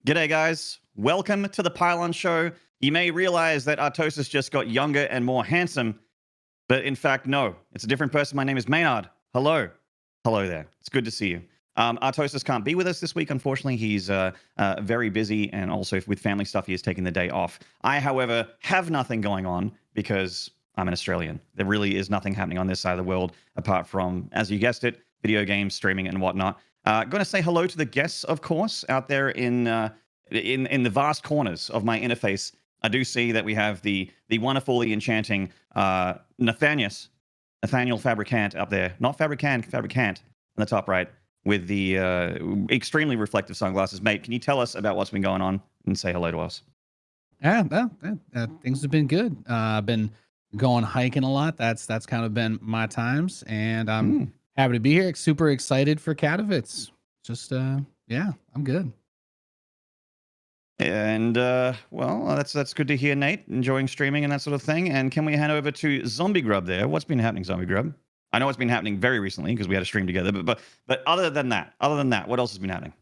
G'day, guys. Welcome to the Pylon Show. You may realize that Artosis just got younger and more handsome, but in fact, no. It's a different person. My name is Maynard. Hello. Hello there. It's good to see you. Artosis can't be with us this week, unfortunately. He's very busy, and also with family stuff, he is taking the day off. I, however, have nothing going on because I'm an Australian. There really is nothing happening on this side of the world apart from, as you guessed it, video games, streaming, and whatnot. Going to say hello to the guests, of course, out there in the vast corners of my interface. I do see that we have the wonderfully enchanting Nathaniel Fabricant up there. Not Fabricant on the top right with the extremely reflective sunglasses. Mate, can you tell us about what's been going on and say hello to us? Yeah, things have been good. I've been going hiking a lot. That's kind of been my times, and I'm happy to be here. Super excited for Katowice. Just yeah, I'm good. And well, that's good to hear, Nate. Enjoying streaming and that sort of thing. And can we hand over to Zombie Grub there? What's been happening, Zombie Grub? I know it's been happening very recently because we had a stream together. But other than that, what else has been happening?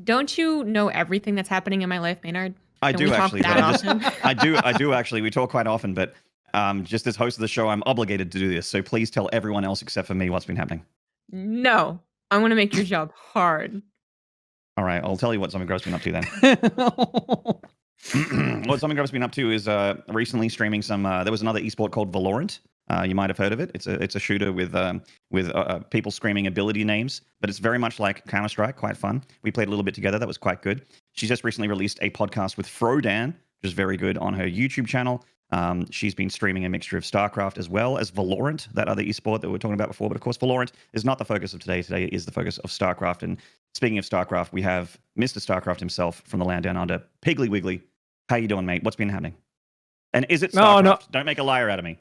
Don't you know everything that's happening in my life, Maynard? I do actually. I do actually. We talk quite often, but just as host of the show, I'm obligated to do this. So please tell everyone else except for me what's been happening. No, I'm going to make your job hard. All right, I'll tell you what Zombie Grub's been up to then. What Zombie Grub's been up to is recently streaming some. There was another esport called Valorant. You might have heard of it. It's a shooter with people screaming ability names, but it's very much like Counter-Strike, quite fun. We played a little bit together. That was quite good. She just recently released a podcast with Frodan, which is very good, on her YouTube channel. She's been streaming a mixture of Starcraft as well as Valorant, that other esport that we were talking about before. But of course, Valorant is not the focus of today. Today is the focus of Starcraft. And speaking of Starcraft, we have Mr. Starcraft himself from the land down under, Piggly Wiggly. How you doing, mate? What's been happening? And is it Starcraft? No. Don't make a liar out of me.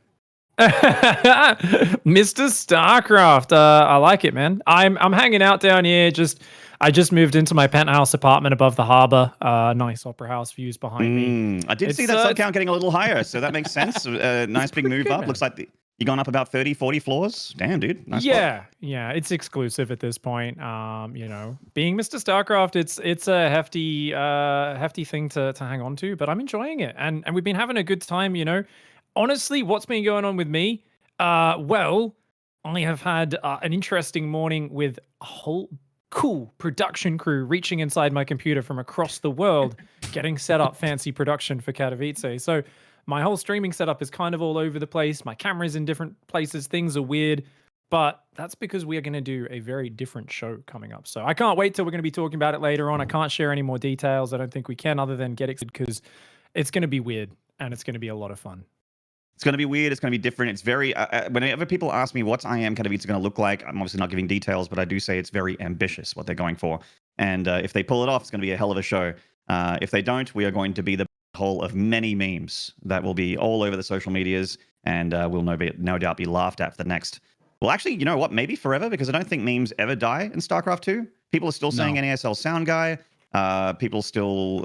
Mr. Starcraft, I like it, man. I'm hanging out down here. I just moved into my penthouse apartment above the harbor. Nice opera house views behind me. I did see that sub count getting a little higher, so that makes sense. Nice big move up. Man. Looks like you've gone up about 30, 40 floors. Damn, dude. Nice yeah, it's exclusive at this point. Being Mr. Starcraft, it's a hefty thing to hang on to, but I'm enjoying it, and we've been having a good time. Honestly, what's been going on with me? Well, I have had an interesting morning with a whole cool production crew reaching inside my computer from across the world, getting set up fancy production for Katowice. So my whole streaming setup is kind of all over the place. My camera's in different places. Things are weird, but that's because we are going to do a very different show coming up. So I can't wait till we're going to be talking about it later on. I can't share any more details. I don't think we can, other than get excited, because it's going to be weird and it's going to be a lot of fun. It's going to be weird. It's going to be different. It's very, whenever people ask me what's IEM Katowice going to look like, I'm obviously not giving details, but I do say it's very ambitious what they're going for. And if they pull it off, it's going to be a hell of a show. If they don't, we are going to be the whole of many memes that will be all over the social medias and will no doubt be laughed at for the next. Well, actually, you know what? Maybe forever, because I don't think memes ever die in StarCraft 2. People are still saying NASL sound guy. People still,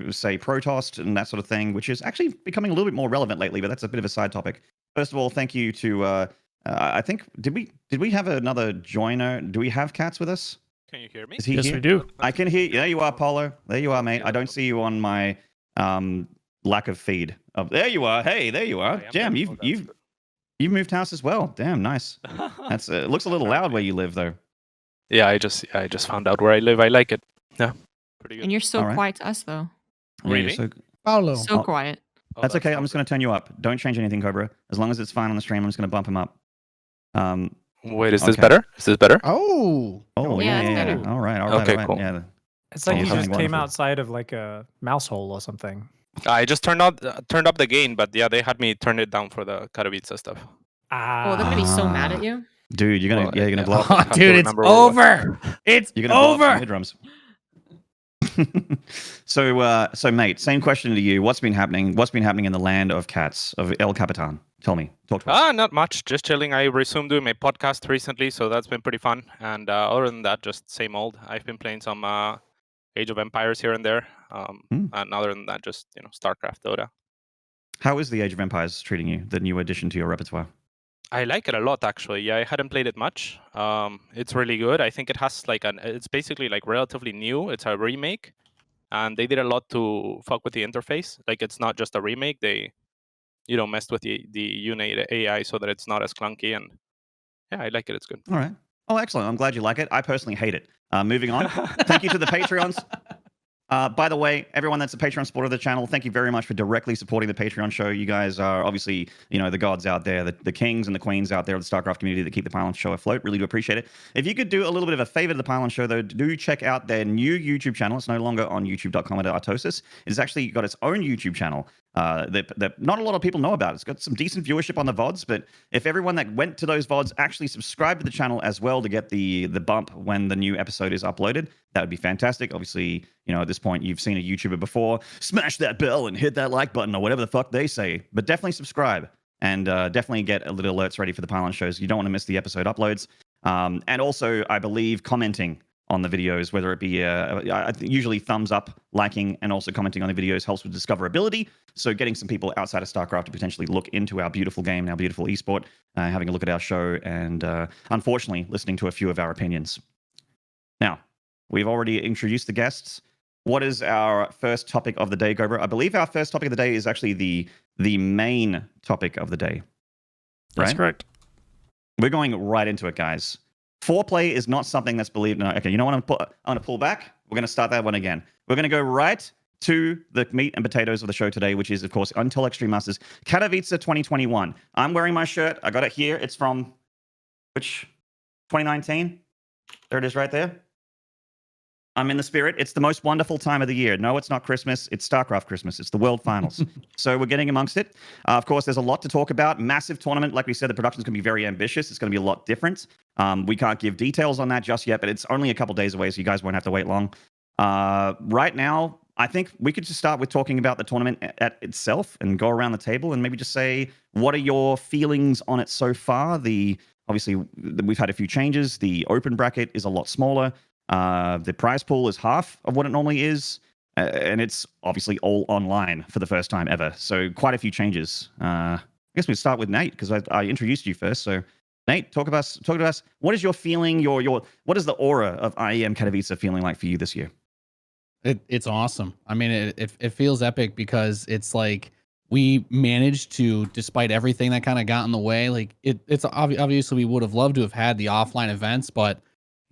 say Protost and that sort of thing, which is actually becoming a little bit more relevant lately, but that's a bit of a side topic. First of all, thank you to, I think, did we have another joiner? Do we have Cats with us? Can you hear me? Is he yes, here? We do. I can hear you. There you are, Polo. There you are, mate. I don't see you on my lack of feed. Oh, there you are. Hey, there you are. Jam, you've moved house as well. Damn, nice. That's it looks a little loud where you live, though. Yeah, I just found out where I live. I like it. Yeah. Pretty good. And you're so quiet to us, though. Really? Paulo. So quiet. That's okay. I'm just going to turn you up. Don't change anything, Cobra. As long as it's fine on the stream, I'm just going to bump him up. Wait, is this better? Is this better? Oh, yeah. Yeah. All right. Okay, cool. Yeah. It's like you just wonderful. came outside of like a mouse hole or something. I just turned up the gain, but yeah, they had me turn it down for the Katowice stuff. Oh, they're gonna be so mad at you. Dude, you're gonna blow up. Oh, dude, it's over. It's you're gonna over. blow up some eardrums. So, mate, same question to you. What's been happening? What's been happening in the land of cats, of El Capitan? Tell me. Talk to us. Not much. Just chilling. I resumed doing my podcast recently, so that's been pretty fun. And other than that, just same old. I've been playing some Age of Empires here and there. And other than that, just Starcraft, Dota. How is the Age of Empires treating you? The new addition to your repertoire. I like it a lot, actually. Yeah, I hadn't played it much. It's really good. I think it has it's basically like relatively new. It's a remake. and they did a lot to fuck with the interface. Like it's not just a remake; they messed with the unit AI so that it's not as clunky. And yeah, I like it. It's good. All right. Oh, excellent. I'm glad you like it. I personally hate it. Moving on. Thank you to the Patreons. By the way, everyone that's a Patreon supporter of the channel, thank you very much for directly supporting the Patreon show. You guys are obviously, the gods out there, the kings and the queens out there of the Starcraft community that keep the Pylon show afloat. Really do appreciate it. If you could do a little bit of a favor to the Pylon show, though, do check out their new YouTube channel. It's no longer on youtube.com/Artosis. It's actually got its own YouTube channel that not a lot of people know about. It's got some decent viewership on the VODs, but if everyone that went to those VODs actually subscribed to the channel as well to get the bump when the new episode is uploaded, that would be fantastic. Obviously, at this point, you've seen a YouTuber before. Smash that bell and hit that like button or whatever the fuck they say. But definitely subscribe and definitely get a little alerts ready for the Pylon shows. You don't want to miss the episode uploads. And also, I believe, commenting on the videos, whether it be usually thumbs up, liking, and also commenting on the videos helps with discoverability. So getting some people outside of StarCraft to potentially look into our beautiful game, our beautiful esport, having a look at our show, and unfortunately, listening to a few of our opinions. Now, we've already introduced the guests. What is our first topic of the day, Gobra? I believe our first topic of the day is actually the main topic of the day. That's right? correct. We're going right into it, guys. Foreplay is not something that's believed in. Okay, you know what? I'm going to pull back. We're going to start that one again. We're going to go right to the meat and potatoes of the show today, which is, of course, Until Extreme Masters Katowice 2021. I'm wearing my shirt. I got it here. It's from which 2019? There it is right there. I'm in the spirit. It's the most wonderful time of the year. No, it's not Christmas. It's StarCraft Christmas. It's the World Finals. So we're getting amongst it. Of course, there's a lot to talk about. Massive tournament. Like we said, the production's going to be very ambitious. It's going to be a lot different. We can't give details on that just yet, but it's only a couple days away, so you guys won't have to wait long. Right now, I think we could just start with talking about the tournament at itself and go around the table and maybe just say, what are your feelings on it so far? Obviously, we've had a few changes. The open bracket is a lot smaller. The prize pool is half of what it normally is, and it's obviously all online for the first time ever. So quite a few changes. I guess we'll start with Nate because I introduced you first. So Nate, talk to us. What is your feeling? What is the aura of IEM Katowice feeling like for you this year? It's awesome. I mean, it feels epic because it's like we managed to, despite everything that kind of got in the way, like it's obviously we would have loved to have had the offline events, but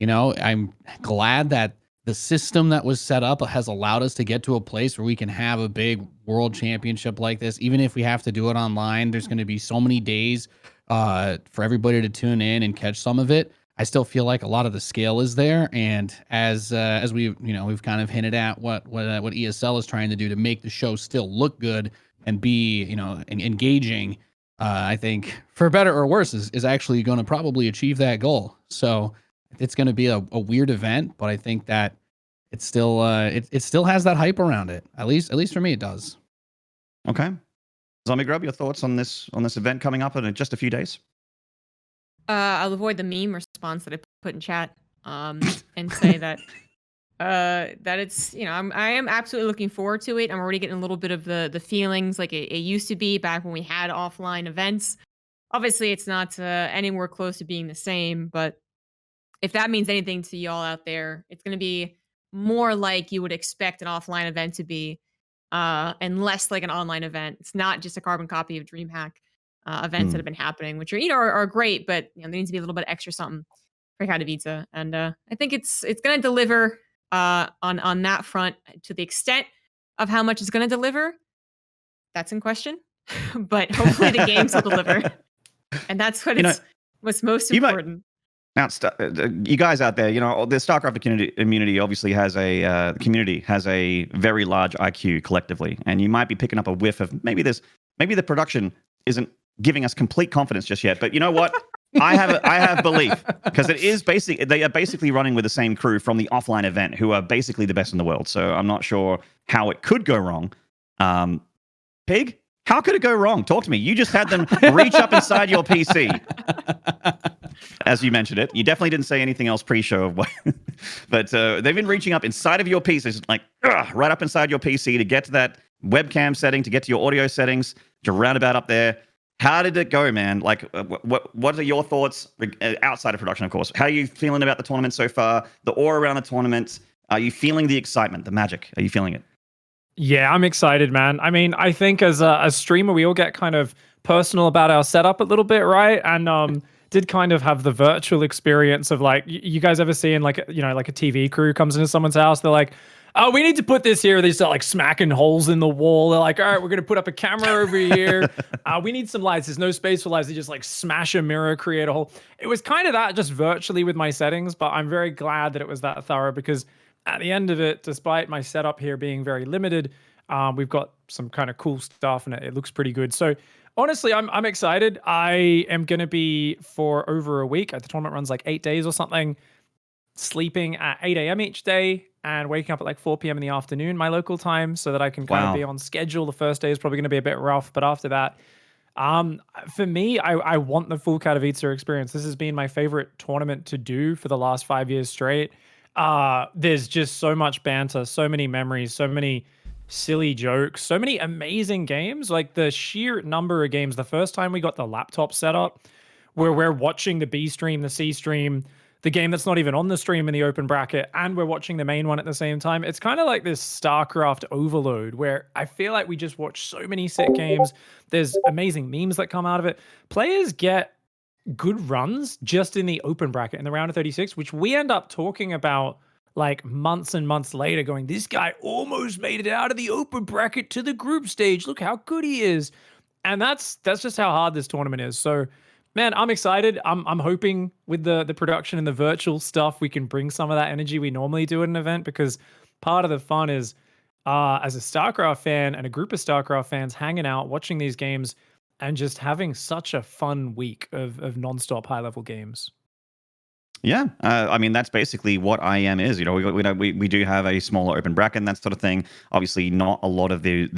I'm glad that the system that was set up has allowed us to get to a place where we can have a big world championship like this. Even if we have to do it online, there's going to be so many days for everybody to tune in and catch some of it. I still feel like a lot of the scale is there, and as we we've kind of hinted at what ESL is trying to do to make the show still look good and be engaging. I think for better or worse is actually going to probably achieve that goal. So it's going to be a weird event, but I think that it still has that hype around it. At least for me, it does. Okay, Zombie Grub, your thoughts on this event coming up in just a few days? I'll avoid the meme response that I put in chat, and say that it's I am absolutely looking forward to it. I'm already getting a little bit of the feelings like it used to be back when we had offline events. Obviously, it's not anywhere close to being the same, but if that means anything to y'all out there, it's going to be more like you would expect an offline event to be, and less like an online event. It's not just a carbon copy of DreamHack events that have been happening, which are great, but there needs to be a little bit extra something for Katowice. And I think it's going to deliver on that front to the extent of how much it's going to deliver. That's in question, but hopefully the games will deliver, and that's what's most important. Now, you guys out there, the StarCraft community obviously has a very large IQ collectively, and you might be picking up a whiff of maybe the production isn't giving us complete confidence just yet. But you know what? I have belief because they are basically running with the same crew from the offline event who are basically the best in the world. So I'm not sure how it could go wrong. Pig, how could it go wrong? Talk to me. You just had them reach up inside your PC. As you mentioned it, you definitely didn't say anything else pre-show, but they've been reaching up inside of your PC, like right up inside your PC to get to that webcam setting, to get to your audio settings, to roundabout up there. How did it go, man? Like, what are your thoughts outside of production, of course? How are you feeling about the tournament so far? The aura around the tournament, Are you feeling the excitement, the magic? Are you feeling it? Yeah, I'm excited, man. I mean, I think as a streamer, we all get kind of personal about our setup a little bit, right? And did kind of have the virtual experience of like, you guys ever seen like, like a TV crew comes into someone's house, they're like, oh, we need to put this here. They start like smacking holes in the wall. They're like, all right, we're going to put up a camera over here. We need some lights. There's no space for lights. They just like smash a mirror, create a hole. It was kind of that just virtually with my settings, but I'm very glad that it was that thorough because at the end of it, despite my setup here being very limited, we've got some kind of cool stuff and it looks pretty good. So honestly, I'm excited. I am going to be for over a week. The tournament runs like 8 days or something, sleeping at 8 a.m. each day and waking up at like 4 p.m. in the afternoon, my local time, so that I can kind of be on schedule. The first day is probably going to be a bit rough, but after that, for me, I want the full Katowice experience. This has been my favorite tournament to do for the last 5 years straight. There's just so much banter, so many memories, so many silly jokes, so many amazing games. Like the sheer number of games. The first time we got the laptop set up, where we're watching the B stream, the C stream, the game that's not even on the stream in the open bracket, and we're watching the main one at the same time. It's kind of like this Starcraft overload where I feel like we just watch so many sick games. There's amazing memes that come out of it. Players get good runs just in the open bracket in the round of 36, which we end up talking about like months and months later going, this guy almost made it out of the open bracket to the group stage. Look how good he is. And that's just how hard this tournament is. So man, I'm excited. I'm hoping with the production and the virtual stuff, we can bring some of that energy we normally do at an event, because part of the fun is as a StarCraft fan and a group of StarCraft fans hanging out, watching these games, and just having such a fun week of nonstop high-level games. Yeah, I mean that's basically what IEM is. We do have a smaller open bracket and that sort of thing. Obviously, not a lot of the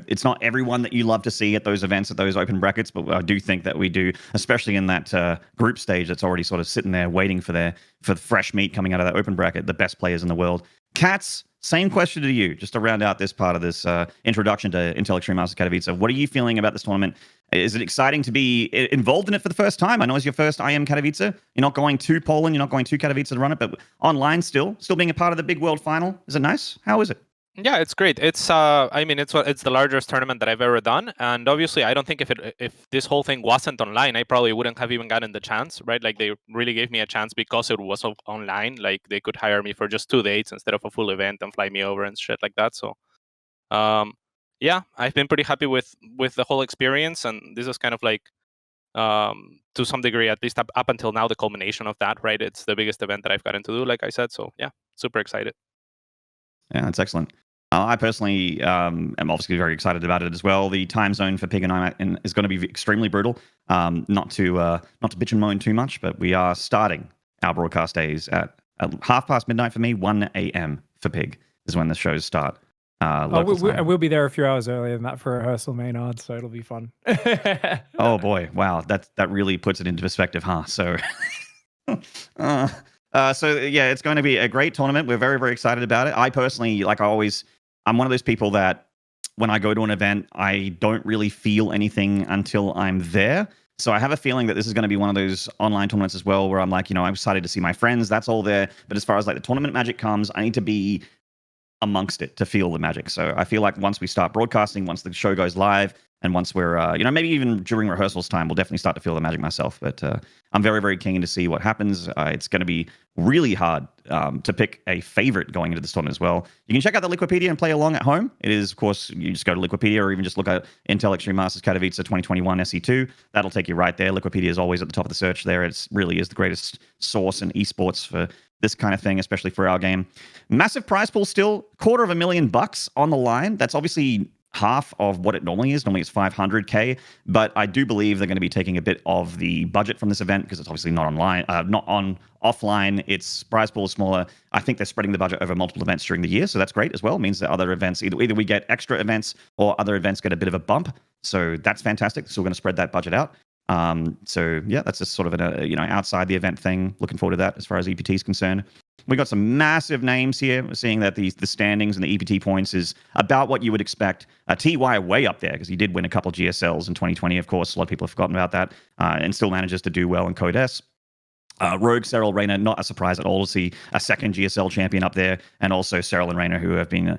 it's not everyone that you love to see at those events, at those open brackets. But I do think that we do, especially in that group stage that's already sort of sitting there waiting for the fresh meat coming out of that open bracket, the best players in the world. Cats, same question to you, just to round out this part of this introduction to Intel Extreme Masters Katowice. What are you feeling about this tournament? Is it exciting to be involved in it for the first time? I know it's your first IEM Katowice. You're not going to Poland, you're not going to Katowice to run it, but online still being a part of the big world final. Is it nice? How is it? Yeah, it's great. It's it's the largest tournament that I've ever done, and obviously I don't think if this whole thing wasn't online, I probably wouldn't have even gotten the chance, right? Like they really gave me a chance because it was online. Like they could hire me for just 2 dates instead of a full event and fly me over and shit like that. So, yeah, I've been pretty happy with the whole experience, and this is kind of like to some degree, at least up until now, the culmination of that, right? It's the biggest event that I've gotten to do, like I said. So yeah, super excited. Yeah, that's excellent. I personally am obviously very excited about it as well. The time zone for Pig and I is going to be extremely brutal. Not to bitch and moan too much, but we are starting our broadcast days at midnight for me, 1 a.m. for Pig is when the shows start. We'll be there a few hours earlier than that for rehearsal, Maynard, so it'll be fun. Oh boy, wow, that really puts it into perspective, huh? So. So yeah, it's going to be a great tournament. We're very, very excited about it. I personally, I'm one of those people that when I go to an event, I don't really feel anything until I'm there. So I have a feeling that this is going to be one of those online tournaments as well, where I'm like, I'm excited to see my friends. That's all there. But as far as like the tournament magic comes, I need to be amongst it to feel the magic. So I feel like once we start broadcasting, once the show goes live, and once we're, maybe even during rehearsals time, we'll definitely start to feel the magic myself. But I'm very, very keen to see what happens. It's going to be really hard to pick a favorite going into this tournament as well. You can check out the Liquipedia and play along at home. It is, of course, you just go to Liquipedia or even just look at Intel Extreme Masters Katowice 2021 SE2. That'll take you right there. Liquipedia is always at the top of the search there. It really is the greatest source in esports for this kind of thing, especially for our game. Massive prize pool still, $250,000 on the line. That's obviously half of what it normally is. Normally it's 500K, but I do believe they're going to be taking a bit of the budget from this event because it's obviously not online, offline. Its prize pool is smaller. I think they're spreading the budget over multiple events during the year, so that's great as well. It means that other events, either we get extra events or other events get a bit of a bump. So that's fantastic. So we're going to spread that budget out. So yeah, that's just sort of an outside the event thing. Looking forward to that as far as EPT is concerned. We got some massive names here. We're seeing that the standings and the EPT points is about what you would expect. TY way up there because he did win a couple GSLs in 2020. Of course, a lot of people have forgotten about that, and still manages to do well in Code S. Rogue, Cyril, Rayner, not a surprise at all to see a second GSL champion up there, and also Cyril and Rayner, who have been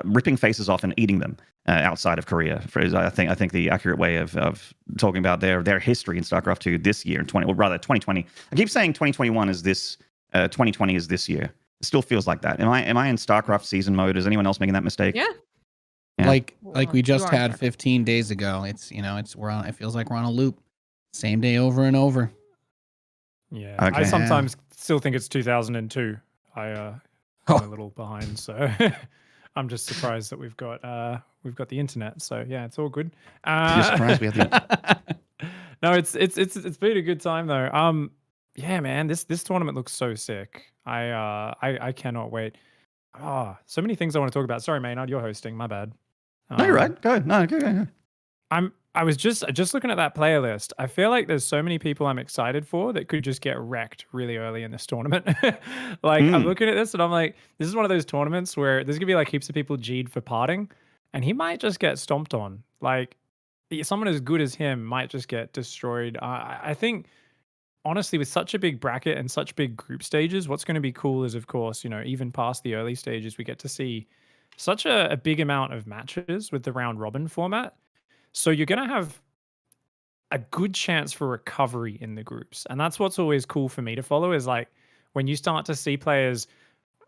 ripping faces off and eating them outside of Korea. I think the accurate way of talking about their history in StarCraft 2 this year, 2020. I keep saying 2021 is this, 2020 is this year. It still feels like that. Am I in StarCraft season mode? Is anyone else making that mistake? Yeah. Yeah. Like we You just are had Starcraft. 15 days ago. It's it feels like we're on a loop. Same day over and over. Yeah, Okay. I sometimes still think it's 2002. I'm a little behind, so I'm just surprised that we've got the internet. So yeah, it's all good. You're surprised we have the. No, it's been a good time though. Yeah, man, this tournament looks so sick. I cannot wait. So many things I want to talk about. Sorry, Maynard, you're hosting. My bad. No, you're right. Go ahead. No, go. I was just looking at that player list. I feel like there's so many people I'm excited for that could just get wrecked really early in this tournament. I'm looking at this and I'm like, this is one of those tournaments where there's gonna be like heaps of people G'd for parting, and he might just get stomped on. Like someone as good as him might just get destroyed. I think honestly, with such a big bracket and such big group stages, what's going to be cool is, of course, even past the early stages, we get to see such a big amount of matches with the round robin format. So you're going to have a good chance for recovery in the groups. And that's what's always cool for me to follow is like when you start to see players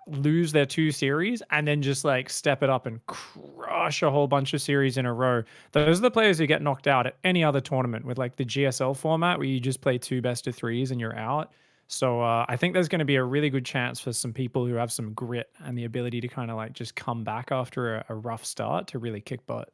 lose their 2 series and then just like step it up and crush a whole bunch of series in a row. Those are the players who get knocked out at any other tournament with like the GSL format where you just play 2 best of 3s and you're out. So I think there's going to be a really good chance for some people who have some grit and the ability to kind of like just come back after a rough start to really kick butt.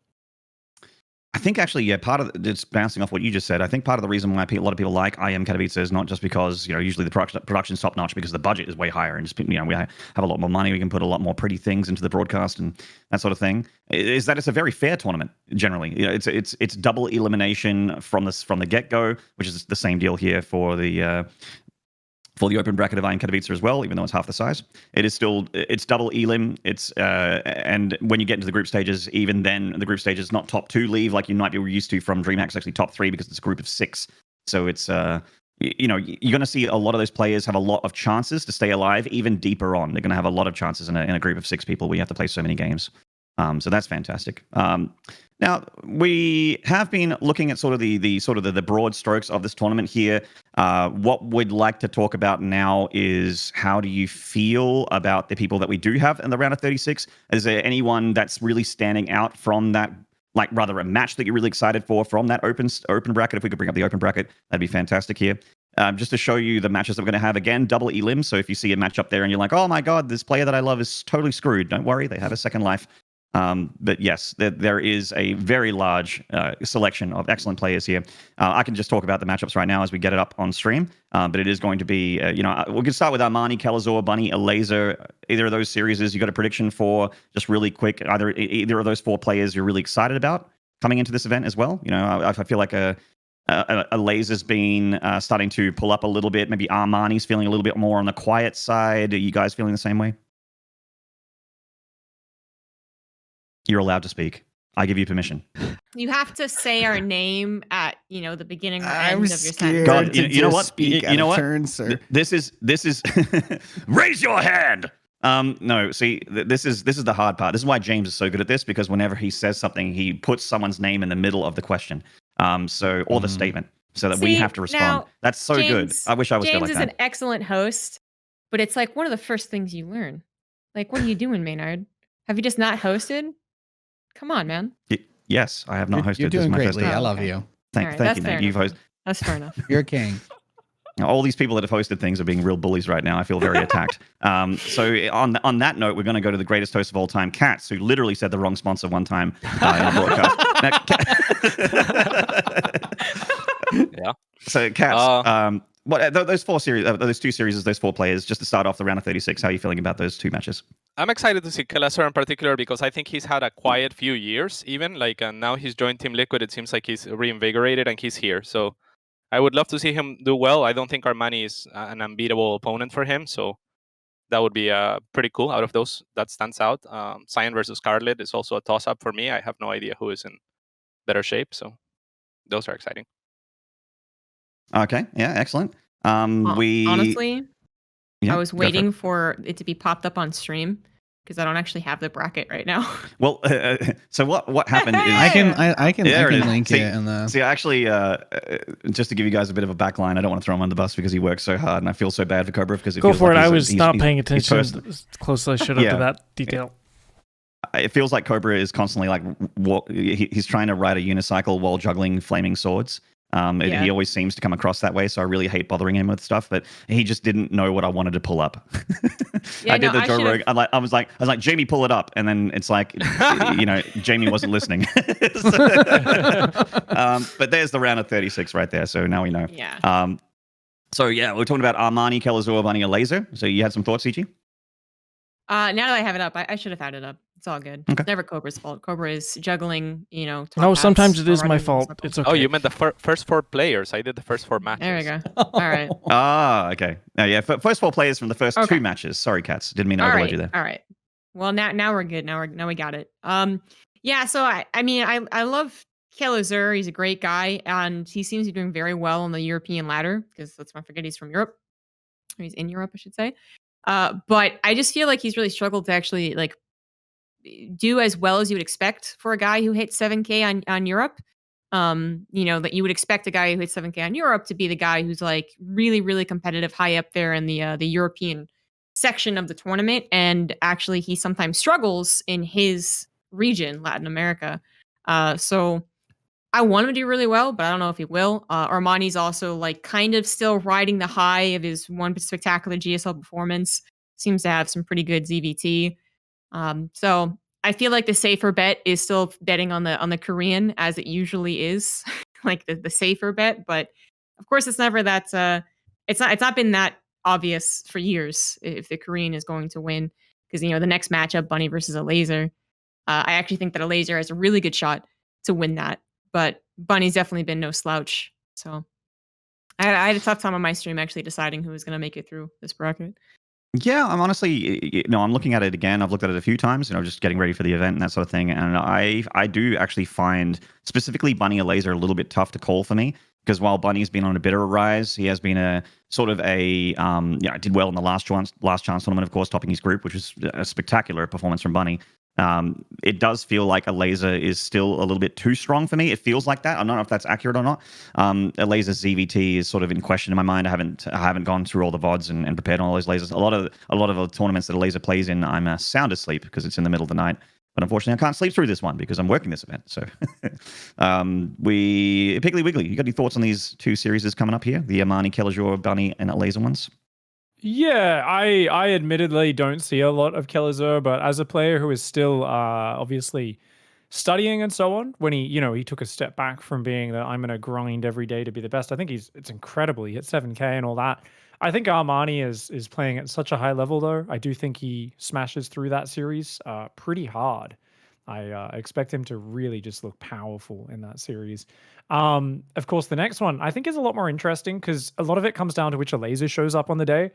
I think actually, yeah, part of it's bouncing off what you just said. I think part of the reason why a lot of people like IEM Katowice is not just because usually the production's top notch, because the budget is way higher and just we have a lot more money. We can put a lot more pretty things into the broadcast and that sort of thing. Is that it's a very fair tournament generally. It's double elimination from the get go, which is the same deal here for the open bracket of IEM Katowice as well, even though it's half the size. It's double elim. And when you get into the group stages, even then the group stages not top 2 leave like you might be used to from DreamHack. It's actually top 3 because it's a group of 6. So it's you're going to see a lot of those players have a lot of chances to stay alive even deeper on. They're going to have a lot of chances in a group of 6 people where you have to play so many games. So that's fantastic. Now we have been looking at sort of the broad strokes of this tournament here. What we'd like to talk about now is how do you feel about the people that we do have in the round of 36? Is there anyone that's really standing out from that? Like rather a match that you're really excited for from that open bracket? If we could bring up the open bracket, that'd be fantastic here. Just to show you the matches that we're going to have again, double elim. So if you see a match up there and you're like, oh my God, this player that I love is totally screwed, don't worry, they have a second life. But yes, there is a very large selection of excellent players here. I can just talk about the matchups right now as we get it up on stream. But it is going to be, we can start with Armani, Kelazor, Bunny, Laser. Either of those series, you got a prediction for just really quick? Either of those 4 players you're really excited about coming into this event as well? I feel like a Laser's been starting to pull up a little bit. Maybe Armani's feeling a little bit more on the quiet side. Are you guys feeling the same way? You're allowed to speak. I give you permission. You have to say our name at the beginning or end I'm of your scared sentence. God, to you know just what? speak You know what? turn, sir. This is raise your hand. No, see, this is the hard part. This is why James is so good at this, because whenever he says something, he puts someone's name in the middle of the question, or the statement, so that we See, have to respond. now, That's so James- good. I wish I was good James like is that. an excellent host, but it's like one of the first things you learn. Like, what are you doing, Maynard? Have you just not hosted? Come on, man. Yes, I have not hosted. You're This is doing my great, first Lee. time. I love okay. you. All Thank right, you, that's Nate. fair You've enough. hosted. That's fair enough. You're a king. All these people that have hosted things are being real bullies right now. I feel very attacked. So on that note, we're going to go to the greatest host of all time, Katz, who literally said the wrong sponsor one time in a broadcast. Yeah. So Katz, what those 4 series, those 2 series, those 4 players, just to start off the round of 36. How are you feeling about those 2 matches? I'm excited to see Kelazor in particular because I think he's had a quiet few years, even and now he's joined Team Liquid. It seems like he's reinvigorated and he's here. So I would love to see him do well. I don't think Armani is an unbeatable opponent for him, so that would be pretty cool. Out of those, that stands out. Cyan versus Scarlet is also a toss-up for me. I have no idea who is in better shape, so those are exciting. Okay, yeah, excellent. Honestly, Yeah, I was go for it. waiting for it to be popped up on stream because I don't actually have the bracket right now. Well, so what happened is I can There it is. link See- it in the. See, actually, just to give you guys a bit of a backline, I don't want to throw him on the bus because he works so hard, and I feel so bad for Cobra because it Go feels for like it. I he's- was he's- not he's- paying he's attention first- as close as I should have Yeah. to that detail. It feels like Cobra is constantly like he's trying to ride a unicycle while juggling flaming swords. Yeah. He always seems to come across that way, so I really hate bothering him with stuff. But he just didn't know what I wanted to pull up. Yeah, I did no, the I Joe should've- Rogan. I was like, Jamie, pull it up, and then it's like, Jamie wasn't listening. But there's the round of 36 right there. So now we know. Yeah. So yeah, we're talking about Armani, Kelazor, Bunny, a laser. So you had some thoughts, CG? Now that I have it up, I should have had it up. It's all good. Okay. It's never Cobra's fault. Cobra is juggling, top No, hats sometimes it is already my in the fault. circle. It's okay. Oh, you meant the first 4 players. I did the first 4 matches. There we go. All right. Okay. Yeah. First 4 players from the first Okay. 2 matches. Sorry, Cats. Didn't mean to All overload right. you there. All right. Well, now we're good. Now we got it. Yeah. So I love Kelazur. He's a great guy, and he seems to be doing very well on the European ladder because let's not forget he's from Europe. Or he's in Europe, I should say. But I just feel like he's really struggled to actually do as well as you would expect for a guy who hit 7K on Europe. That you would expect a guy who hits 7K on Europe to be the guy who's like really, really competitive, high up there in the European section of the tournament. And actually, he sometimes struggles in his region, Latin America. So I want him to do really well, but I don't know if he will. Armani's also kind of still riding the high of his one spectacular GSL performance. Seems to have some pretty good ZVT. So I feel like the safer bet is still betting on the Korean, as it usually is, like the safer bet. But of course, it's never that. It's not been that obvious for years if the Korean is going to win, because the next matchup, Bunny versus a laser. I actually think that a laser has a really good shot to win that, but Bunny's definitely been no slouch. So I had a tough time on my stream actually deciding who was going to make it through this bracket. Yeah, I'm honestly, I'm looking at it again. I've looked at it a few times, just getting ready for the event and that sort of thing. And I do actually find specifically Bunny a laser a little bit tough to call for me, because while Bunny's been on a bit of a rise, he has been a sort of did well in the last chance tournament, of course, topping his group, which was a spectacular performance from Bunny. It does feel like a laser is still a little bit too strong for me. It feels like that. I don't know if that's accurate or not. A laser's ZVT is sort of in question in my mind. I haven't gone through all the VODs and prepared on all those lasers. A lot of the tournaments that a laser plays in, I'm sound asleep because it's in the middle of the night. But unfortunately, I can't sleep through this one because I'm working this event. So, Piggly Wiggly, you got any thoughts on these 2 series coming up here? The Armani, Kelazor, Bunny, and laser ones? Yeah, I admittedly don't see a lot of Kelazur, but as a player who is still obviously studying and so on, when he took a step back from being that I'm going to grind every day to be the best, I think it's incredible. He hit 7K and all that. I think Armani is playing at such a high level, though. I do think he smashes through that series pretty hard. I expect him to really just look powerful in that series. Of course, the next one I think is a lot more interesting because a lot of it comes down to which a laser shows up on the day.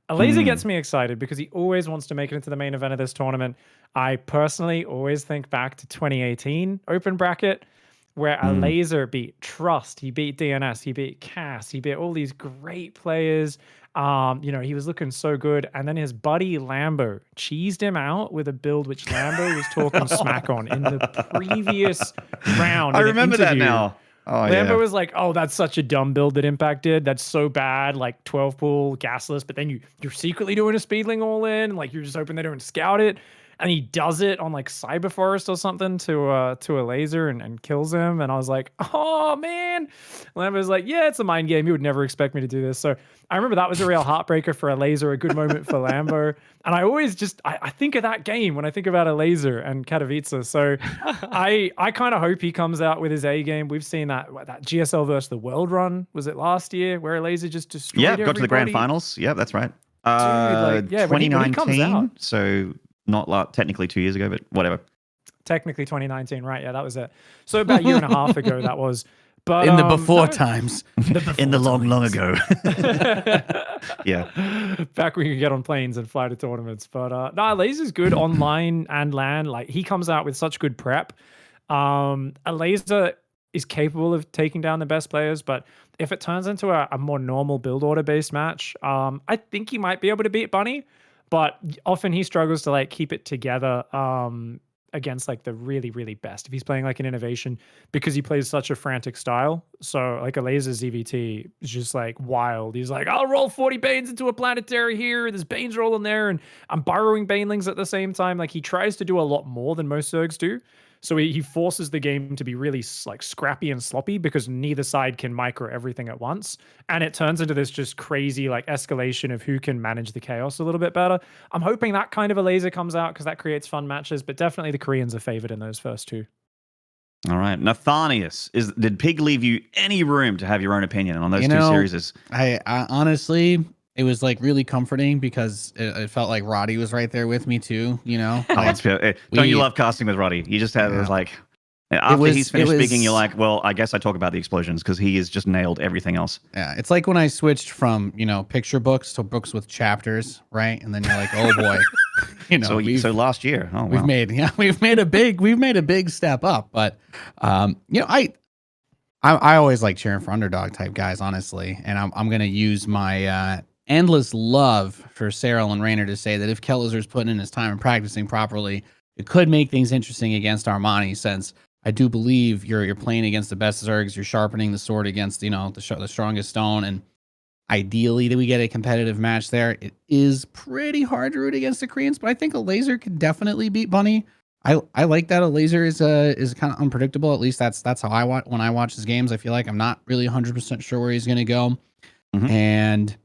A laser gets me excited because he always wants to make it into the main event of this tournament. I personally always think back to 2018 open bracket, where a laser beat Trust, he beat DNS, he beat Cass, he beat all these great players. He was looking so good. And then his buddy Lambo cheesed him out with a build which Lambo was talking smack on in the previous round. I in an remember that interview. now. Oh, Lambo yeah. was like, "Oh, that's such a dumb build that Impact did. That's so bad, like 12 pool, gasless. But then you're secretly doing a speedling all in, like you're just hoping they don't scout it." And he does it on like Cyber Forest or something to a laser and kills him. And I was like, "Oh man!" Lambo's like, "Yeah, it's a mind game. You would never expect me to do this." So I remember that was a real heartbreaker for a laser, a good moment for Lambo. And I always I think of that game when I think about a laser and Katowice. So I kind of hope he comes out with his A game. We've seen that GSL versus the World Run, was it last year, where a laser just destroyed Yeah, got to the grand everybody? finals. Yeah, that's right. When he comes 2019. out. So not technically 2 years ago, but whatever. Technically 2019, right? Yeah, that was it. So about a year and a half ago, that was. But in the before no. times. In the long ago. Yeah. Back when you could get on planes and fly to tournaments. But no, Laser's good online and LAN. Like he comes out with such good prep. A laser is capable of taking down the best players, but if it turns into a more normal build order based match, I think he might be able to beat Bunny, but often he struggles to like keep it together against like the really, really best. If he's playing like an innovation, because he plays such a frantic style. So like a laser ZVT is just like wild. He's like, I'll roll 40 Banes into a planetary here. There's Banes rolling there, and I'm borrowing Banelings at the same time. Like he tries to do a lot more than most Zergs do. So he forces the game to be really like scrappy and sloppy because neither side can micro everything at once. And it turns into this just crazy like escalation of who can manage the chaos a little bit better. I'm hoping that kind of a laser comes out because that creates fun matches, but definitely the Koreans are favored in those first two. All right. Nathanius, did Pig leave you any room to have your own opinion on those two series? I honestly, it was like really comforting because it felt like Roddy was right there with me too, you know? Like, don't you love casting with Roddy? You just had it was like, after he's finished speaking, you're like, well, I guess I talk about the explosions because he has just nailed everything else. Yeah, it's like when I switched from, picture books to books with chapters, right? And then you're like, oh boy. So last year, we've made a big step up, but I always like cheering for underdog type guys, honestly, and I'm gonna use my endless love for Sarah and Raynor to say that if Kellizer's putting in his time and practicing properly, it could make things interesting against Armani, since I do believe you're playing against the best Zergs, you're sharpening the sword against the strongest stone, and ideally that we get a competitive match there. It is pretty hard to root against the Koreans, but I think a laser could definitely beat Bunny. I like that a laser is kind of unpredictable. At least that's how I watch when I watch his games. I feel like I'm not really 100% sure where he's going to go. Mm-hmm. And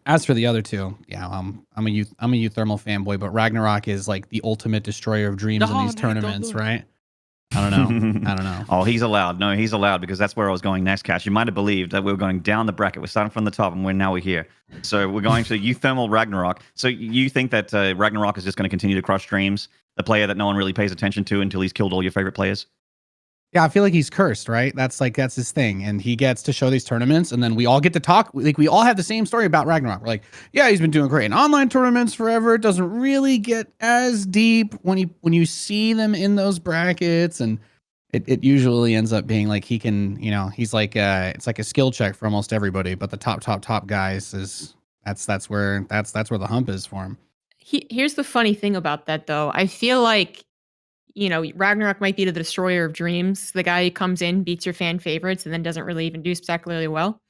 as for the other two, yeah, I'm a Euthermal fanboy, but Ragnarok is like the ultimate destroyer of dreams in these tournaments, right? I don't know. Oh, he's allowed. No, he's allowed because that's where I was going next, Cash. You might have believed that we were going down the bracket. We're starting from the top, and now we're here. So we're going to Euthermal Ragnarok. So you think that Ragnarok is just going to continue to crush dreams, the player that no one really pays attention to until he's killed all your favorite players? Yeah, I feel like he's cursed, right? That's his thing. And he gets to show these tournaments, and then we all get to talk. Like, we all have the same story about Ragnarok. We're like, yeah, he's been doing great in online tournaments forever. It doesn't really get as deep when you see them in those brackets, and it usually ends up being like he can, he's like it's like a skill check for almost everybody, but the top guys that's where the hump is for him. Here's the funny thing about that, though. I feel like, Ragnarok might be the destroyer of dreams, the guy who comes in, beats your fan favorites, and then doesn't really even do spectacularly well.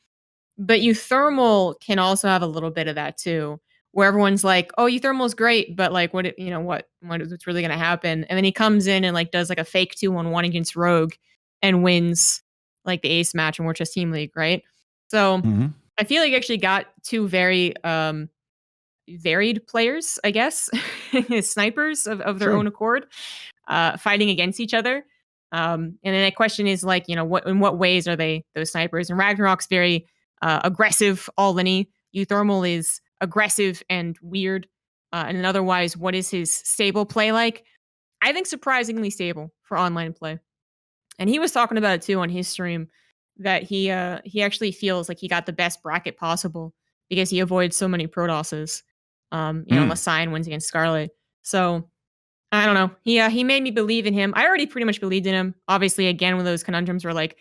But Euthermal can also have a little bit of that too, where everyone's like, "Oh, Euthermal's great, but like, what's really going to happen?" And then he comes in and like does like a fake 2-on-1 against Rogue and wins like the ace match in War Chest Team League, right? So I feel like you actually got two very varied players, I guess, snipers of their own accord, fighting against each other. And then the question is like, in what ways are they those snipers? And Ragnarok's very aggressive, all-in-y. Euthermal is aggressive and weird. And then otherwise, what is his stable play like? I think surprisingly stable for online play. And he was talking about it too on his stream, that he actually feels like he got the best bracket possible because he avoids so many Protosses. Unless Cyan wins against Scarlet. So I don't know. He made me believe in him. I already pretty much believed in him. Obviously, again, one of those conundrums where like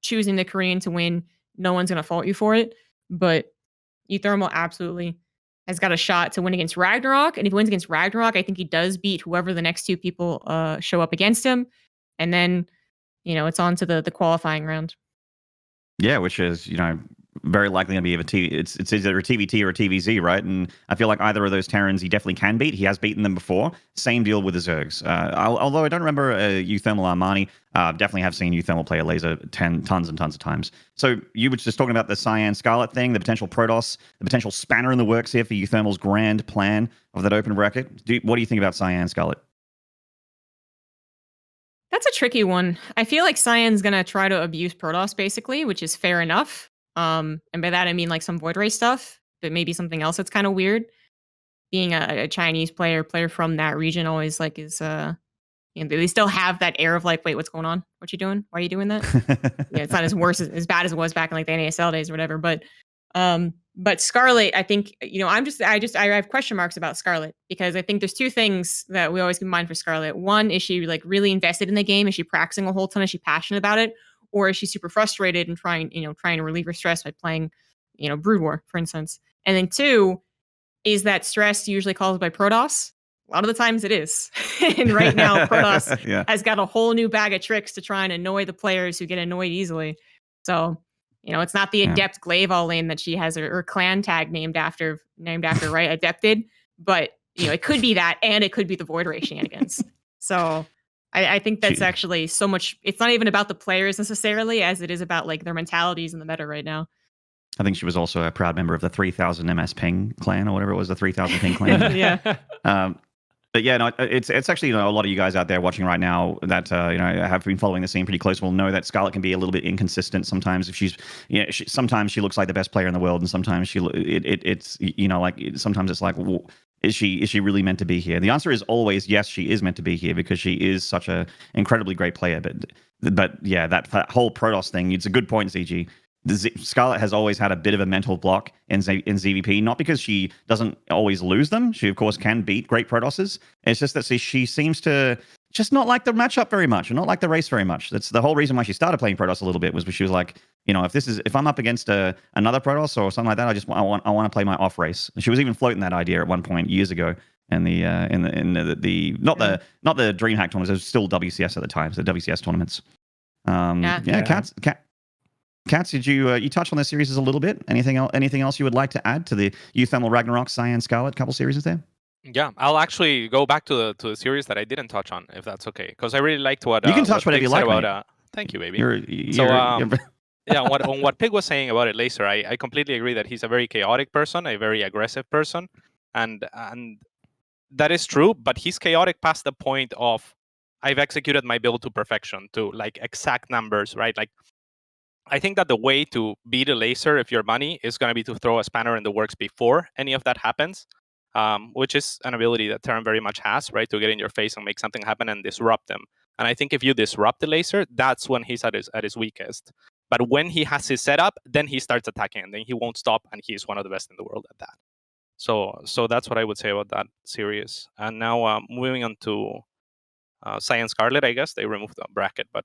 choosing the Korean to win, no one's gonna fault you for it. But Euthermal absolutely has got a shot to win against Ragnarok. And if he wins against Ragnarok, I think he does beat whoever the next two people show up against him. And then, it's on to the qualifying round. Yeah, which is, very likely going to be it's either a TVT or a TVZ, right? And I feel like either of those Terrans he definitely can beat. He has beaten them before. Same deal with the Zergs. Although I don't remember Euthermal Armani, definitely have seen Euthermal play a laser tons and tons of times. So you were just talking about the Cyan Scarlet thing, the potential Protoss, the potential spanner in the works here for Euthermal's grand plan of that open bracket. What do you think about Cyan Scarlet? That's a tricky one. I feel like Cyan's going to try to abuse Protoss, basically, which is fair enough. And by that, I mean like some Void Ray stuff, but maybe something else that's kind of weird. Being a Chinese player from that region always like is, they still have that air of like, wait, what's going on? What you doing? Why are you doing that? Yeah, it's not as bad as it was back in like the NASL days or whatever. But But Scarlet, I think, I have question marks about Scarlet because I think there's two things that we always keep in mind for Scarlet. One, is she like really invested in the game? Is she practicing a whole ton? Is she passionate about it? Or is she super frustrated and trying to relieve her stress by playing, Broodwar, for instance? And then two, is that stress usually caused by Protoss? A lot of the times it is. And right now, Protoss has got a whole new bag of tricks to try and annoy the players who get annoyed easily. So, it's not the Adept Glaive lane that she has her clan tag named after, right? Adepted. But, it could be that, and it could be the Void Ray shenanigans. So I think that's actually so much. It's not even about the players necessarily as it is about like their mentalities in the meta right now. I think she was also a proud member of the 3000 MS Ping clan or whatever it was, the 3000 Ping clan. Yeah. But yeah, no, it's actually a lot of you guys out there watching right now that have been following the scene pretty close will know that Scarlet can be a little bit inconsistent sometimes. If sometimes she looks like the best player in the world, and sometimes sometimes it's like, well, is she really meant to be here? The answer is always yes, she is meant to be here because she is such a incredibly great player. But yeah, that whole Protoss thing, it's a good point, ZG. Scarlet has always had a bit of a mental block in ZVP, not because she doesn't always lose them. She, of course, can beat great Protosses. It's just that she seems to just not like the matchup very much, and not like the race very much. That's the whole reason why she started playing Protoss a little bit, was because she was like, if I'm up against another Protoss or something like that, I want to play my off race. And she was even floating that idea at one point years ago in the not the DreamHack tournaments. It was still WCS at the time, so WCS tournaments. Cats, did you touch on the series a little bit? Anything else you would like to add to the Euthermal Ragnarok, Cyan, Scarlet couple series there? Yeah, I'll actually go back to the series that I didn't touch on, if that's okay, because I really liked what you can touch whatever you like about. Thank you, baby. On what Pig was saying about it, Laser, I completely agree that he's a very chaotic person, a very aggressive person, and that is true. But he's chaotic past the point of I've executed my build to perfection, to like exact numbers, right? Like, I think that the way to beat a Laser, if you're Money, is going to be to throw a spanner in the works before any of that happens, which is an ability that Terran very much has, right? To get in your face and make something happen and disrupt them. And I think if you disrupt the Laser, that's when he's at his weakest. But when he has his setup, then he starts attacking, and then he won't stop, and he's one of the best in the world at that. So that's what I would say about that series. And now moving on to Cyan Scarlet, I guess. They removed the bracket, but...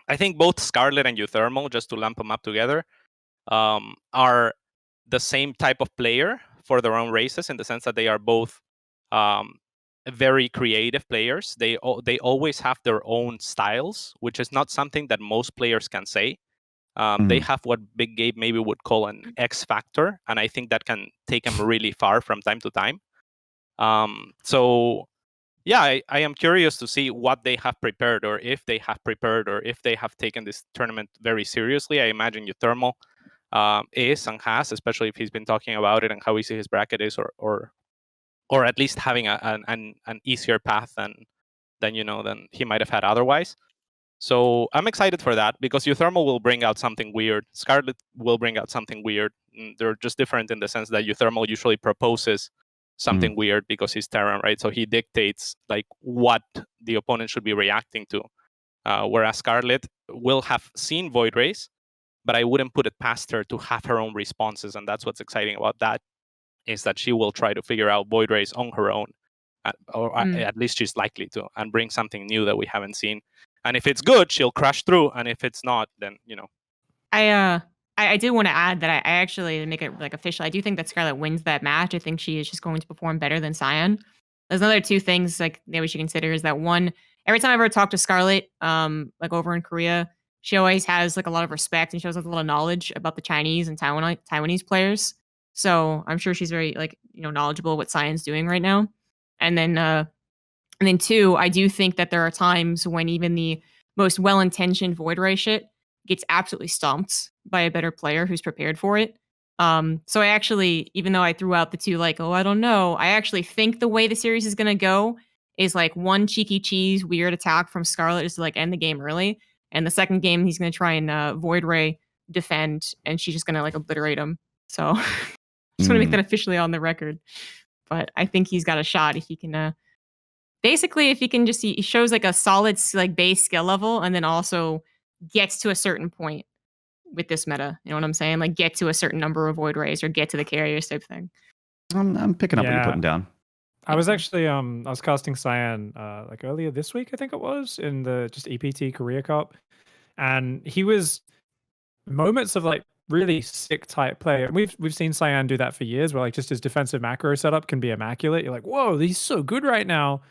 I think both Scarlet and Euthermal, just to lump them up together, are the same type of player for their own races, in the sense that they are both very creative players. They always have their own styles, which is not something that most players can say. They have what Big Gabe maybe would call an X factor, and I think that can take them really far from time to time. Yeah, I am curious to see what they have prepared, or if they have prepared, or if they have taken this tournament very seriously. I imagine Euthermal is and has, especially if he's been talking about it and how easy his bracket is, or at least having an easier path than he might have had otherwise. So I'm excited for that, because Euthermal will bring out something weird. Scarlet will bring out something weird. They're just different in the sense that Euthermal usually proposes something weird because he's Terran, right? So he dictates like what the opponent should be reacting to. Whereas Scarlet will have seen Void Rays, but I wouldn't put it past her to have her own responses. And that's what's exciting about that, is that she will try to figure out Void Rays on her own, or at least she's likely to, and bring something new that we haven't seen. And if it's good, she'll crush through. And if it's not, then, I do want to add that I actually, to make it like official, I do think that Scarlet wins that match. I think she is just going to perform better than Cyan. There's another two things like that we should consider, is that one, every time I've ever talked to Scarlet, like over in Korea, she always has like a lot of respect, and she has like, a lot of knowledge about the Chinese and Taiwanese players. So I'm sure she's very like, knowledgeable what Cyan's doing right now. And then two, I do think that there are times when even the most well-intentioned Void Ray shit gets absolutely stomped by a better player who's prepared for it. So I actually, even though I threw out the two, like, oh, I don't know, I actually think the way the series is going to go is like one cheeky cheese weird attack from Scarlet is to like end the game early. And the second game, he's going to try and Void Ray defend, and she's just going to like obliterate him. So just want to make that officially on the record. But I think he's got a shot if he can, basically, if he can just, he shows like a solid like base skill level, and then also gets to a certain point with this meta. You know what I'm saying? Like get to a certain number of void rays or get to the carriers type thing. I'm picking up what you're putting down. I was actually I was casting Cyan like earlier this week, I think it was, in the just EPT Korea Cup, and he was moments of like really sick type play. And we've seen Cyan do that for years, where like just his defensive macro setup can be immaculate. You're like, whoa, he's so good right now.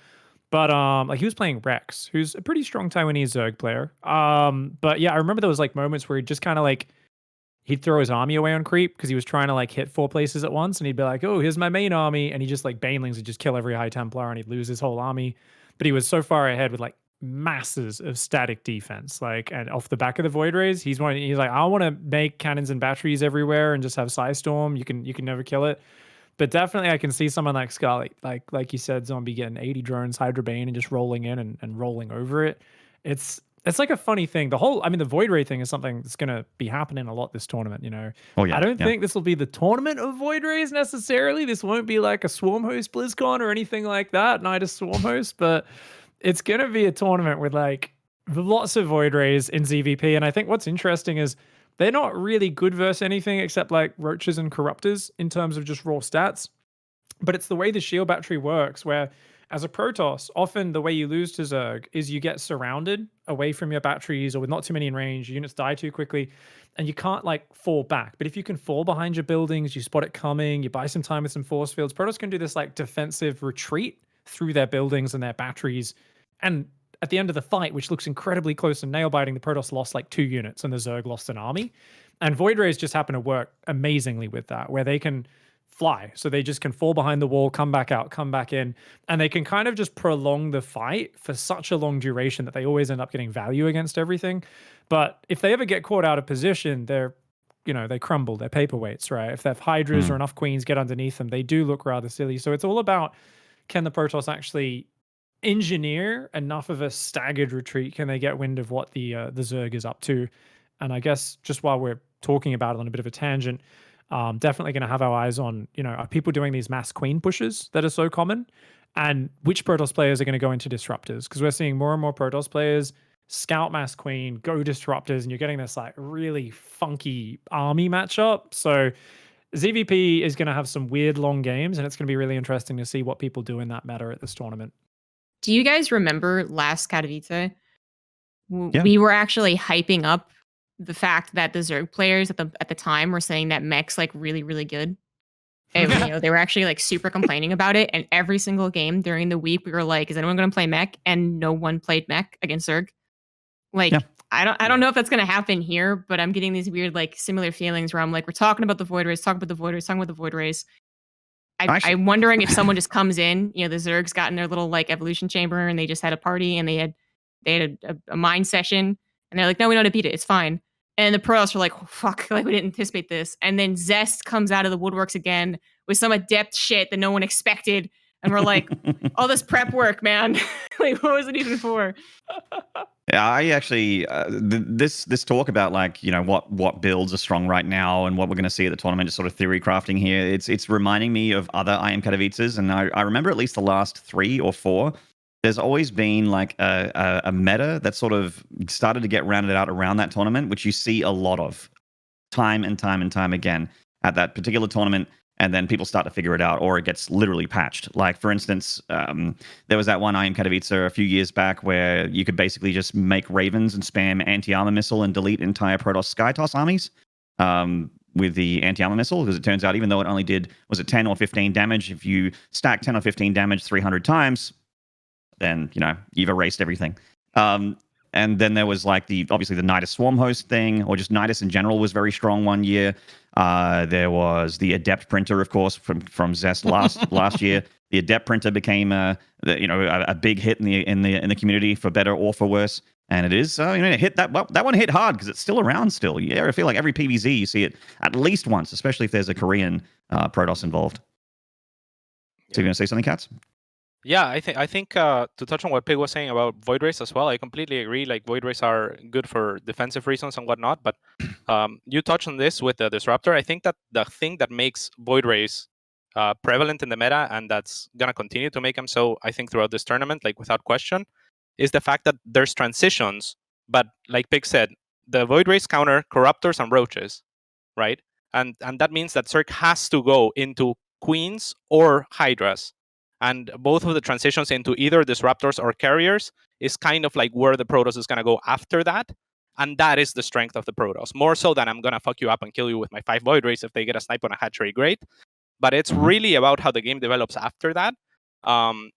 But like he was playing Rex, who's a pretty strong Taiwanese Zerg player. But yeah, I remember there was like moments where he just kind of like he'd throw his army away on creep because he was trying to like hit 4 places at once, and he'd be like, oh, here's my main army, and he just like banelings would just kill every High Templar and he'd lose his whole army. But he was so far ahead with like masses of static defense, like, and off the back of the Void Rays, he's like, I want to make cannons and batteries everywhere and just have Psystorm. You can never kill it. But definitely I can see someone like Scarlet, like you said, Zombie getting 80 drones, Hydra Bane, and just rolling in and rolling over it. It's like a funny thing. The Void Ray thing is something that's going to be happening a lot this tournament, you know. Oh, yeah, I don't think this will be the tournament of Void Rays necessarily. This won't be like a Swarm Host BlizzCon or anything like that, Night of Swarm Host, but it's going to be a tournament with like lots of Void Rays in ZVP. And I think what's interesting is they're not really good versus anything except like Roaches and Corruptors in terms of just raw stats. But it's the way the shield battery works, where as a Protoss, often the way you lose to Zerg is you get surrounded away from your batteries or with not too many in range, units die too quickly, and you can't like fall back. But if you can fall behind your buildings, you spot it coming, you buy some time with some force fields, Protoss can do this like defensive retreat through their buildings and their batteries. And at the end of the fight, which looks incredibly close and nail-biting, the Protoss lost like 2 units and the Zerg lost an army. And Void Rays just happen to work amazingly with that, where they can fly. So they just can fall behind the wall, come back out, come back in, and they can kind of just prolong the fight for such a long duration that they always end up getting value against everything. But if they ever get caught out of position, they crumble, they're paperweights, right? If they have Hydras or enough Queens get underneath them, they do look rather silly. So it's all about, can the Protoss actually engineer enough of a staggered retreat? Can they get wind of what the Zerg is up to? And I guess just while we're talking about it on a bit of a tangent, definitely going to have our eyes on, are people doing these mass queen pushes that are so common, and which Protoss players are going to go into disruptors? Because we're seeing more and more Protoss players scout mass queen, go disruptors, and you're getting this like really funky army matchup. So ZVP is going to have some weird long games, and it's going to be really interesting to see what people do in that meta at this tournament. Do you guys remember last Katowice? Yeah. We were actually hyping up the fact that the Zerg players at the time were saying that mech's like really, really good. And, they were actually like super complaining about it. And every single game during the week, we were like, is anyone going to play mech? And no one played mech against Zerg. Like, yeah. I don't know if that's going to happen here, but I'm getting these weird, like similar feelings where I'm like, we're talking about the Void Rays, talking about the Void Rays. I'm wondering if someone just comes in, the Zerg's got in their little like evolution chamber and they just had a party and they had a mind session and they're like, no, we know how to beat it. It's fine. And the Protoss were like, oh, fuck, like we didn't anticipate this. And then Zest comes out of the woodworks again with some adept shit that no one expected. And we're like, all this prep work, man. Like, what was it even for? Yeah, I actually this talk about like what builds are strong right now and what we're going to see at the tournament, just sort of theory crafting here. It's reminding me of other IEM Katowices, and I remember at least the last 3 or 4. There's always been like a meta that sort of started to get rounded out around that tournament, which you see a lot of time and time and time again at that particular tournament. And then people start to figure it out, or it gets literally patched. Like, for instance, there was that one IEM Katowice a few years back where you could basically just make Ravens and spam anti-armor missile and delete entire Protoss Skytoss armies with the anti-armor missile, because it turns out even though it only did, was it 10 or 15 damage, if you stack 10 or 15 damage 300 times, then, you've erased everything. And then there was like obviously the Nidus Swarm Host thing, or just Nidus in general was very strong one year. There was the Adept Printer, of course, from Zest last year. The Adept Printer became a big hit in the community, for better or for worse. And it is, it hit that one hit hard because it's still around still. Yeah, I feel like every PvZ you see it at least once, especially if there's a Korean Protoss involved. So you're going to say something, Katz? Yeah, I think to touch on what Pig was saying about Void Rays as well, I completely agree. Like, Void Rays are good for defensive reasons and whatnot, but you touched on this with the Disruptor. I think that the thing that makes Void Rays prevalent in the meta, and that's gonna continue to make them so, I think, throughout this tournament, like without question, is the fact that there's transitions. But like Pig said, the Void Race counter Corruptors and Roaches, right? And that means that Zerg has to go into Queens or Hydras. And both of the transitions into either Disruptors or Carriers is kind of like where the Protoss is going to go after that. And that is the strength of the Protoss. More so than I'm going to fuck you up and kill you with my 5 Void Rays if they get a snipe on a hatchery, great. But it's really about how the game develops after that. And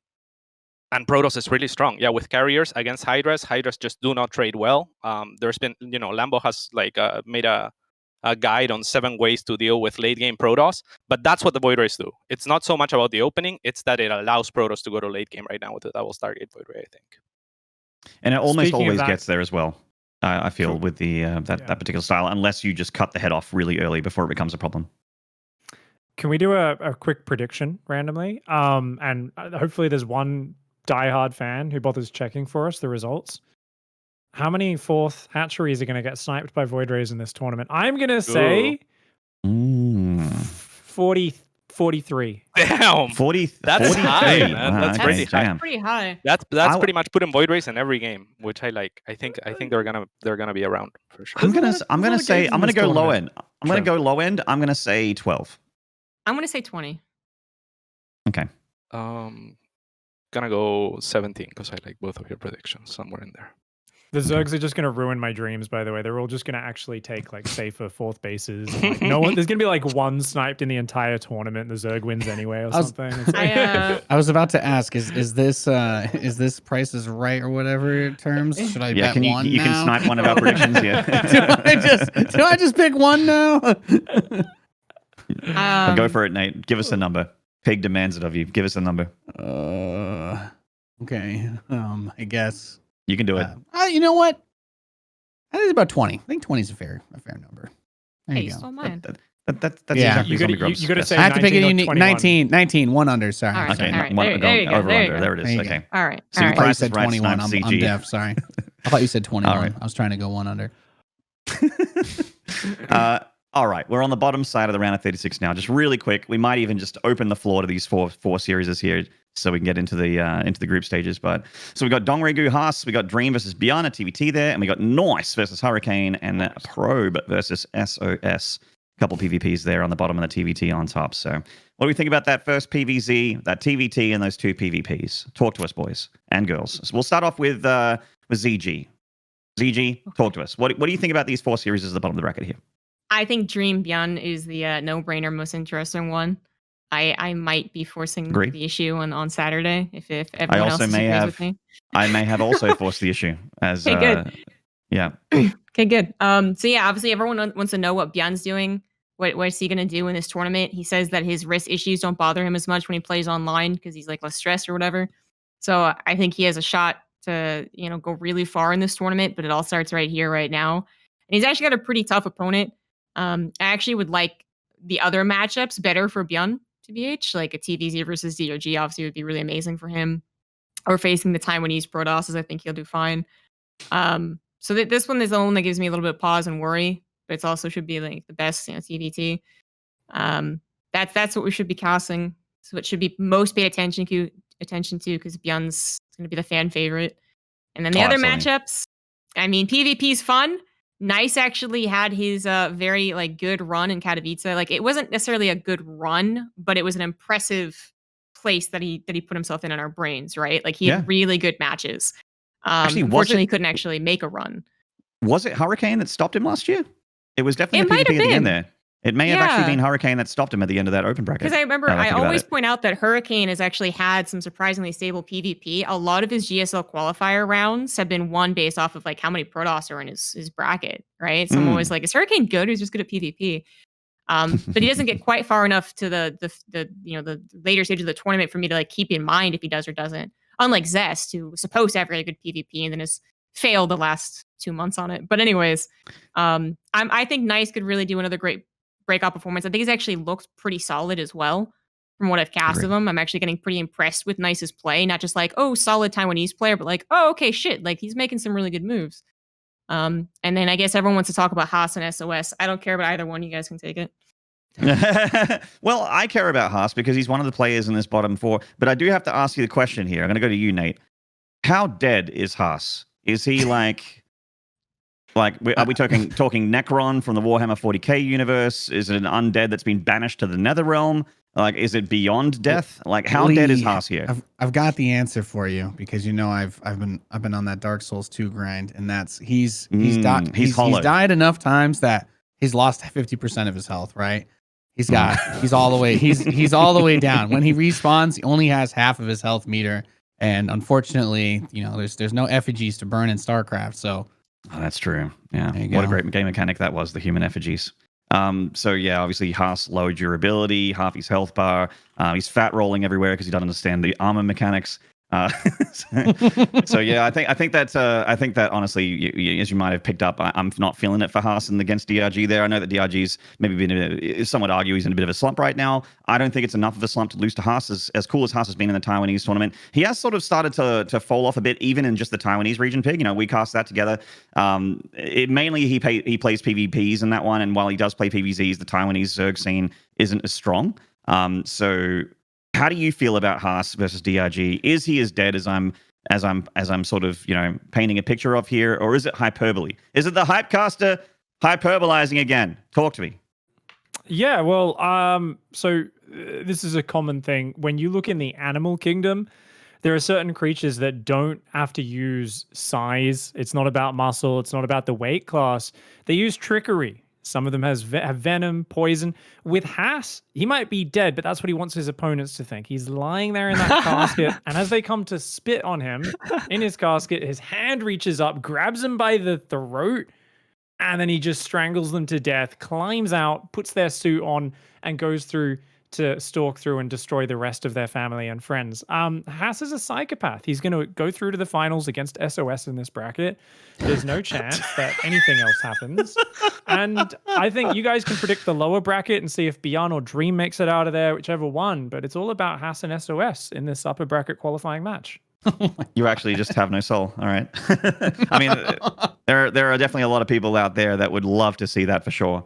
Protoss is really strong. Yeah, with Carriers against Hydras just do not trade well. There's been, Lambo has like made a guide on 7 ways to deal with late game Protoss, but that's what the Void Rays do. It's not so much about the opening, it's that it allows Protoss to go to late game right now with the double Stargate Void Ray, I think. And it almost Speaking of always that- gets there as well. I feel Cool. with the that particular style, unless you just cut the head off really early before it becomes a problem. Can we do a quick prediction randomly? And hopefully there's one diehard fan who bothers checking for us the results. How many 4th hatcheries are going to get sniped by Void Rays in this tournament? I'm going to say 43. Damn! 40. That's 43. high, man. Wow, That's okay, pretty high. damn. Pretty high. That's I- pretty much putting Void Rays in every game, which I like. I think they're gonna be around for sure. I'm gonna There's a lot of say games in I'm gonna this go low tournament. end. I'm gonna go low end. I'm gonna say 12. I'm gonna say 20. Okay. Gonna go 17 because I like both of your predictions somewhere in there. The Zergs are just going to ruin my dreams, by the way. They're all just going to actually take like safer 4th bases. And, like, no one. There's going to be like one sniped in the entire tournament. The Zerg wins anyway or something. It's like- I was about to ask, is this Price is Right or whatever terms? Should I Yeah, bet can you one you now? can snipe one of our predictions? Yeah. do I just pick one now? Go for it, Nate. Give us a number. Pig demands it of you. Give us a number. Okay. I guess. You can do it. You know what? I think it's about 20. I think 20 is a fair number. There Hey, you you go. stole mine. That's Yeah. exactly You Zombie gotta- Grub's you gotta best. say I have to pick a 19 or unique 21. 19, 1 under. Sorry. All right, Okay, all right. one, There you go, over there you under. go. There it is. There you Okay. All right. So All you right. I thought you Price is said Right 21. snipes I'm CG. deaf. Sorry. I thought you said 21. right. I was trying to go 1 under. All right, we're on the bottom side of the round of 36 now. Just really quick, we might even just open the floor to these four series here, so we can get into the group stages. But so we got Dongregu Haas, we got Dream versus Beyond at TVT there, and we got Nice versus Hurricane and Probe versus SOS. A couple PvPs there on the bottom and the TVT on top. So what do we think about that first PvZ, that TVT, and those 2 PvPs? Talk to us, boys and girls. So we'll start off with ZG. ZG, talk to us. What do you think about these 4 series at the bottom of the bracket here? I think Dream Beyond is the no-brainer, most interesting one. I might be forcing Agree. the issue on Saturday if everyone I else also disagrees may with me. I may have also forced the issue as Okay, good. Yeah. Okay, good. So yeah, obviously everyone wants to know what Beyond's doing. What is he gonna do in this tournament? He says that his wrist issues don't bother him as much when he plays online because he's like less stressed or whatever. So I think he has a shot to go really far in this tournament, but it all starts right here, right now. And he's actually got a pretty tough opponent. I actually would like the other matchups better for Bjorn, TBH, like a TVZ versus DOG obviously would be really amazing for him. Or facing the Taiwanese Protosses, I think he'll do fine. So this one is the one that gives me a little bit of pause and worry, but it also should be like the best, TVT. That's what we should be casting. So it should be most paid attention to because Bjorn's going to be the fan favorite. And then the other Absolutely. matchups, I mean, PvP's fun. Nice actually had his very good run in Katowice. Like it wasn't necessarily a good run, but it was an impressive place that he put himself in our brains, right? Like he had really good matches. Actually, unfortunately, he couldn't actually make a run. Was it Hurricane that stopped him last year? It was definitely It a might PvP have at the end been. there. It may have actually Yeah. been Hurricane that stopped him at the end of that open bracket. Because I remember now that I think about always it. point out that Hurricane has actually had some surprisingly stable PvP. A lot of his GSL qualifier rounds have been won based off of how many Protoss are in his bracket, right? So I'm always like, is Hurricane good or is he just good at PvP? But he doesn't get quite far enough to the later stage of the tournament for me to keep in mind if he does or doesn't. Unlike Zest, who was supposed to have really good PvP and then has failed the last 2 months on it. But anyways, I think Nice could really do another great breakout performance. I think he's actually looked pretty solid as well from what I've cast of him. I'm actually getting pretty impressed with Nice's play, not just solid Taiwanese player, but okay, shit, he's making some really good moves. And then I guess everyone wants to talk about Haas and SOS. I don't care about either one. You guys can take it. Well, I care about Haas because he's one of the players in this bottom 4. But I do have to ask you the question here. I'm going to go to you, Nate. How dead is Haas? Is he Like, are we talking Necron from the Warhammer 40k universe? Is it an undead that's been banished to the Netherrealm? Like, is it beyond death? Like, how dead is Haas here? I've got the answer for you, because I've been on that Dark Souls 2 grind, and that's he's died enough times that he's lost 50% of his health, right? He's all the way he's all the way down. When he respawns, he only has half of his health meter, and unfortunately, there's no effigies to burn in StarCraft, so. Oh, that's true. Yeah. What a great game mechanic that was, the human effigies. So yeah, obviously Haas low durability, half his health bar. He's fat rolling everywhere because he doesn't understand the armor mechanics. So yeah, I think that honestly, as you might have picked up, I'm not feeling it for Haas and against DRG there. I know that DRG's maybe been some would argue he's in a bit of a slump right now. I don't think it's enough of a slump to lose to Haas. As cool as Haas has been in the Taiwanese tournament, he has sort of started to fall off a bit, even in just the Taiwanese region. Pig, we cast that together. Mainly he plays PvPs in that one, and while he does play PvZs, the Taiwanese Zerg scene isn't as strong. So how do you feel about Haas versus DRG? Is he as dead as I'm sort of painting a picture of here, or is it hyperbole? Is it the hypecaster hyperbolizing again? Talk to me. Yeah, well, so this is a common thing when you look in the animal kingdom. There are certain creatures that don't have to use size. It's not about muscle. It's not about the weight class. They use trickery. Some of them have venom, poison. With Haas, he might be dead, but that's what he wants his opponents to think. He's lying there in that casket, and as they come to spit on him in his casket, his hand reaches up, grabs him by the throat, and then he just strangles them to death, climbs out, puts their suit on, and goes through to stalk through and destroy the rest of their family and friends. Haas is a psychopath. He's going to go through to the finals against SOS in this bracket. There's no chance that anything else happens. And I think you guys can predict the lower bracket and see if Beyond or Dream makes it out of there, whichever one. But it's all about Haas and SOS in this upper bracket qualifying match. You actually just have no soul. All right. I mean, there are definitely a lot of people out there that would love to see that for sure.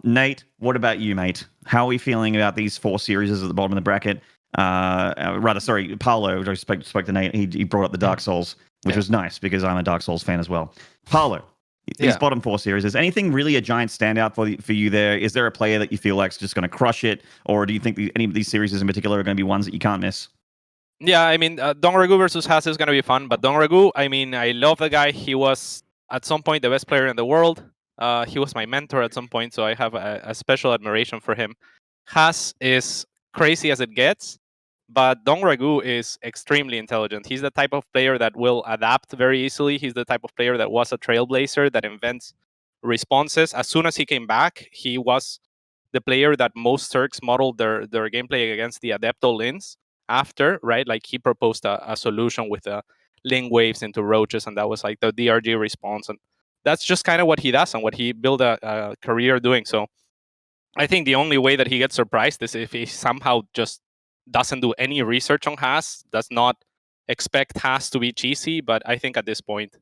Nate, what about you, mate? How are we feeling about these 4 series at the bottom of the bracket? Paulo, I spoke to Nate. He brought up the Dark Souls, which was nice because I'm a Dark Souls fan as well. Paulo, these bottom 4 series, is anything really a giant standout for you there? Is there a player that you feel like is just going to crush it? Or do you think any of these series in particular are going to be ones that you can't miss? Yeah, I mean, Dongregoo versus Haas is going to be fun. But Dongregoo, I mean, I love the guy. He was, at some point, the best player in the world. He was my mentor at some point, so I have a special admiration for him. Haas is crazy as it gets, but Dongregoo is extremely intelligent. He's the type of player that will adapt very easily. He's the type of player that was a trailblazer that invents responses. As soon as he came back, he was the player that most Turks modeled their gameplay against the Adepto Lins after, right? Like he proposed a solution with the Ling waves into roaches, and that was like the DRG response. And that's just kind of what he does and what he built a career doing. So I think the only way that he gets surprised is if he somehow just doesn't do any research on Haas, does not expect Haas to be cheesy. But I think at this point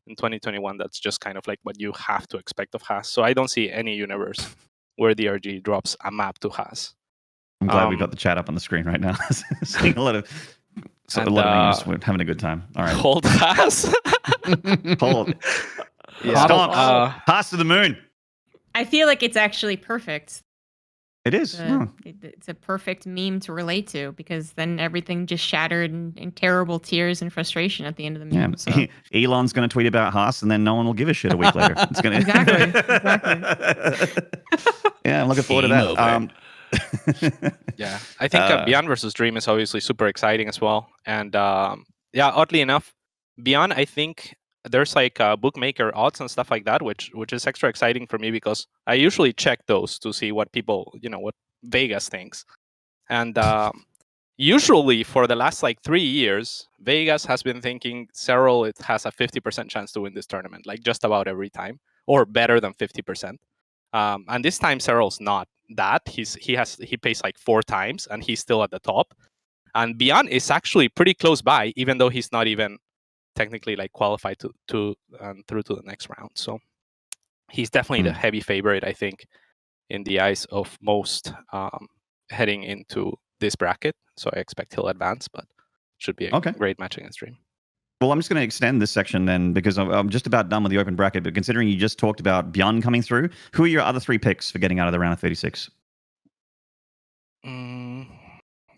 in 2021, that's just kind of like what you have to expect of Haas. So I don't see any universe where DRG drops a map to Haas. I'm glad we got the chat up on the screen right now. Seeing a lot of names. We're having a good time. All right. Hold Haas. Hold. Stop. Pass to the moon. I feel like it's actually perfect. It is. It's a perfect meme to relate to because then everything just shattered in terrible tears and frustration at the end of the meme. So. Elon's going to tweet about Haas, and then no one will give a shit a week later. It's gonna... Exactly. Yeah, I'm looking forward to that. Yeah, I think Beyond versus Dream is obviously super exciting as well. And oddly enough, Beyond, I think there's like bookmaker odds and stuff like that, which is extra exciting for me because I usually check those to see what people, what Vegas thinks. And usually for the last like 3 years, Vegas has been thinking Serral has a 50% chance to win this tournament, like just about every time, or better than 50%. And this time Serral's not that. He plays like 4 times and he's still at the top. And Beyond is actually pretty close by, even though he's not even technically like qualified to through to the next round. So he's definitely the heavy favorite, I think, in the eyes of most heading into this bracket. So I expect he'll advance, but should be a great match against Dream. Well, I'm just going to extend this section then because I'm just about done with the open bracket. But considering you just talked about Bjorn coming through, who are your other 3 picks for getting out of the round of 36?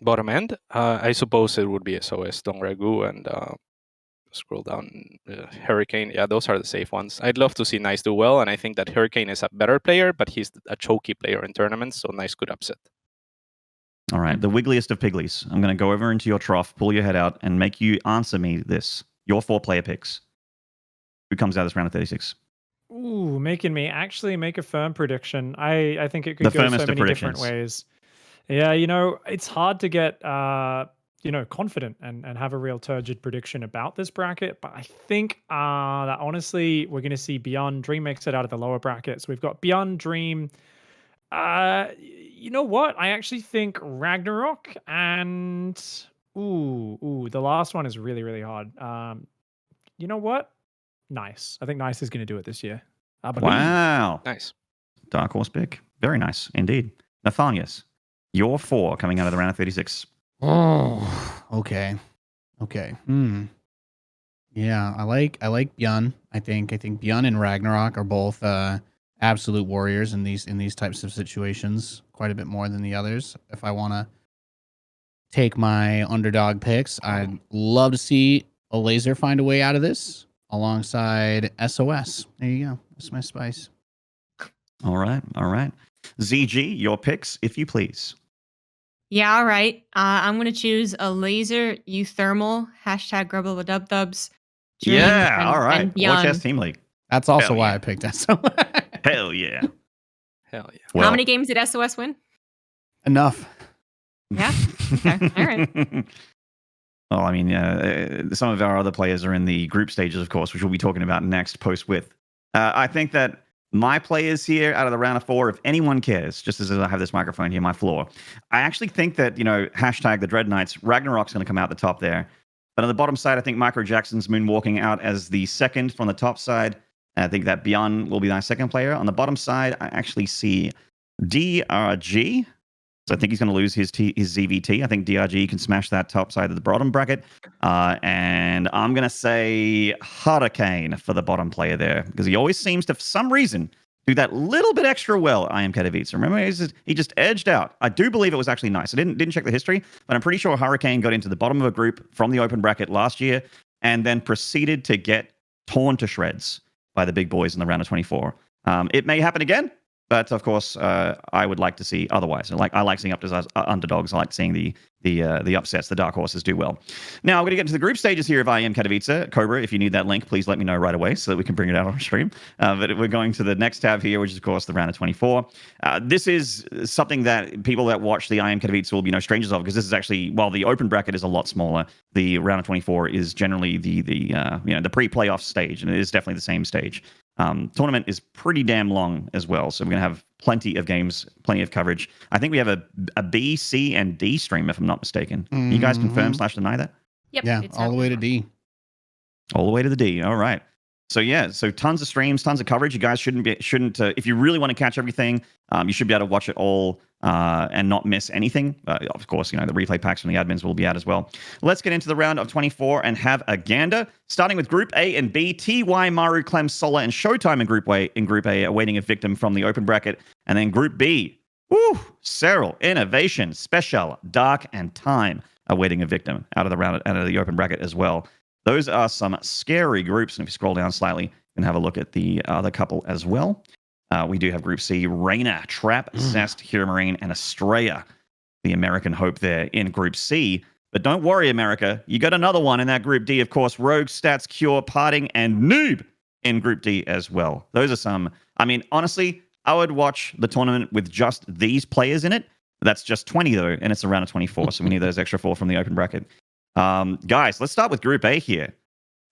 Bottom end, I suppose it would be SOS, Dongragu, and scroll down, Hurricane. Yeah, those are the safe ones. I'd love to see Nice do well, and I think that Hurricane is a better player, but he's a choky player in tournaments, so Nice could upset. All right, the wiggliest of pigglies. I'm going to go over into your trough, pull your head out, and make you answer me this. Your 4 player picks. Who comes out of this round of 36? Ooh, making me actually make a firm prediction. I think it could The go firmest so of many different predictions. ways. Yeah, it's hard to get confident and have a real turgid prediction about this bracket. But I think that honestly, we're going to see Beyond Dream makes it out of the lower brackets. We've got Beyond Dream. You know what? I actually think Ragnarok and the last one is really, really hard. You know what? Nice. I think Nice is going to do it this year. I believe. Wow. Nice. Dark horse pick. Very nice indeed. Nathanias, your 4 coming out of the round of 36. Oh, okay. Yeah, I like Bjorn. I think Bjorn and Ragnarok are both absolute warriors in these types of situations, quite a bit more than the others. If I want to take my underdog picks, I'd love to see a laser find a way out of this alongside SOS. There you go. That's my spice. All right. ZG, your picks, if you please. Yeah, all right. I'm going to choose a laser, euthermal, #grubblebdubdubs. Yeah, all right. And War Chest beyond. Team League. That's also Hell why yeah. I picked SOS. Hell yeah. Hell yeah. Well, How many games did SOS win? Enough. Yeah. Okay. All right. Well, I mean, some of our other players are in the group stages, of course, which we'll be talking about next post-with. I think that my players here out of the round of 4, if anyone cares, just as I have this microphone here, my floor, I actually think that, hashtag the Dread Knights, Ragnarok's going to come out the top there. But on the bottom side, I think Micro Jackson's moonwalking out as the second from the top side. And I think that Beyond will be my second player. On the bottom side, I actually see DRG. So I think he's going to lose his ZVT. I think DRG can smash that top side of the bottom bracket. And I'm going to say Hurricane for the bottom player there, because he always seems to, for some reason, do that little bit extra well, IEM Katowice. Remember, he just edged out. I do believe it was actually nice. I didn't check the history, but I'm pretty sure Hurricane got into the bottom of a group from the open bracket last year and then proceeded to get torn to shreds by the big boys in the round of 24. It may happen again. But of course, I would like to see otherwise. I like seeing underdogs. I like seeing the upsets, the dark horses do well. Now, I'm going to get into the group stages here of IEM Katowice. Cobra, if you need that link, please let me know right away so that we can bring it out on stream. But we're going to the next tab here, which is, of course, the round of 24. This is something that people that watch the IEM Katowice will be no strangers of, because this is actually, while the open bracket is a lot smaller, the round of 24 is generally the pre-playoff stage, and it is definitely the same stage. Tournament is pretty damn long as well, so we're going to have plenty of games, plenty of coverage. I think we have a B, C, and D stream, if I'm not mistaken. Can you guys confirm / deny that? Yep. Yeah, all the way to D. All the way to the D. All right. So so tons of streams, tons of coverage. You guys shouldn't if you really want to catch everything, you should be able to watch it all and not miss anything. Of course, the replay packs from the admins will be out as well. Let's get into the round of 24 and have a gander. Starting with Group A and B, TY, Maru, Clem, Solar, and Showtime in Group A, awaiting a victim from the open bracket. And then Group B, Cyril, Innovation, Special, Dark, and Time awaiting a victim out of the open bracket as well. Those are some scary groups. And if you scroll down slightly, you can have a look at the other couple as well. We do have Group C, Reyna, Trap, Zest, Hero Marine, and Estrella, the American hope there in Group C. But don't worry, America. You got another one in that Group D, of course. Rogue, Stats, Cure, Parting, and Neeb in Group D as well. Those are some... I mean, honestly, I would watch the tournament with just these players in it. That's just 20, though, and it's a round of 24, so we need those extra 4 from the open bracket. Guys, let's start with Group A here.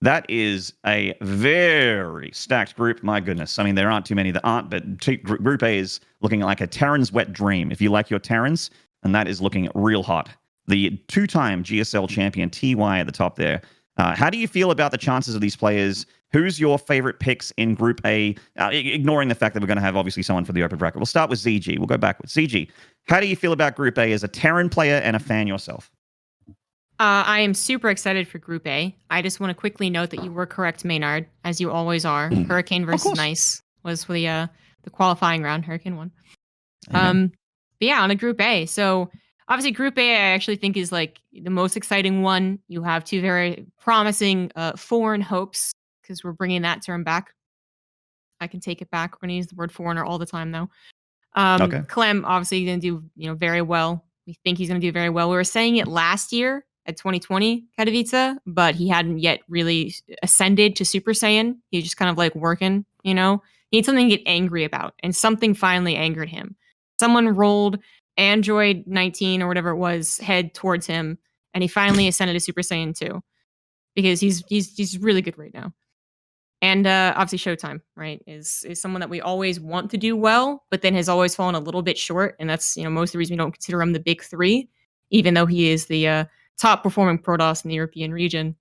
That is a very stacked group. My goodness. I mean, there aren't too many that aren't, but Group A is looking like a Terran's wet dream. If you like your Terrans, and that is looking real hot. The 2-time GSL champion, TY, at the top there. How do you feel about the chances of these players? Who's your favorite picks in Group A? Ignoring the fact that we're going to have, obviously, someone for the open bracket. We'll start with ZG. We'll go backwards. ZG, how do you feel about Group A as a Terran player and a fan yourself? I am super excited for Group A. I just want to quickly note that you were correct, Maynard, as you always are. Hurricane versus course. Nice was the qualifying round. Hurricane won. Amen. But yeah, on a Group A. So obviously, Group A, I actually think is like the most exciting one. You have two very promising foreign hopes, because we're bringing that term back. I can take it back. We're going to use the word foreigner all the time now. Okay. Clem obviously going to do very well. We think he's going to do very well. We were saying it last year at 2020 Katowice, but he hadn't yet really ascended to Super Saiyan. He was just kind of like working, He needs something to get angry about, and something finally angered him. Someone rolled Android 19 or whatever it was head towards him, and he finally ascended to Super Saiyan 2, because he's really good right now. And obviously Showtime, right, is someone that we always want to do well, but then has always fallen a little bit short. And that's, most of the reason we don't consider him the big three, even though he is the top performing Protoss in the European region.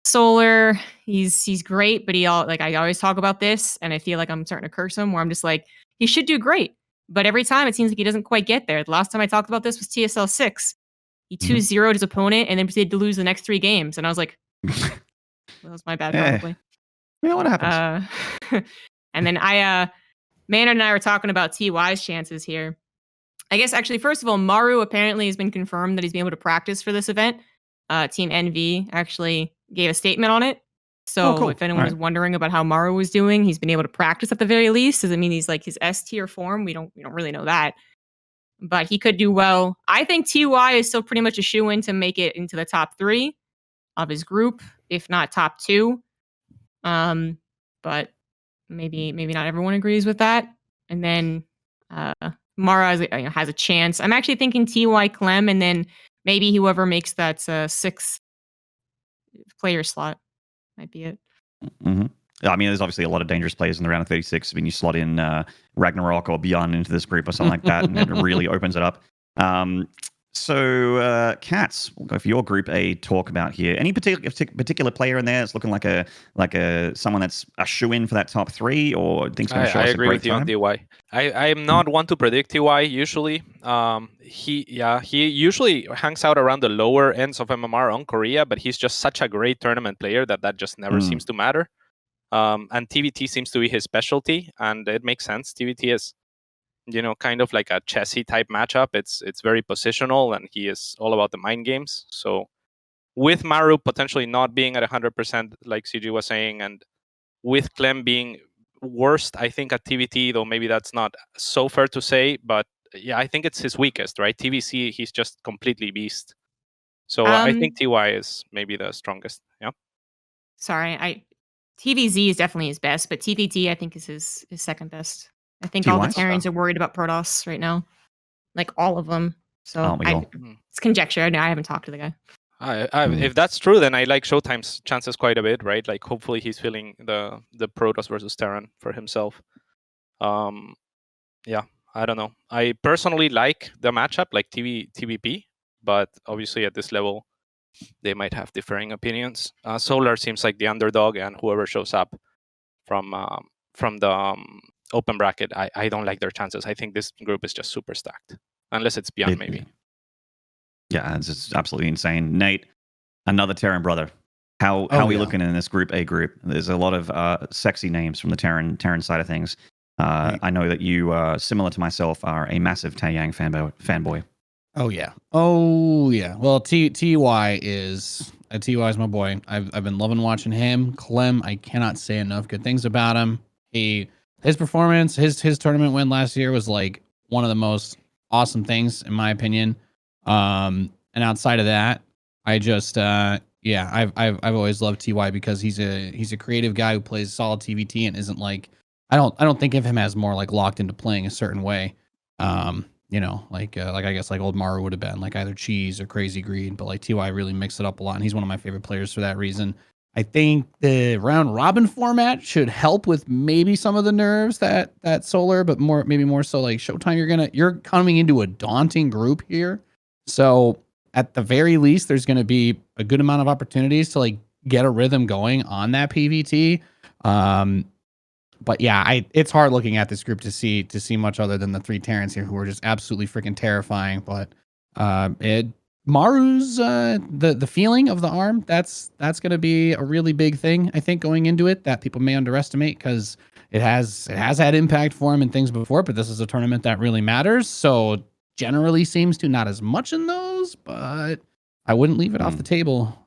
Solar, he's great, but I always talk about this, and I feel like I'm starting to curse him, where I'm just like, he should do great. But every time it seems like he doesn't quite get there. The last time I talked about this was TSL 6. He 2-0'd his opponent and then proceeded to lose the next 3 games. And I was like, that was my bad, probably. Yeah, what happens? And then Maynard and I were talking about TY's chances here. I guess actually, first of all, Maru apparently has been confirmed that he's been able to practice for this event. Team NV actually gave a statement on it. So cool. if anyone was wondering about how Maru was doing, he's been able to practice at the very least. Does it mean he's like his S tier form? We don't really know that. But he could do well. I think TY is still pretty much a shoe-in to make it into the top 3 of his group, if not top 2. But maybe not everyone agrees with that. And then Mara has a chance. I'm actually thinking TY Clem, and then maybe whoever makes that 6th player slot might be it. Mm-hmm. I mean, there's obviously a lot of dangerous players in the round of 36. I mean, you slot in Ragnarok or Beyond into this group or something like that, and it really opens it up. So, Cats, we'll go for your Group A talk about here. Any particular player in there that's looking like someone that's a shoe-in for that top 3, or thinks going to show us a great with you on time? TY. I am not one to predict TY usually. He usually hangs out around the lower ends of MMR on Korea, but he's just such a great tournament player that just never seems to matter. And TVT seems to be his specialty, and it makes sense. TVT is, kind of like a chessy type matchup. It's very positional, and he is all about the mind games. So with Maru potentially not being at 100%, like CG was saying, and with Clem being worst, I think, at TVT, though maybe that's not so fair to say, but yeah, I think it's his weakest, right? TVC, he's just completely beast. So I think TY is maybe the strongest. Yeah. Sorry, TVZ is definitely his best, but TVT I think is his second best. I think all the Terrans are worried about Protoss right now, like all of them. So it's conjecture. I haven't talked to the guy. If that's true, then I like Showtime's chances quite a bit, right? Like, hopefully he's feeling the Protoss versus Terran for himself. Yeah, I don't know. I personally like the matchup, like TVP, but obviously at this level, they might have differing opinions. Solar seems like the underdog, and whoever shows up from the open bracket, I don't like their chances. I think this group is just super stacked, unless it's Beyond, maybe. Yeah, it's just absolutely insane. Nate, another Terran brother. How are we looking in this Group A group? There's a lot of sexy names from the Terran side of things. I know that you, similar to myself, are a massive Taeyang fanboy. Oh yeah. Well, TY is my boy. I've been loving watching him. Clem, I cannot say enough good things about him. His performance, his tournament win last year was like one of the most awesome things in my opinion. And outside of that, I just I've always loved TY because he's a creative guy who plays solid TVT and isn't like I don't think of him as more like locked into playing a certain way. Like I guess like old Maru would have been like either cheese or crazy greed, but like TY really mixed it up a lot, and he's one of my favorite players for that reason. I think the round robin format should help with maybe some of the nerves that Solar, but maybe more so like Showtime. You're coming into a daunting group here, so at the very least, there's gonna be a good amount of opportunities to like get a rhythm going on that PVT. But yeah, it's hard looking at this group to see much other than the 3 Terrans here who are just absolutely freaking terrifying. But Maru's the feeling of the arm, that's going to be a really big thing, I think, going into it, that people may underestimate, because it has had impact for him in things before, but this is a tournament that really matters. So generally seems to not as much in those, but I wouldn't leave it off the table.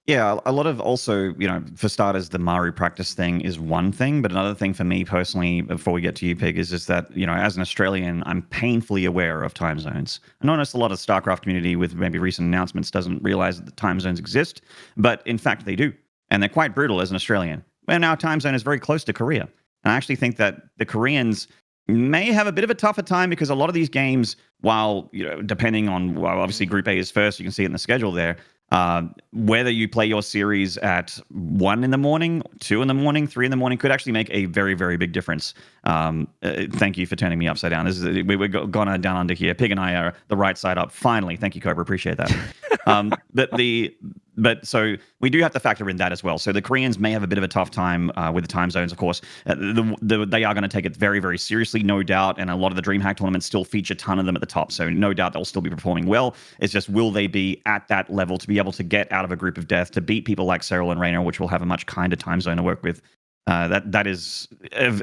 Yeah, a lot of also, for starters, the Maru practice thing is one thing, but another thing for me personally, before we get to you, Pig, is just that, as an Australian, I'm painfully aware of time zones. I notice a lot of StarCraft community with maybe recent announcements doesn't realize that the time zones exist, but in fact they do, and they're quite brutal as an Australian. And our time zone is very close to Korea. And I actually think that the Koreans may have a bit of a tougher time because a lot of these games, while, depending on, obviously Group A is first, you can see it in the schedule there, whether you play your series at 1 in the morning, 2 in the morning, 3 in the morning could actually make a very, very big difference. Thank you for turning me upside down. We're gone down under here. Pig and I are the right side up. Finally, thank you, Cobra. Appreciate that. But so we do have to factor in that as well. So the Koreans may have a bit of a tough time with the time zones, of course. They are going to take it very, very seriously, no doubt. And a lot of the DreamHack tournaments still feature a ton of them at the top. So no doubt they'll still be performing well. It's just, will they be at that level to be able to get out of a group of death, to beat people like Cyril and Rainer, which will have a much kinder time zone to work with? That is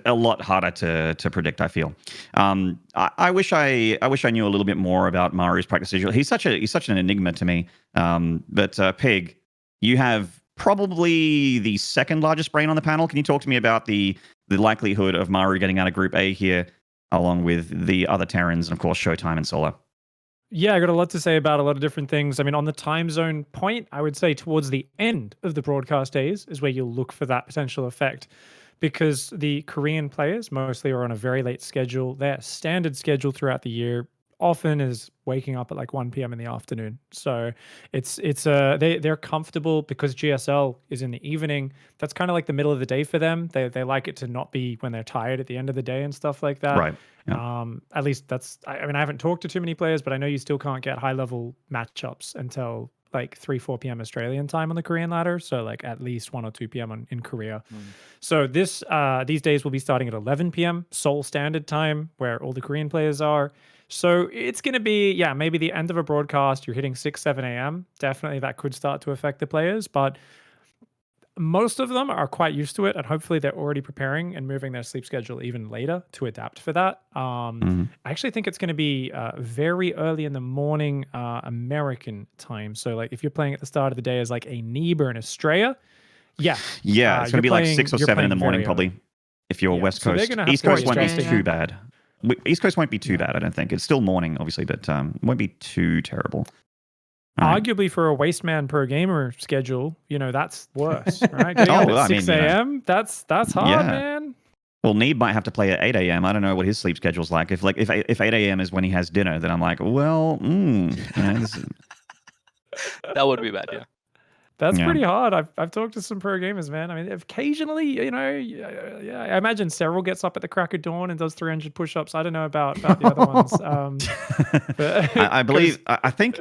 a lot harder to predict, I feel. I wish I knew a little bit more about Maru's practice schedule. He's such an enigma to me. But Pig, you have probably the second largest brain on the panel. Can you talk to me about the likelihood of Maru getting out of Group A here, along with the other Terrans and of course Showtime and Solar? Yeah, I got a lot to say about a lot of different things. I mean, on the time zone point, I would say towards the end of the broadcast days is where you'll look for that potential effect, because the Korean players mostly are on a very late schedule. Their standard schedule throughout the year often is waking up at like 1 p.m. in the afternoon. So they're comfortable because GSL is in the evening. That's kind of like the middle of the day for them. They like it to not be when they're tired at the end of the day and stuff like that. Right. Yeah. At least I mean, I haven't talked to too many players, but I know you still can't get high level matchups until like 3-4 p.m. Australian time on the Korean ladder. So like at least 1 or 2 p.m. in Korea. So these days will be starting at 11 p.m. Seoul Standard Time, where all the Korean players are. So it's going to be, maybe the end of a broadcast, you're hitting 6, 7 a.m. Definitely that could start to affect the players, but most of them are quite used to it, and hopefully they're already preparing and moving their sleep schedule even later to adapt for that. I actually think it's going to be very early in the morning American time. So like if you're playing at the start of the day as like a Neeb or an Estrella, it's going to be like 6 or 7 in the morning probably if you're West Coast. East Coast won't be too bad. East Coast won't be too bad, I don't think. It's still morning, obviously, but won't be too terrible. Arguably for a Wasteman Pro Gamer schedule, that's worse, right? Getting up at 6 a.m., that's hard, man. Well, Neeb might have to play at 8 a.m. I don't know what his sleep schedule's like. If 8 a.m. is when he has dinner, then I'm like, well, this is... That would be bad, yeah. That's pretty hard. I've talked to some pro gamers, man. I mean, occasionally, I imagine Cyril gets up at the crack of dawn and does 300 push-ups. I don't know about the other ones. But I think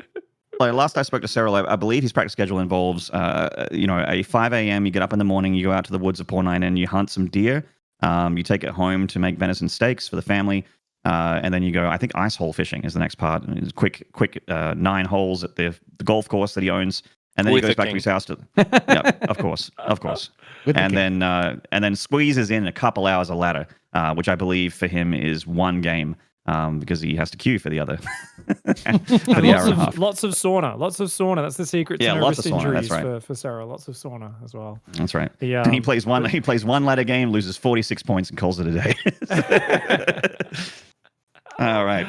like last I spoke to Cyril, I believe his practice schedule involves, a 5 a.m. You get up in the morning, you go out to the woods of Pornine and you hunt some deer. You take it home to make venison steaks for the family. And then you go, I think ice hole fishing is the next part. And it's quick 9 holes at the golf course that he owns. And then he goes back to his house to, of course. And then squeezes in a couple hours of ladder, which I believe for him is 1 game, because he has to queue for the other for the hour and a half. Lots of sauna. That's the secret to lots of nervous sauna. injuries That's right. for Sarah. Lots of sauna as well. That's right. He plays one ladder game, loses 46 points, and calls it a day. All right.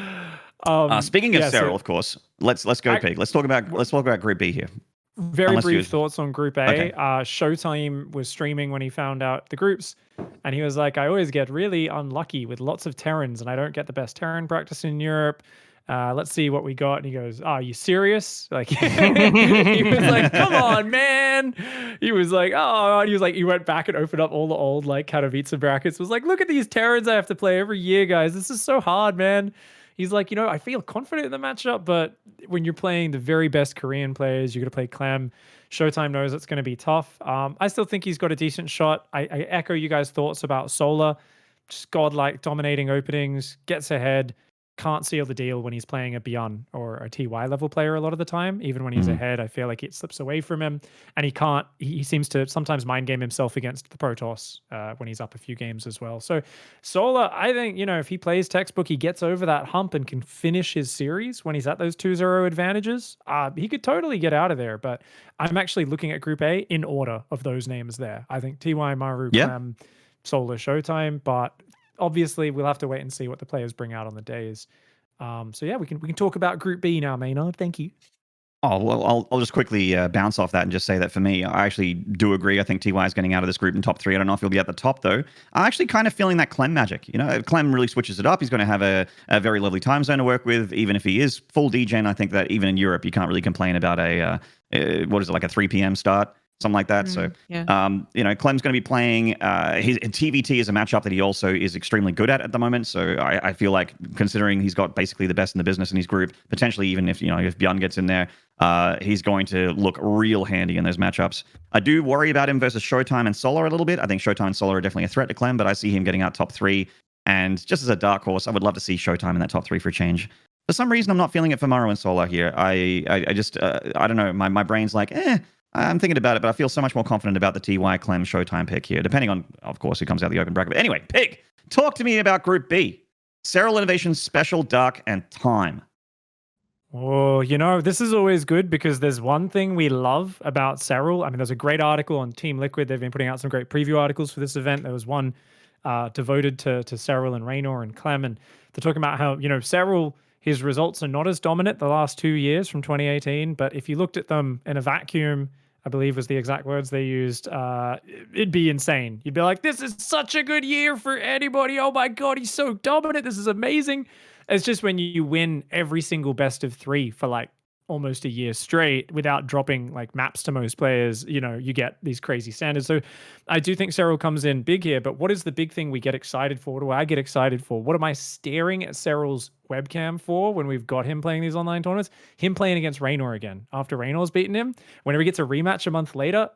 Speaking of Cyril, of course, let's go Pig. Let's talk about Group B here. Very brief thoughts on Group A. Okay. Showtime was streaming when he found out the groups, and he was like, I always get really unlucky with lots of Terrans, and I don't get the best Terran practice in Europe. Let's see what we got. And he goes, are you serious? Like, he was like, come on, man. He was like, he went back and opened up all the old like Katowice brackets. Was like, look at these Terrans I have to play every year, guys. This is so hard, man. He's like, I feel confident in the matchup, but when you're playing the very best Korean players, you're going to play Clem. Showtime knows it's going to be tough. I still think he's got a decent shot. I echo you guys' thoughts about Solar. Just godlike dominating openings, gets ahead. can't seal the deal when he's playing a Beyond or a TY level player a lot of the time. Even when he's ahead, I feel like it slips away from him, and he seems to sometimes mind game himself against the Protoss when he's up a few games as well. So Solar, I think, if he plays textbook, he gets over that hump and can finish his series when he's at those 2-0 advantages. He could totally get out of there, but I'm actually looking at Group A in order of those names there. I think TY, Maru, Clem, Solar, Showtime, but obviously we'll have to wait and see what the players bring out on the days. So yeah, we can talk about Group B now, Maynard. Thank you. Oh, well, I'll just quickly bounce off that and just say that for me, I actually do agree. I think TY is getting out of this group in top 3. I don't know if he'll be at the top, though. I'm actually kind of feeling that Clem magic. Clem really switches it up. He's going to have a very lovely time zone to work with, even if he is full degen. I think that even in Europe, you can't really complain about a 3 p.m. start. Something like that. Clem's going to be playing. His TVT is a matchup that he also is extremely good at the moment. So I feel like, considering he's got basically the best in the business in his group, potentially even if Bjorn gets in there, he's going to look real handy in those matchups. I do worry about him versus Showtime and Solar a little bit. I think Showtime and Solar are definitely a threat to Clem, but I see him getting out top 3. And just as a dark horse, I would love to see Showtime in that top 3 for a change. For some reason, I'm not feeling it for Maru and Solar here. I just I don't know. My brain's like, I'm thinking about it, but I feel so much more confident about the TY Clem Showtime pick here, depending on, of course, who comes out the open bracket. But anyway, Pig, talk to me about Group B. Serial Innovation, Special, Dark, and Time. Oh, this is always good because there's one thing we love about Serial. I mean, there's a great article on Team Liquid. They've been putting out some great preview articles for this event. There was one devoted to Serial and Raynor and Clem, and they're talking about how, Serial, his results are not as dominant the last 2 years from 2018, but if you looked at them in a vacuum, I believe was the exact words they used, it'd be insane. You'd be like, this is such a good year for anybody. Oh my God, he's so dominant. This is amazing. It's just when you win every single best of 3 for like almost a year straight without dropping like maps to most players, you get these crazy standards. So I do think Serial comes in big here, but what is the big thing we get excited for? What do I get excited for? What am I staring at Serial's webcam for when we've got him playing these online tournaments? Him playing against Raynor again. After Raynor's beaten him, whenever he gets a rematch a month later,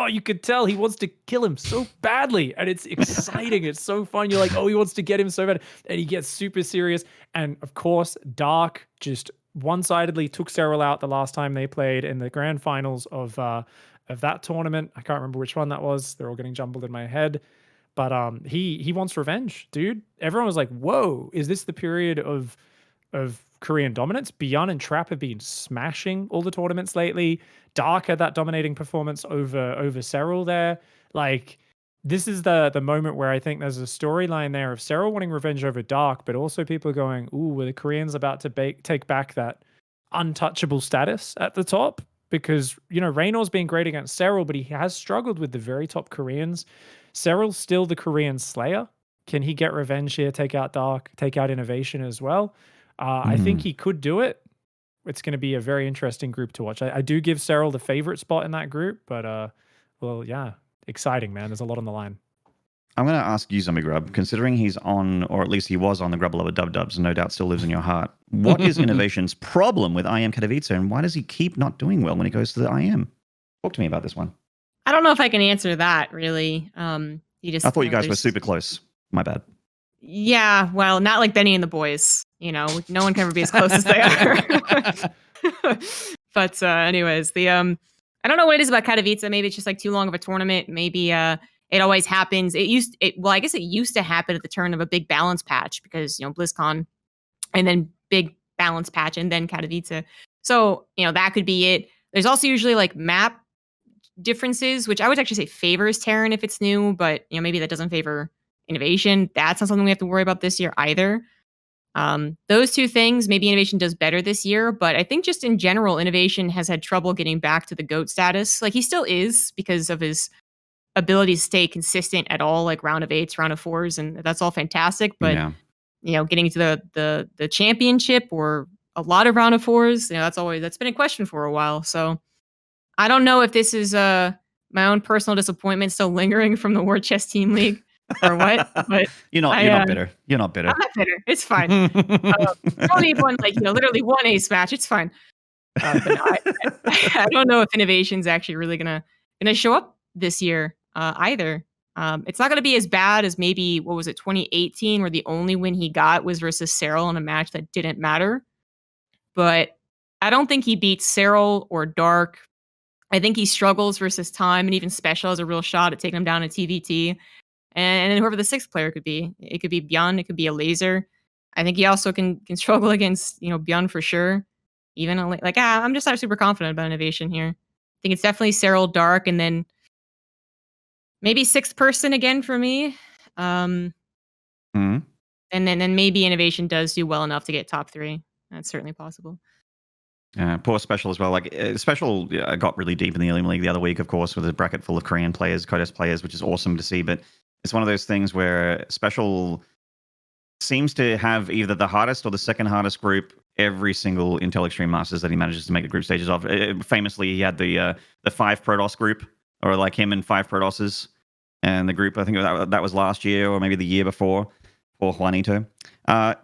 you could tell he wants to kill him so badly. And it's exciting. It's so fun. You're like, he wants to get him so bad. And he gets super serious. And of course, Dark just one-sidedly took Serial out the last time they played in the grand finals of that tournament. I can't remember which one that was. They're all getting jumbled in my head. But he wants revenge, dude. Everyone was like, whoa, is this the period of Korean dominance? Beyond and Trap have been smashing all the tournaments lately. Dark had that dominating performance over Serial there. Like, this is the moment where I think there's a storyline there of Serial wanting revenge over Dark, but also people are going, were the Koreans about to take back that untouchable status at the top? Because, Raynor's been great against Serial, but he has struggled with the very top Koreans. Serial's still the Korean slayer. Can he get revenge here, take out Dark, take out Innovation as well? I think he could do it. It's going to be a very interesting group to watch. I do give Serial the favorite spot in that group, but, exciting, man. There's a lot on the line. I'm going to ask you, Zombie Grub, considering he's on, or at least he was on the Grub Lover Dub Dubs, and no doubt still lives in your heart. What is Innovation's problem with IEM Katowice, and why does he keep not doing well when he goes to the IEM? Talk to me about this one. I don't know if I can answer that, really. I thought you guys were super close. My bad. Yeah, well, not like Benny and the boys. No one can ever be as close as they are. But anyways, I don't know what it is about Katowice. Maybe it's just like too long of a tournament. Maybe it always happens. I guess it used to happen at the turn of a big balance patch because, BlizzCon and then big balance patch and then Katowice. So, that could be it. There's also usually like map differences, which I would actually say favors Terran if it's new, but maybe that doesn't favor Innovation. That's not something we have to worry about this year either. Those two things, maybe Innovation does better this year, but I think just in general, Innovation has had trouble getting back to the GOAT status. Like, he still is because of his ability to stay consistent at all, like round of 8s, round of 4s, and that's all fantastic. But getting to the championship or a lot of round of 4s, that's been a question for a while. So I don't know if this is my own personal disappointment still lingering from the War Chess Team League. Or what? But you're not bitter. You're not bitter. I'm not bitter. It's fine. Only one, literally one ace match. It's fine. But no, I don't know if Innovation's actually really gonna show up this year either. It's not going to be as bad as maybe, what was it, 2018, where the only win he got was versus Cyril in a match that didn't matter. But I don't think he beats Cyril or Dark. I think he struggles versus Time, and even Special has a real shot at taking him down in TVT. And then whoever the sixth player could be. It could be Bjorn, it could be a Laser. I think he also can struggle against, Bjorn for sure. Even I'm just not super confident about Innovation here. I think it's definitely Cyril, Dark, and then maybe sixth person again for me. And then maybe Innovation does do well enough to get top 3. That's certainly possible. Poor Special as well. Special got really deep in the Alien League the other week, of course, with a bracket full of Korean players, Katowice players, which is awesome to see. But it's one of those things where Special seems to have either the hardest or the second hardest group every single Intel Extreme Masters that he manages to make the group stages of. Famously, he had the 5 Protoss group, or like him and 5 Protosses, and the group, I think that was last year or maybe the year before for Juanito.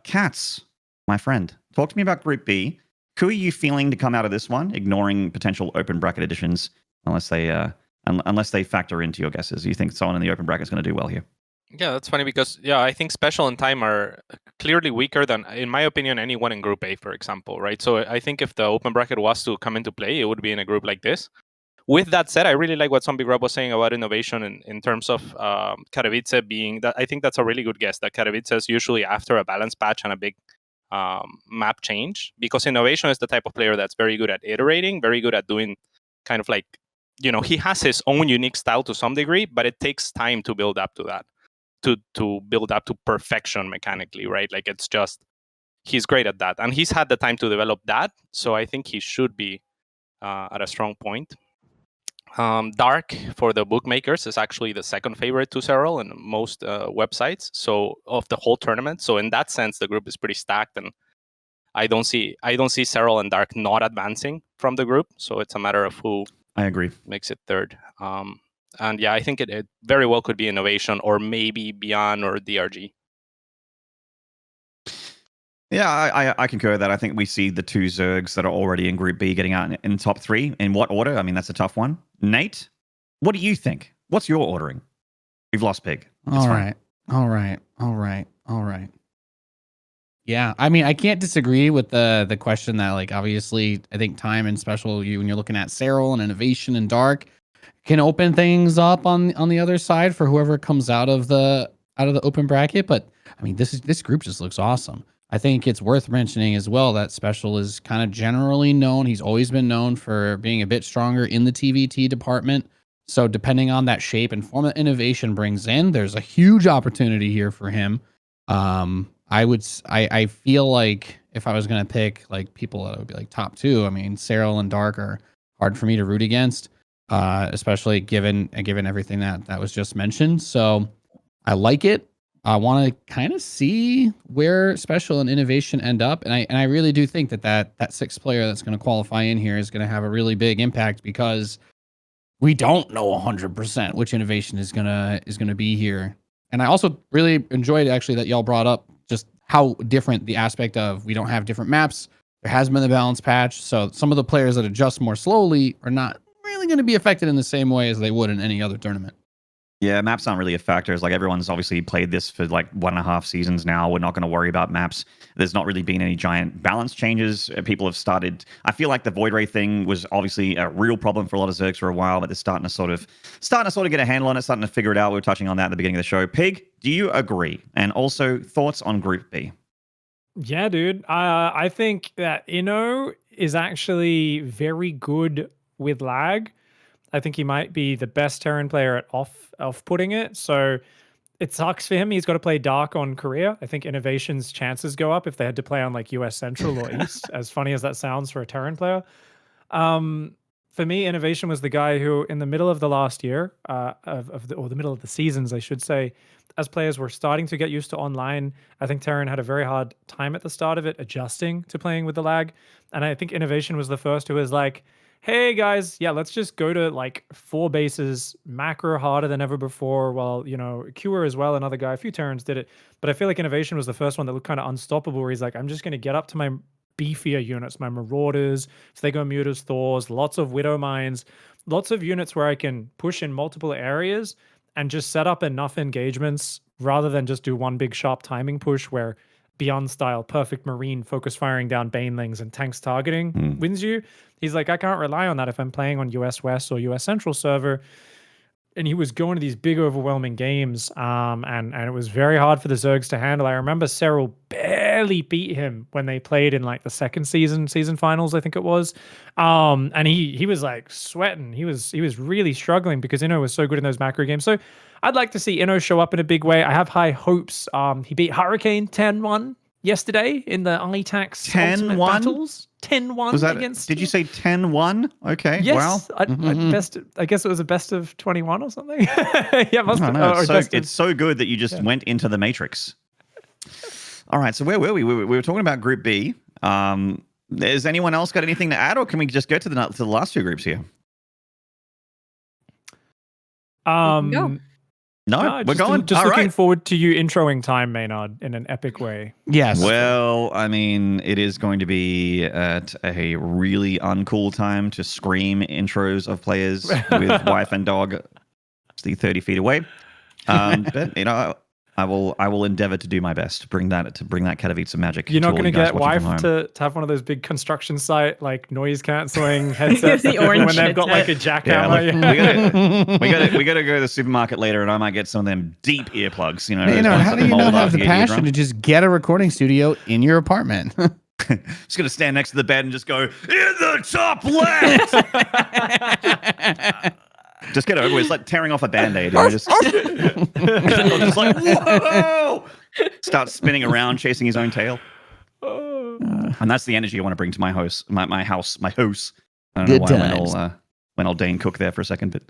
Katz, my friend, talk to me about Group B. Who are you feeling to come out of this one, ignoring potential open bracket additions, unless they factor into your guesses? You think someone in the open bracket is going to do well here? Yeah, that's funny because I think Special and Time are clearly weaker than, in my opinion, anyone in Group A, for example, right? So I think if the open bracket was to come into play, it would be in a group like this. With that said, I really like what Zombie Grub was saying about Innovation in terms of Katowice being that. I think that's a really good guess, that Katowice is usually after a balance patch and a big map change, because Innovation is the type of player that's very good at iterating, very good at doing kind of like, he has his own unique style to some degree, but it takes time to build up to that, to build up to perfection mechanically, right? Like, it's just, he's great at that, and he's had the time to develop that, so I think he should be at a strong point. Dark, for the bookmakers, is actually the second favorite to Cyril in most websites, so of the whole tournament. So in that sense, the group is pretty stacked, and I don't see Cyril and Dark not advancing from the group. So it's a matter of who I agree makes it third. And yeah, I think it very well could be Innovation, or maybe Beyond or DRG. Yeah, I concur with that. I think we see the 2 Zergs that are already in Group B getting out in top 3. In what order? I mean, that's a tough one. Nate, what do you think? What's your ordering? We've lost Pig. All right. Yeah, I mean, I can't disagree with the question that, like, obviously, I think Time and Special, when you're looking at Cyril and Innovation and Dark, can open things up on the other side for whoever comes out of the open bracket. But I mean, this group just looks awesome. I think it's worth mentioning as well that Special is kind of generally known. He's always been known for being a bit stronger in the TVT department. So depending on that shape and form that Innovation brings in, there's a huge opportunity here for him. I feel like if I was going to pick like people that would be like top 2, I mean, Cyril and Dark are hard for me to root against, especially given everything that was just mentioned. So I like it. I want to kind of see where Special and Innovation end up, and I really do think that 6th player that's going to qualify in here is going to have a really big impact, because we don't know 100% which Innovation is gonna be here. And I also really enjoyed actually that y'all brought up just how different the aspect of we don't have different maps. There has been the balance patch, so some of the players that adjust more slowly are not really going to be affected in the same way as they would in any other tournament. Yeah, maps aren't really a factor. It's like everyone's obviously played this for like 1.5 seasons now. We're not going to worry about maps. There's not really been any giant balance changes. People have started. I feel like the Void Ray thing was obviously a real problem for a lot of Zergs for a while, but they're starting to sort of get a handle on it, starting to figure it out. We were touching on that at the beginning of the show. Pig, do you agree? And also thoughts on Group B? Yeah, dude. I think that Inno is actually very good with lag. I think he might be the best Terran player at off-putting it. So it sucks for him. He's got to play Dark on Korea. I think Innovation's chances go up if they had to play on like US Central or East, as funny as that sounds for a Terran player. For me, Innovation was the guy who, in the middle of the last year, the middle of the seasons, I should say, as players were starting to get used to online, I think Terran had a very hard time at the start of it, adjusting to playing with the lag. And I think Innovation was the first who was like, hey guys, yeah, let's just go to like 4 bases, macro harder than ever before. Well, Cure as well, another guy, a few Terrans did it. But I feel like Innovation was the first one that looked kind of unstoppable, where he's like, I'm just going to get up to my beefier units, my Marauders, Stego Mutas, Thors, lots of Widow Mines, lots of units where I can push in multiple areas and just set up enough engagements rather than just do one big sharp timing push where Beyond style, perfect marine, focus firing down banelings and tanks targeting wins you. He's like, I can't rely on that if I'm playing on US West or US Central server. And he was going to these big, overwhelming games, and it was very hard for the Zergs to handle. I remember Cyril barely beat him when they played in like the second season finals, I think it was. And he was like sweating. He was really struggling because Inno was so good in those macro games. So I'd like to see Inno show up in a big way. I have high hopes. He beat Hurricane 10-1 yesterday in the ITAX 10-1 battles. 10-1 Was that? against. Did you say 10-1? Okay. Yes. Wow. I guess it was a best of 21 or something. Yeah, it must be. No, Or it's so good that you just went into the Matrix. All right. So where were we? We were talking about Group B. Has anyone else got anything to add, or can we just go to the last two groups here? No. No, we're going. Just All looking right. forward to you introing time, Maynard, in an epic way. Yes. Well, I mean, it is going to be at a really uncool time to scream intros of players with wife and dog 30 feet away. But you know, I will endeavor to do my best to bring that Katowice magic. You're not going to get wife home. to have one of those big construction site like noise cancelling headsets The orange when they've got like a jackhammer. We gotta go to the supermarket later, and I might get some of them deep earplugs. You know, How do you not have the passion to just get a recording studio in your apartment? Just gonna stand next to the bed and just go in the top left. Just get over it. It's like tearing off a Band-Aid. You know, just like, whoa! Start spinning around, chasing his own tail. And that's the energy I want to bring to my house. My house. I don't Good know why when I'll Dane Cook there for a second. But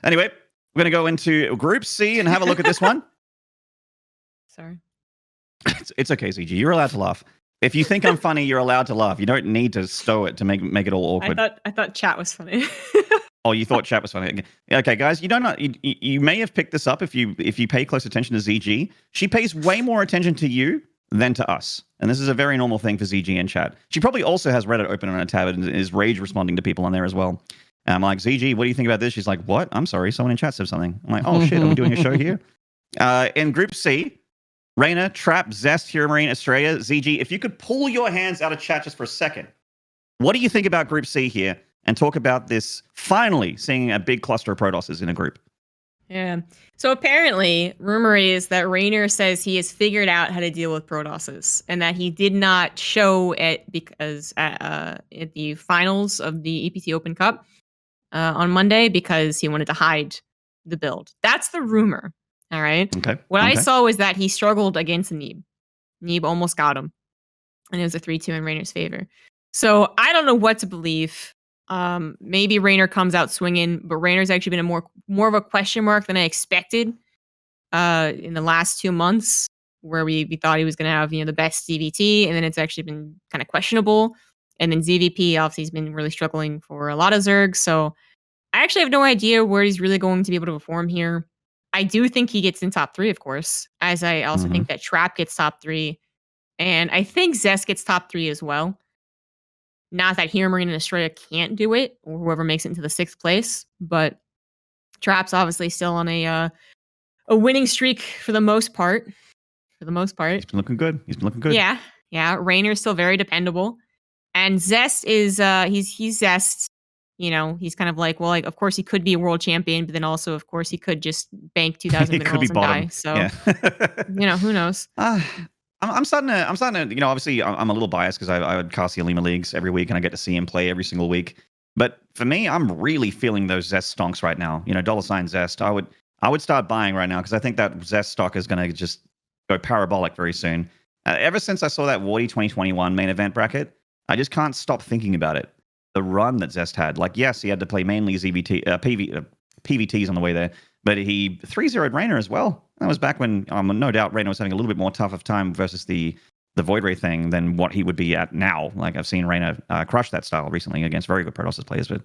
anyway, we're going to go into Group C and have a look at this one. Sorry. It's okay, ZG. You're allowed to laugh. If you think I'm funny, you're allowed to laugh. You don't need to stow it to make it all awkward. I thought chat was funny. Oh, you thought chat was funny. Okay, guys, you may have picked this up if you pay close attention to ZG. She pays way more attention to you than to us. And this is a very normal thing for ZG in chat. She probably also has Reddit open on a tab and is rage responding to people on there as well. And I'm like, ZG, what do you think about this? She's like, what? I'm sorry, someone in chat said something. I'm like, oh shit, are we doing a show here? In Group C, Reyna, Trap, Zest, Hero Marine, Australia, ZG, if you could pull your hands out of chat just for a second, what do you think about Group C here? And talk about this finally seeing a big cluster of Protosses in a group. Yeah. So apparently, rumor is that Raynor says he has figured out how to deal with Protosses, and that he did not show it because at the finals of the EPT Open Cup on Monday because he wanted to hide the build. That's the rumor. All right. Okay. What I saw was that he struggled against Neeb. Neeb almost got him, and it was a 3-2 in Raynor's favor. So I don't know what to believe. Maybe Raynor comes out swinging, but Raynor's actually been a more of a question mark than I expected in the last 2 months, where we thought he was going to have the best CVT, and then it's actually been kind of questionable. And then ZVP obviously has been really struggling for a lot of Zergs. So I actually have no idea where he's really going to be able to perform here. I do think he gets in top 3, of course, as I also think that Trap gets top 3, and I think Zest gets top 3 as well. Not that Hero Marine and Australia can't do it, or whoever makes it into the 6th place, but Trap's obviously still on a winning streak for the most part. He's been looking good. Yeah. Raynor's still very dependable, and Zest is he's Zest. He's kind of like, well, of course he could be a world champion, but then also, of course, he could just bank 2,000 minerals and die. So, yeah. Who knows? I'm starting to, obviously I'm a little biased because I would cast the Alima Leagues every week and I get to see him play every single week. But for me, I'm really feeling those Zest stonks right now. $ Zest. I would start buying right now because I think that Zest stock is going to just go parabolic very soon. Ever since I saw that Wardy 2021 main event bracket, I just can't stop thinking about it. The run that Zest had. Yes, he had to play mainly PVTs on the way there, but he 3-0'd Raynor as well. That was back when, no doubt, Raynor was having a little bit more tough of time versus the Void Ray thing than what he would be at now. I've seen Raynor crush that style recently against very good Protosses players, but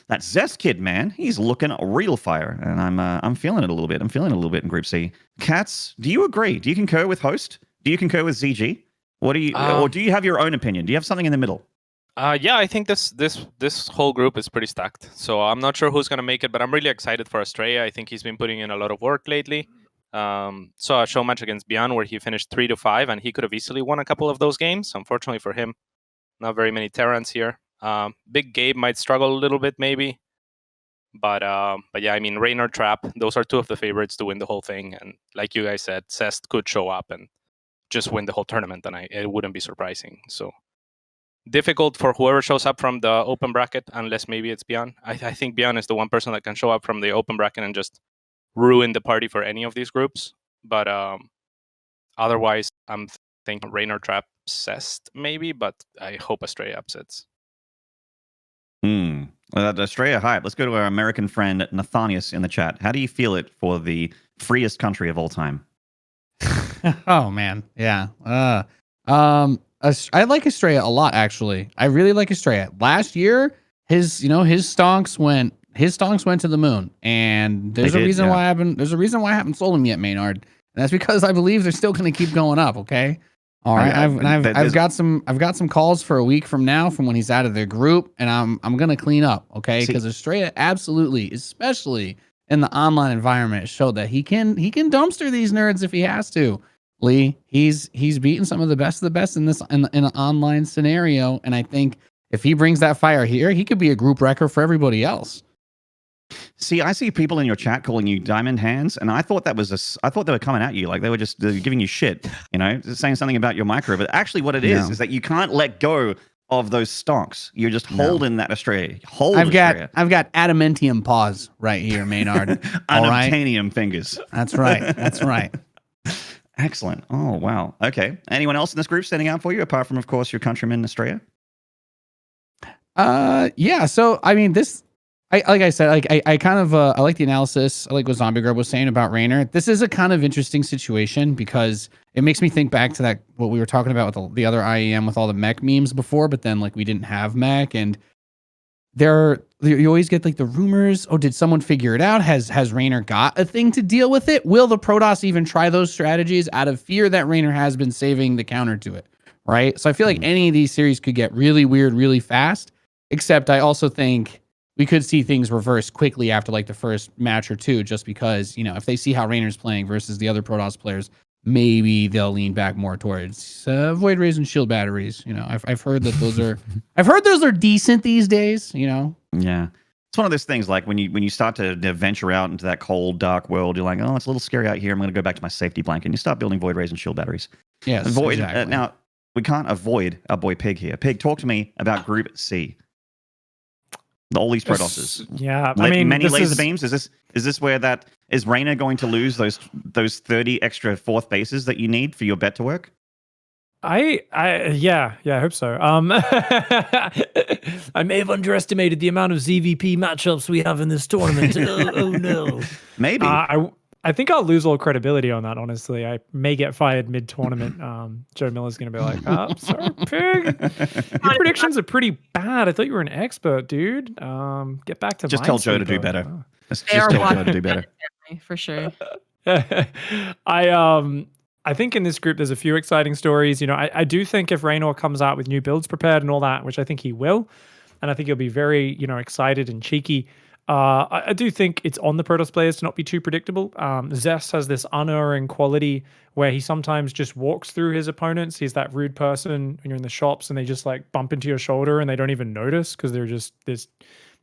that Zest kid, man, he's looking real fire, and I'm feeling it a little bit. I'm feeling it a little bit in Group C. Cats, do you agree? Do you concur with Host? Do you concur with ZG? What do you, or do you have your own opinion? Do you have something in the middle? Yeah, I think this whole group is pretty stacked. So I'm not sure who's gonna make it, but I'm really excited for Estrella. I think he's been putting in a lot of work lately. Saw a show match against Beyond where he finished 3-5, and he could have easily won a couple of those games. Unfortunately for him, not very many Terrans here. Big Gabe might struggle a little bit, maybe. But yeah, I mean, Rain or Trap, those are two of the favorites to win the whole thing. And like you guys said, Zest could show up and just win the whole tournament, and it wouldn't be surprising. So difficult for whoever shows up from the open bracket, unless maybe it's Beyond. I think Beyond is the one person that can show up from the open bracket and just ruin the party for any of these groups. But otherwise, I'm thinking Rain or Trap, Zest maybe, but I hope Estrella upsets. Australia hype. Let's go to our American friend Nathanius in the chat. How do you feel it for the freest country of all time? Oh man, yeah. I like Estrella a lot, actually. I really like Estrella. Last year, his stonks went to the moon, and there's a reason why I haven't sold him yet, Maynard. And that's because I believe they're still going to keep going up. Okay. All right. I've got some calls for a week from now from when he's out of their group, and I'm gonna clean up. Okay, because Estrella absolutely, especially in the online environment, showed that he can dumpster these nerds if he has to. Lee, he's beaten some of the best in an online scenario, and I think if he brings that fire here, he could be a group wrecker for everybody else. See, I see people in your chat calling you diamond hands, and I thought I thought they were coming at you, like they were just giving you shit, saying something about your micro. But actually, what it is that you can't let go of those stonks. You're just holding that Australia. I've got adamantium paws right here, Maynard. Unobtainium fingers. That's right. That's right. Excellent. Oh wow. Okay. Anyone else in this group standing out for you, apart from, of course, your countryman Australia? Yeah. So I mean, I kind of I like the analysis. I like what Zombie Grub was saying about Raynor. This is a kind of interesting situation because it makes me think back to what we were talking about with the other IEM with all the mech memes before, but then we didn't have mech, and you always get the rumors. Oh, did someone figure it out? Has Raynor got a thing to deal with it? Will the Protoss even try those strategies out of fear that Raynor has been saving the counter to it? Right. So I feel like any of these series could get really weird really fast. Except I also think we could see things reverse quickly after the first match or two, just because, if they see how Raynor's playing versus the other Protoss players, maybe they'll lean back more towards Void Rays and shield batteries. I've heard that those are decent these days, Yeah. It's one of those things when you start to venture out into that cold, dark world, you're like, oh, it's a little scary out here. I'm going to go back to my safety blanket. And you start building Void Rays and shield batteries. Yes, Void. exactly. Now, we can't avoid our boy Pig here. Pig, talk to me about Group C. All these Protosses. Yeah, many laser beams. Is this where is Raynor going to lose those 30 extra fourth bases that you need for your bet to work? I hope so. I may have underestimated the amount of ZVP matchups we have in this tournament. oh no. Maybe. I think I'll lose all credibility on that, honestly. I may get fired mid-tournament. Joe Miller's going to be like, oh, sorry, Pig. Your predictions are pretty bad. I thought you were an expert, dude. Get back to Just tell Joe to do better. Just tell Joe to do better. For sure. I think in this group, there's a few exciting stories. I do think if Raynor comes out with new builds prepared and all that, which I think he will, and I think he'll be very, excited and cheeky, I do think it's on the Protoss players to not be too predictable. Zest has this unerring quality where he sometimes just walks through his opponents. He's that rude person when you're in the shops and they just bump into your shoulder and they don't even notice because they're just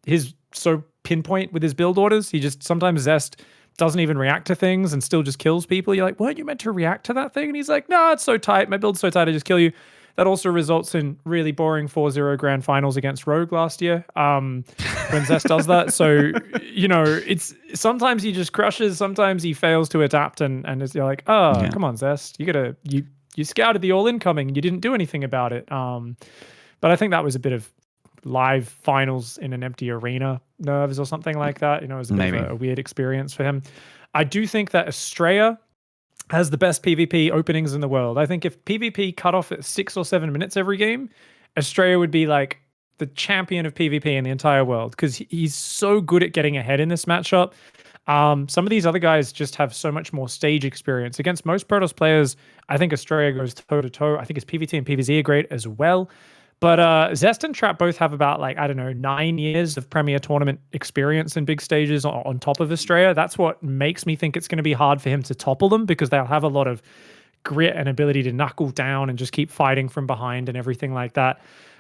he's so pinpoint with his build orders. He just sometimes Zest doesn't even react to things and still just kills people. You're like, weren't you meant to react to that thing? And he's like, no, it's so tight. My build's so tight, I just kill you. That also results in really boring 4-0 grand finals against Rogue last year when Zest does that. So, it's sometimes he just crushes, sometimes he fails to adapt and you're like, come on, Zest. You scouted the all incoming and you didn't do anything about it. But I think that was a bit of live finals in an empty arena nerves or something like that. It was a bit of a weird experience for him. I do think that Estrella has the best PvP openings in the world. I think if PvP cut off at 6 or 7 minutes every game, Estrella would be the champion of PvP in the entire world because he's so good at getting ahead in this matchup. Some of these other guys just have so much more stage experience. Against most Protoss players, I think Estrella goes toe-to-toe. I think his PvT and PvZ are great as well. But Zest and Trap both have about, like, I don't know, 9 years of Premier Tournament experience in big stages on top of Estrella. That's what makes me think it's going to be hard for him to topple them, because they'll have a lot of grit and ability to knuckle down and just keep fighting from behind and everything like that.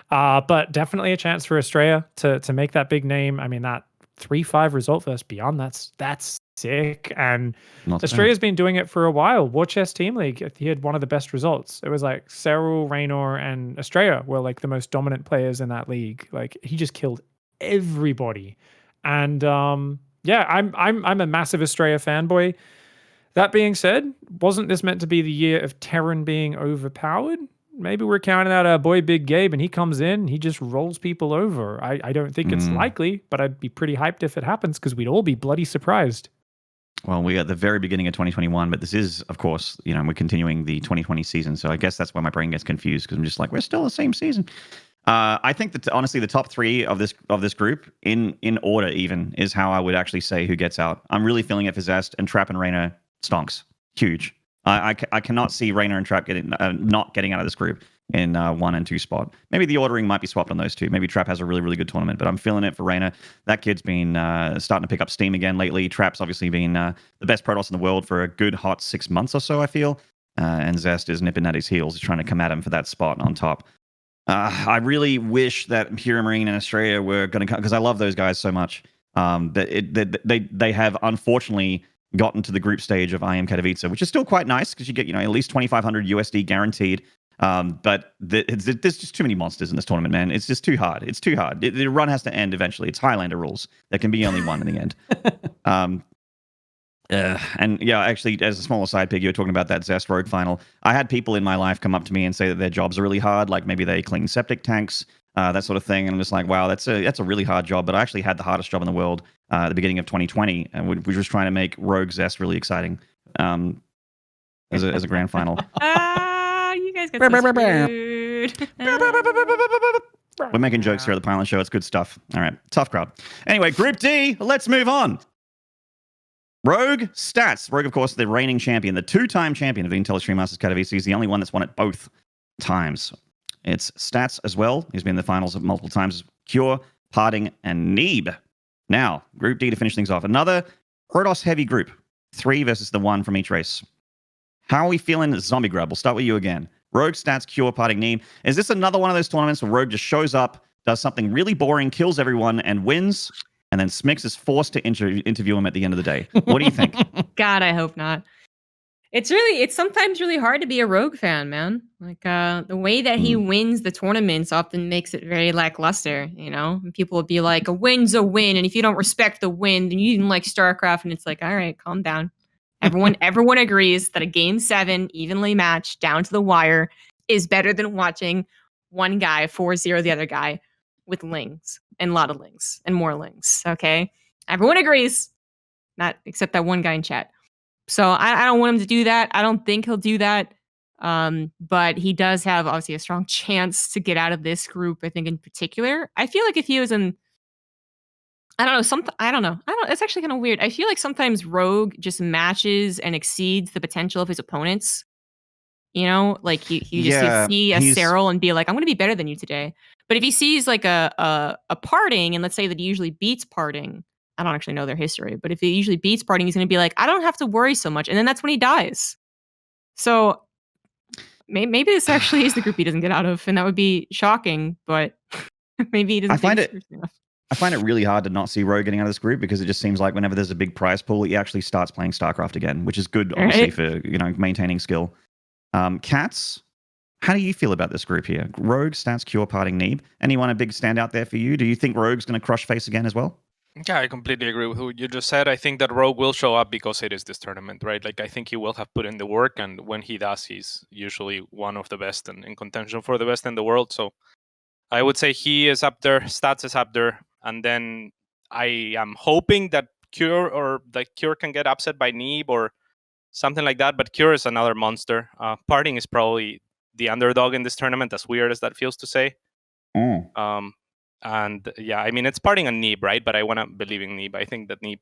But definitely a chance for Estrella to make that big name. I mean, that 3-5 result versus Beyond, that's sick. And Estrella's been doing it for a while. War Chest Team League, he had one of the best results. It was like Cyril, Raynor, and Estrella were like the most dominant players in that league. Like, he just killed everybody. And yeah, I'm a massive Estrella fanboy. That being said, wasn't this meant to be the year of Terran being overpowered? Maybe we're counting out our boy Big Gabe, and he comes in and he just rolls people over. I don't think it's likely, but I'd be pretty hyped if it happens, because we'd all be bloody surprised. Well, we're at the very beginning of 2021, but this is, of course, we're continuing the 2020 season. So I guess that's why my brain gets confused, because I'm just like, we're still the same season. I think that, honestly, the top three of this group, in order even, is how I would actually say who gets out. I'm really feeling it for Zest, and Trap and Raynor stonks. Huge. I cannot see Raynor and Trap not getting out of this group in 1 and 2 spot. Maybe the ordering might be swapped on those two. Maybe Trap has a really, really good tournament, but I'm feeling it for Raynor. That kid's been starting to pick up steam again lately. Trap's obviously been the best Protoss in the world for a good hot 6 months or so, I feel. And Zest is nipping at his heels, trying to come at him for that spot on top. I really wish that Imperial Marine and Estrella were going to come, because I love those guys so much. They have, unfortunately, gotten to the group stage of IEM Katowice, which is still quite nice, because you get at least 2,500 USD guaranteed. But there's just too many monsters in this tournament, man. It's just too hard. It's too hard. The run has to end eventually. It's Highlander rules. There can be only one in the end. And yeah, actually, as a small aside, Pig, you were talking about that Zest Rogue final. I had people in my life come up to me and say that their jobs are really hard, like maybe they clean septic tanks, that sort of thing. And I'm just like, wow, that's a really hard job. But I actually had the hardest job in the world at the beginning of 2020, and we were just trying to make Rogue Zest really exciting as a grand final. You guys got so screwed. We're making jokes here at the Pylon Show. It's good stuff. All right, tough crowd. Anyway, Group D, let's move on. Rogue Stats. Rogue, of course, the reigning champion, the 2-time champion of the Intel Extreme Masters Katowice. He's the only one that's won it both times. It's Stats as well. He's been in the finals multiple times. Cure, Parting, and Neeb. Now, Group D to finish things off. Another Protoss heavy group. 3 versus the 1 from each race. How are we feeling? Zombie Grub, we'll start with you again. Rogue, Stats, Cure, Parting, Neeb. Is this another one of those tournaments where Rogue just shows up, does something really boring, kills everyone, and wins? And then Smix is forced to interview him at the end of the day. What do you think? God, I hope not. It's sometimes really hard to be a Rogue fan, man. Like the way that he wins the tournaments often makes it very lackluster, And people will be like, a win's a win, and if you don't respect the win, then you didn't like StarCraft. And it's like, all right, calm down. Everyone agrees that a game 7 evenly matched down to the wire is better than watching one guy 4-0 the other guy with lings and a lot of lings and more lings. Okay, everyone agrees, not except that one guy in chat. So I don't want him to do that. I don't think he'll do that. But he does have obviously a strong chance to get out of this group. I think in particular, I feel like if he was in, I don't know. It's actually kind of weird. I feel like sometimes Rogue just matches and exceeds the potential of his opponents. Like you just see a Cyril and be like, I'm going to be better than you today. But if he sees like a Parting, and let's say that he usually beats Parting, I don't actually know their history, but if he usually beats Parting, he's going to be like, I don't have to worry so much. And then that's when he dies. So maybe this actually is the group he doesn't get out of, and that would be shocking, but maybe he doesn't. I find it really hard to not see Rogue getting out of this group, because it just seems like whenever there's a big prize pool, he actually starts playing StarCraft again, which is good, obviously, for maintaining skill. Cats, how do you feel about this group here? Rogue, Stats, Cure, Parting, Neeb. Anyone a big standout there for you? Do you think Rogue's going to crush face again as well? Yeah, I completely agree with what you just said. I think that Rogue will show up because it is this tournament, right? Like, I think he will have put in the work, and when he does, he's usually one of the best and in contention for the best in the world. So I would say he is up there, Stats is up there, and then I am hoping that Cure can get upset by Neeb or something like that, but Cure is another monster. Parting is probably the underdog in this tournament, as weird as that feels to say. And yeah, I mean, it's Parting and Neeb, right? But I want to believe in Neeb. I think that Neeb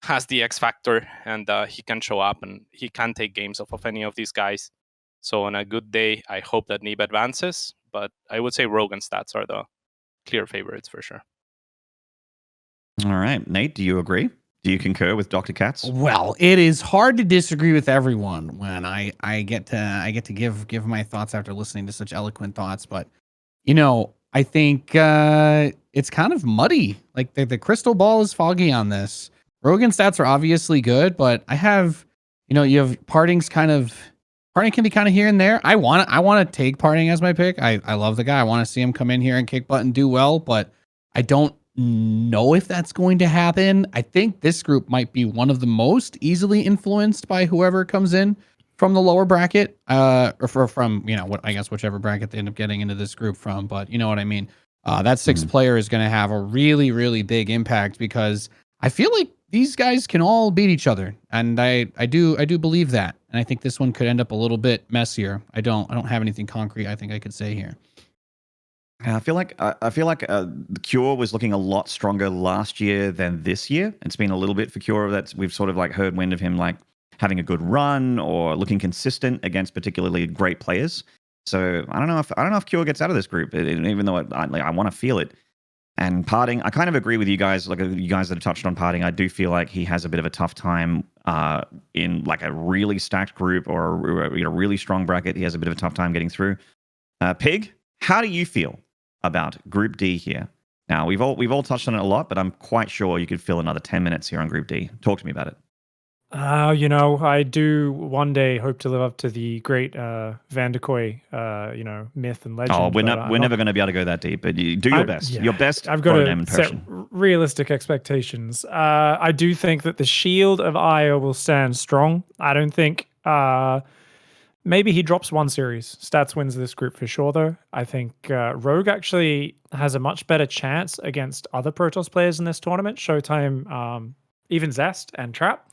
has the X factor, and he can show up, and he can take games off of any of these guys. So on a good day, I hope that Neeb advances. but I would say Rogue and Stats are the clear favorites for sure. All right, Nate, do you agree? Do you concur with Dr. Katz? Well, it is hard to disagree with everyone when I get to give my thoughts after listening to such eloquent thoughts. But I think it's kind of muddy. Like the crystal ball is foggy on this. Rogan stats are obviously good, but I have, you have Parting can be kind of here and there. I want to take Parting as my pick. I love the guy. I want to see him come in here and kick butt and do well, but I don't know if that's going to happen. I think this group might be one of the most easily influenced by whoever comes in from the lower bracket, or from whichever bracket they end up getting into this group from. But you know what I mean. That sixth player is going to have a really, really big impact because I feel like these guys can all beat each other, and I do believe that. And I think this one could end up a little bit messier. I don't have anything concrete I think I could say here. I feel like the Cure was looking a lot stronger last year than this year. It's been a little bit for Cure that we've sort of like heard wind of him like having a good run or looking consistent against particularly great players. So I don't know if Cure gets out of this group, even though I want to feel it. And Parting, I kind of agree with you guys. Like you guys that have touched on Parting, I do feel like he has a bit of a tough time in like a really stacked group or a really strong bracket. He has a bit of a tough time getting through. Pig, how do you feel about Group D here? Now we've all touched on it a lot, but I'm quite sure you could fill another 10 minutes here on Group D. Talk to me about it. I do one day hope to live up to the great Van de Kooi, myth and legend. Oh, we're never going to be able to go that deep, but you do your best. Yeah. Your best. I've got to set realistic expectations. I do think that the Shield of Io will stand strong. I don't think maybe he drops one series. Stats wins this group for sure, though. I think Rogue actually has a much better chance against other Protoss players in this tournament. Showtime, even Zest and Trap.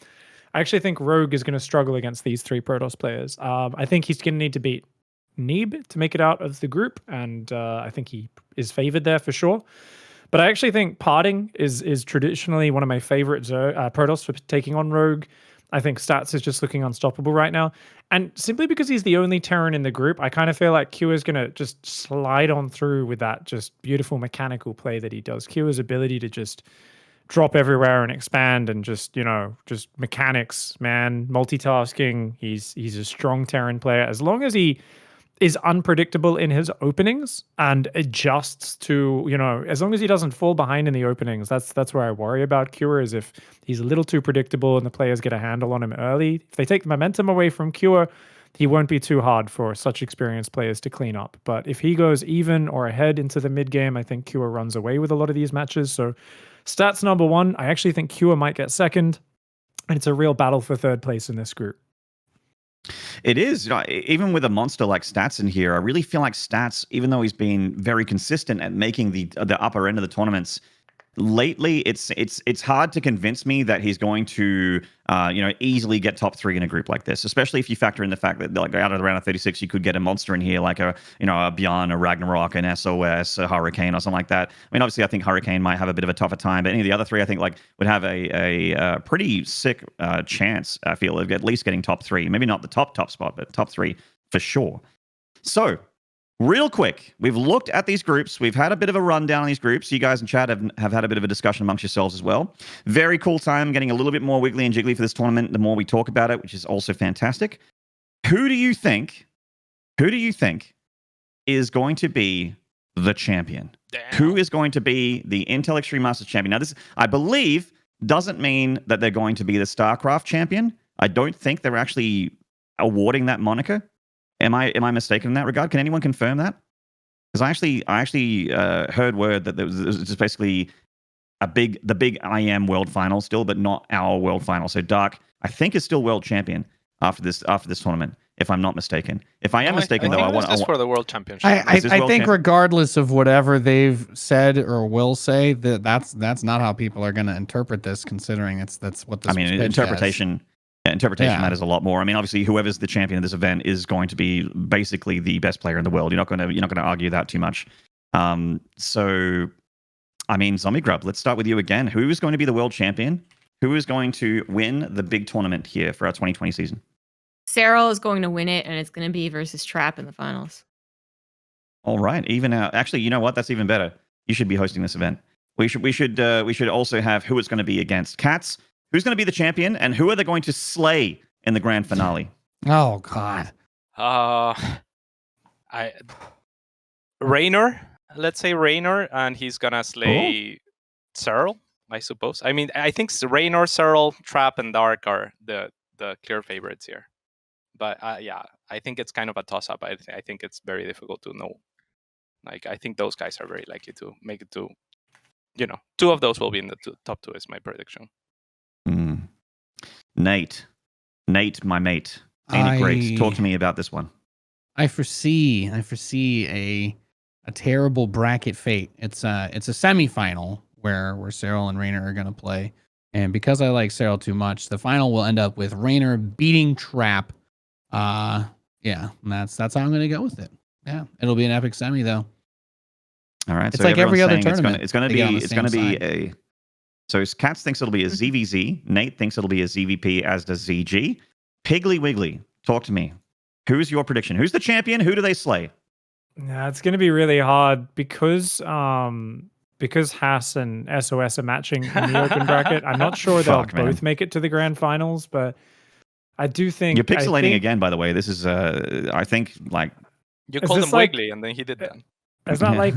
I actually think Rogue is going to struggle against these three Protoss players. I think he's going to need to beat Neeb to make it out of the group, and I think he is favored there for sure. But I actually think Parting is traditionally one of my favorite Protoss for taking on Rogue. I think Stats is just looking unstoppable right now. And simply because he's the only Terran in the group, I kind of feel like Q is going to just slide on through with that just beautiful mechanical play that he does. Q's ability to just drop everywhere and expand and just mechanics, man, multitasking. He's a strong Terran player. As long as he is unpredictable in his openings and adjusts to, as long as he doesn't fall behind in the openings, that's where I worry about Cure, is if he's a little too predictable and the players get a handle on him early. If they take the momentum away from Cure, he won't be too hard for such experienced players to clean up. But if he goes even or ahead into the mid game, I think Cure runs away with a lot of these matches. So Stats number one, I actually think Cure might get second, and it's a real battle for third place in this group. It is. Even with a monster like Stats in here, I really feel like Stats, even though he's been very consistent at making the upper end of the tournaments, lately it's hard to convince me that he's going to easily get top 3 in a group like this, especially if you factor in the fact that like out of the round of 36 you could get a monster in here like a Bjorn, a Ragnarok, an SOS, a Hurricane or something like that. I mean, obviously I think Hurricane might have a bit of a tougher time, but any of the other 3 I think like would have a pretty sick chance, I feel, of at least getting top 3. Maybe not the top spot, but top 3 for sure. So real quick, we've looked at these groups. We've had a bit of a rundown on these groups. You guys in chat have had a bit of a discussion amongst yourselves as well. Very cool time, getting a little bit more wiggly and jiggly for this tournament the more we talk about it, which is also fantastic. Who do you think is going to be the champion? Damn. Who is going to be the Intel Extreme Masters champion? Now, this, I believe, doesn't mean that they're going to be the StarCraft champion. I don't think they're actually awarding that moniker. Am I mistaken in that regard? Can anyone confirm that? Because I actually heard word that there was just basically the big IEM World Final still, but not our World Final. So Dark, I think, is still world champion after this tournament, if I'm not mistaken. If I am mistaken, though, I want this for the World Championship. I think regardless of whatever they've said or will say, that's not how people are going to interpret this, considering that's what this. I mean, interpretation. Interpretation matters a lot more. I mean, obviously, whoever's the champion of this event is going to be basically the best player in the world. You're not going to argue that too much. So, I mean, Zombie Grub, let's start with you again. Who is going to be the world champion? Who is going to win the big tournament here for our 2020 season? Sarah is going to win it, and it's going to be versus Trap in the finals. All right, even out. Actually, you know what? That's even better. You should be hosting this event. We should also have who it's going to be against. Cats, who's going to be the champion, and who are they going to slay in the grand finale? Oh God. Raynor. Let's say Raynor, and he's gonna slay Cyril, I suppose. I mean, I think Raynor, Cyril, Trap, and Dark are the clear favorites here. But yeah, I think it's kind of a toss-up. I think it's very difficult to know. Like, I think those guys are very likely to make it to, two of those will be in the top two is my prediction. Nate, my mate. Ain't it great? Talk to me about this one. I foresee a terrible bracket fate. It's a semifinal where Cyril and Raynor are gonna play. And because I like Cyril too much, the final will end up with Raynor beating Trap. Yeah, and that's how I'm gonna go with it. Yeah, it'll be an epic semi though. All right, it's like every other tournament. It's gonna be a. So Cats thinks it'll be a ZVZ. Nate thinks it'll be a ZVP, as does ZG. Piggly Wiggly, talk to me. Who's your prediction? Who's the champion? Who do they slay? Yeah, it's going to be really hard because Haas and SOS are matching in the open bracket. I'm not sure they'll both make it to the grand finals, but I do think you're pixelating again. By the way, this is I think like you called him Wiggly, and then he did that. It's not like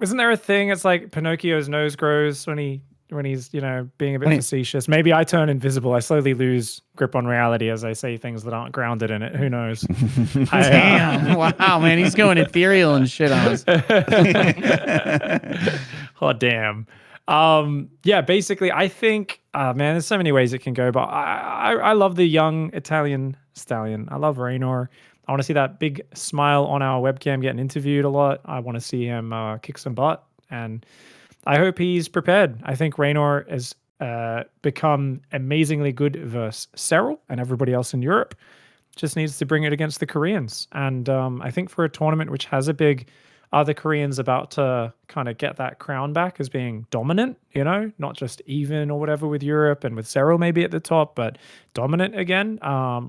isn't there a thing? It's like Pinocchio's nose grows when he's being a bit facetious. Maybe I turn invisible. I slowly lose grip on reality as I say things that aren't grounded in it. Who knows? Damn! Wow, man, he's going ethereal and shit on us. Oh damn! Yeah, basically, I think, man, there's so many ways it can go, but I love the young Italian stallion. I love Raynor. I want to see that big smile on our webcam getting interviewed a lot. I want to see him kick some butt, and I hope he's prepared. I think Raynor has become amazingly good versus Cyril and everybody else in Europe. Just needs to bring it against the Koreans. And I think for a tournament which has a big, are the Koreans about to kind of get that crown back as being dominant, not just even or whatever with Europe and with Cyril maybe at the top, but dominant again.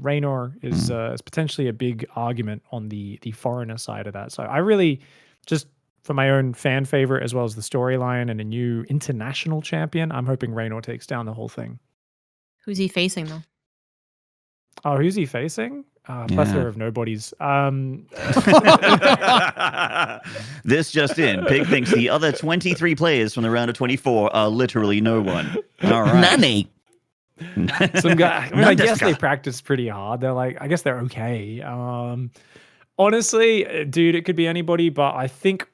Raynor is potentially a big argument on the foreigner side of that. So I really just, for my own fan favorite as well as the storyline and a new international champion, I'm hoping Raynor takes down the whole thing. Who's he facing though? Oh, who's he facing? Plethora of nobodies. This just in. Pig thinks the other 23 players from the round of 24 are literally no one. All right. Nanny. Some guy. I guess they practice pretty hard. They're like, I guess they're okay. Honestly, dude, it could be anybody, but I think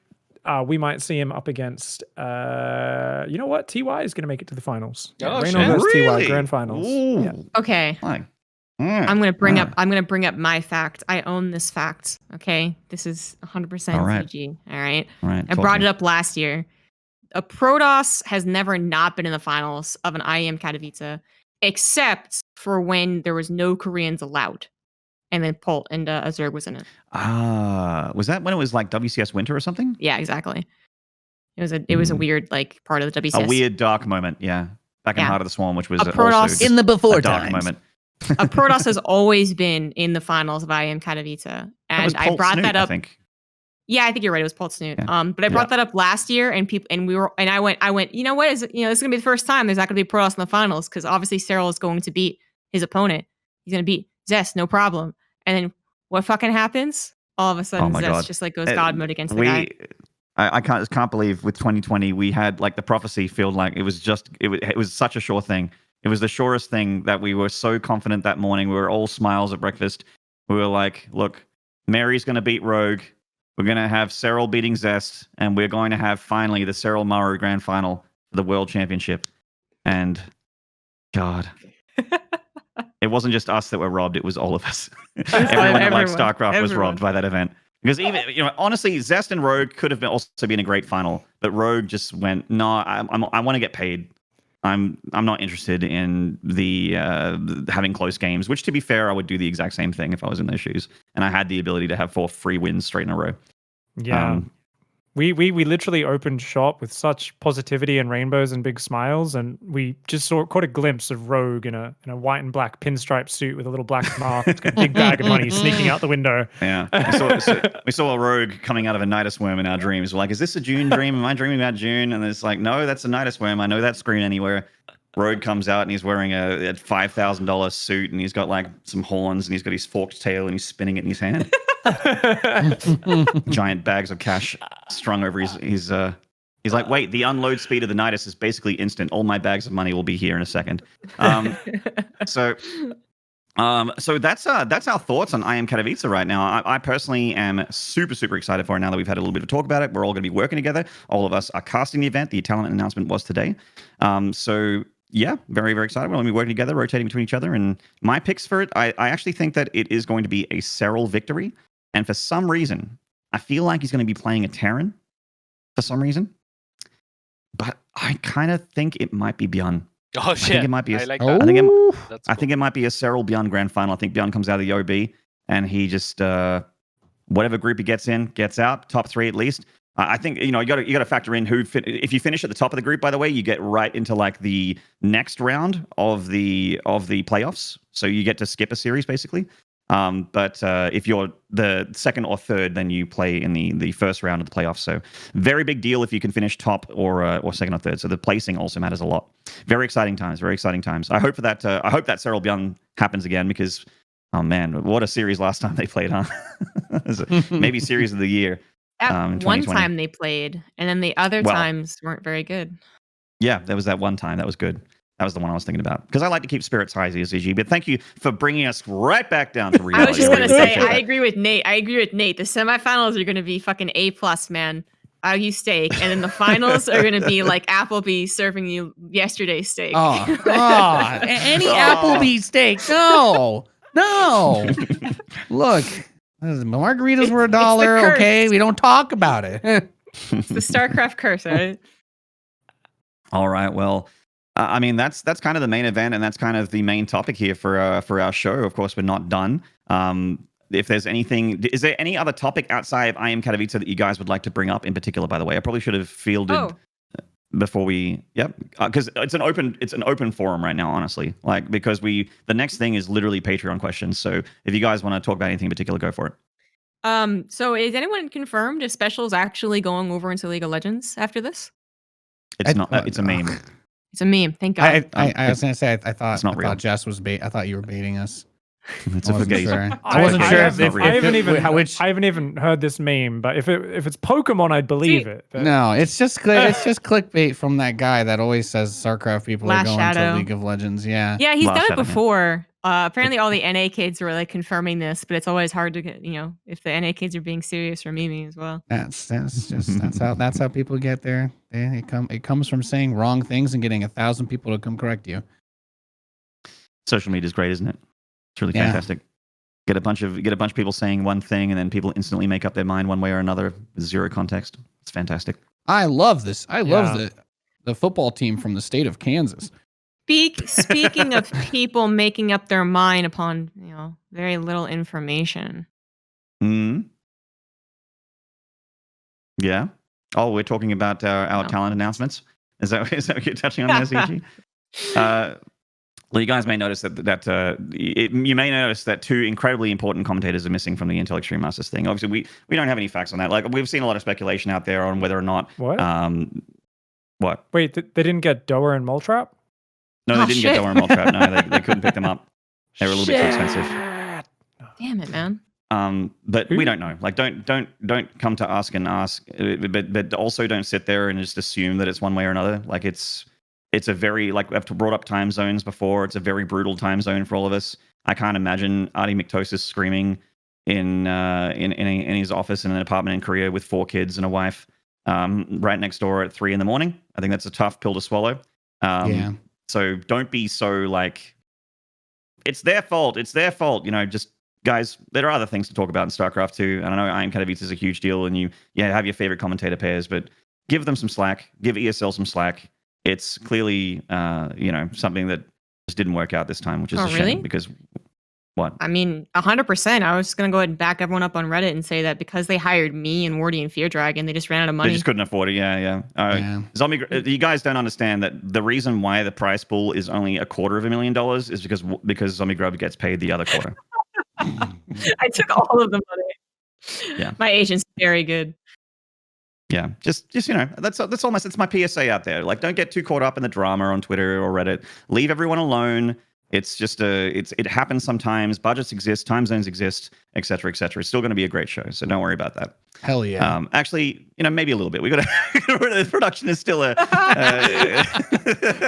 we might see him up against, you know what? TY is going to make it to the finals. Raynor versus really? TY grand finals. Yeah. Okay. I'm gonna bring up my fact. I own this fact. Okay, this is 100% CG. All right. I brought it up last year. A Protoss has never not been in the finals of an IEM Katowice, except for when there was no Koreans allowed, and then Polt and Azurg was in it. Was that when it was like WCS Winter or something? Yeah, exactly. It was a weird like part of the WCS. A weird dark moment. Yeah, back in Heart of the Swarm, which was a Protoss also in the before a dark times. moment. A Protoss has always been in the finals of IEM Katowice, and I brought that up. I think. Yeah, I think you're right. It was Polt Snoot. Yeah. But I brought that up last year, and I went. You know what? This is gonna be the first time there's not gonna be Protoss in the finals because obviously Cyril is going to beat his opponent. He's gonna beat Zest, no problem. And then what fucking happens? All of a sudden, Zest just like goes God mode against the guy. I can't believe with 2020 we had like the prophecy feel like it was such a sure thing. It was the surest thing that we were so confident that morning. We were all smiles at breakfast. We were like, look, Mary's going to beat Rogue. We're going to have Cyril beating Zest. And we're going to have finally the Cyril Maru Grand Final for the World Championship. And God, it wasn't just us that were robbed. It was all of us. Everyone that liked Starcraft was robbed by that event. Because even, honestly, Zest and Rogue could have also been a great final. But Rogue just went, no, I want to get paid. I'm not interested in the having close games, which to be fair, I would do the exact same thing if I was in those shoes. And I had the ability to have 4 free wins straight in a row. Yeah. We literally opened shop with such positivity and rainbows and big smiles, and we just caught a glimpse of Rogue in a white and black pinstripe suit with a little black mask, a big bag of money sneaking out the window. Yeah, we saw a Rogue coming out of a Nidus worm in our dreams. We're like, is this a June dream? Am I dreaming about June? And it's like, no, that's a Nidus worm. I know that screen anywhere. Rogue comes out and he's wearing a $5,000 suit and he's got like some horns and he's got his forked tail and he's spinning it in his hand. Giant bags of cash strung over his he's like, wait, the unload speed of the Nidus is basically instant. All my bags of money will be here in a second. So that's our thoughts on IEM Katowice right now. I personally am super excited for it now that we've had a little bit of talk about it. We're all going to be working together. All of us are casting the event. The talent announcement was today. So yeah, very excited. We're going to be working together, rotating between each other. And my picks for it, I actually think that it is going to be a Serral victory. And for some reason, I feel like he's going to be playing a Terran for some reason. But I kind of think it might be Bjorn. Oh shit! I think it might be. I like that. I think it might be a Serral Bjorn grand final. I think Bjorn comes out of the OB and he just whatever group he gets in, gets out, top 3 at least. I think you got to factor in who. If you finish at the top of the group, by the way, you get right into like the next round of the playoffs. So you get to skip a series basically. But if you're the second or third, then you play in the first round of the playoffs. So very big deal if you can finish top or second or third. So the placing also matters a lot. Very exciting times. Very exciting times. I hope that Serral Bjorn happens again because oh man, what a series last time they played, huh? Maybe series of the year. At one time they played, and then the other times weren't very good. Yeah, there was that one time. That was good. That was the one I was thinking about. Because I like to keep spirits high, ZG. But thank you for bringing us right back down to reality. I was just going to say, I agree with Nate. The semifinals are going to be fucking A+, man. You steak. And then the finals are going to be like Applebee's serving you yesterday's steak. Oh, God. Any Applebee's steak. No. Look. Margaritas were $1, okay? We don't talk about it. It's the Starcraft curse, right? All right, well, I mean, that's kind of the main event, and that's kind of the main topic here for our show. Of course, we're not done. If there's anything, is there any other topic outside of IEM Katowice that you guys would like to bring up in particular, by the way? I probably should have fielded before we, because it's an open forum right now, honestly. Like, because the next thing is literally Patreon questions. So if you guys want to talk about anything in particular, go for it. So is anyone confirmed if Special's actually going over into League of Legends after this? It's not. It's a meme. It's a meme. Thank God. I was gonna say I thought Jess was I thought you were baiting us. It's a fugazi. Sure. I wasn't sure I haven't even heard this meme, but if it's Pokemon, I'd believe it. But... No, it's just clickbait from that guy that always says Starcraft people are going to League of Legends. Yeah. Yeah, he's done it before. Apparently, all the NA kids were like confirming this, but it's always hard to get, if the NA kids are being serious or memeing as well. That's how people get there. It comes from saying wrong things and getting 1,000 people to come correct you. Social media is great, isn't it? It's really fantastic. Get a bunch of people saying one thing, and then people instantly make up their mind one way or another with zero context. It's fantastic. I love this. I love the football team from the state of Kansas. Speaking of people making up their mind upon very little information. Yeah. Oh, we're talking about our talent announcements. Is that what you're touching on there, CG? Well, you guys may notice you may notice that 2 incredibly important commentators are missing from the Intel Extreme Masters thing. Obviously, we don't have any facts on that. Like, we've seen a lot of speculation out there on whether or not what. Wait, they didn't get Doer and Moltrap? No, they didn't get Doer and Moltrap. No, they couldn't pick them up. They were a little bit too expensive. Damn it, man. But we don't know. Like, don't come to us and ask, but also don't sit there and just assume that it's one way or another. Like, it's a very, like, I've brought up time zones before. It's a very brutal time zone for all of us. I can't imagine Aunty Donna screaming in his office in an apartment in Korea with 4 kids and a wife, right next door at 3 a.m. I think that's a tough pill to swallow. So don't be so like, it's their fault. Just guys, there are other things to talk about in StarCraft too. And I know IEM Katowice is a huge deal, and you have your favorite commentator pairs, but give them some slack. Give ESL some slack. It's clearly, something that just didn't work out this time, which is a shame because What? I mean, 100%. I was just gonna go ahead and back everyone up on Reddit and say that because they hired me and Wardy and Fear Dragon, they just ran out of They money. just couldn't afford it. Yeah. Yeah. Zombie. You guys don't understand that the reason why the prize pool is only $250,000 is because Zombie Grub gets paid the other quarter. I took all of the money. Yeah. My agent's very good. Yeah, just that's almost it's my PSA out there. Like, don't get too caught up in the drama on Twitter or Reddit. Leave everyone alone. It's just it happens sometimes. Budgets exist, time zones exist, etc., etc. It's still going to be a great show, so don't worry about that. Hell yeah. Actually, maybe a little bit. We got the production is still a.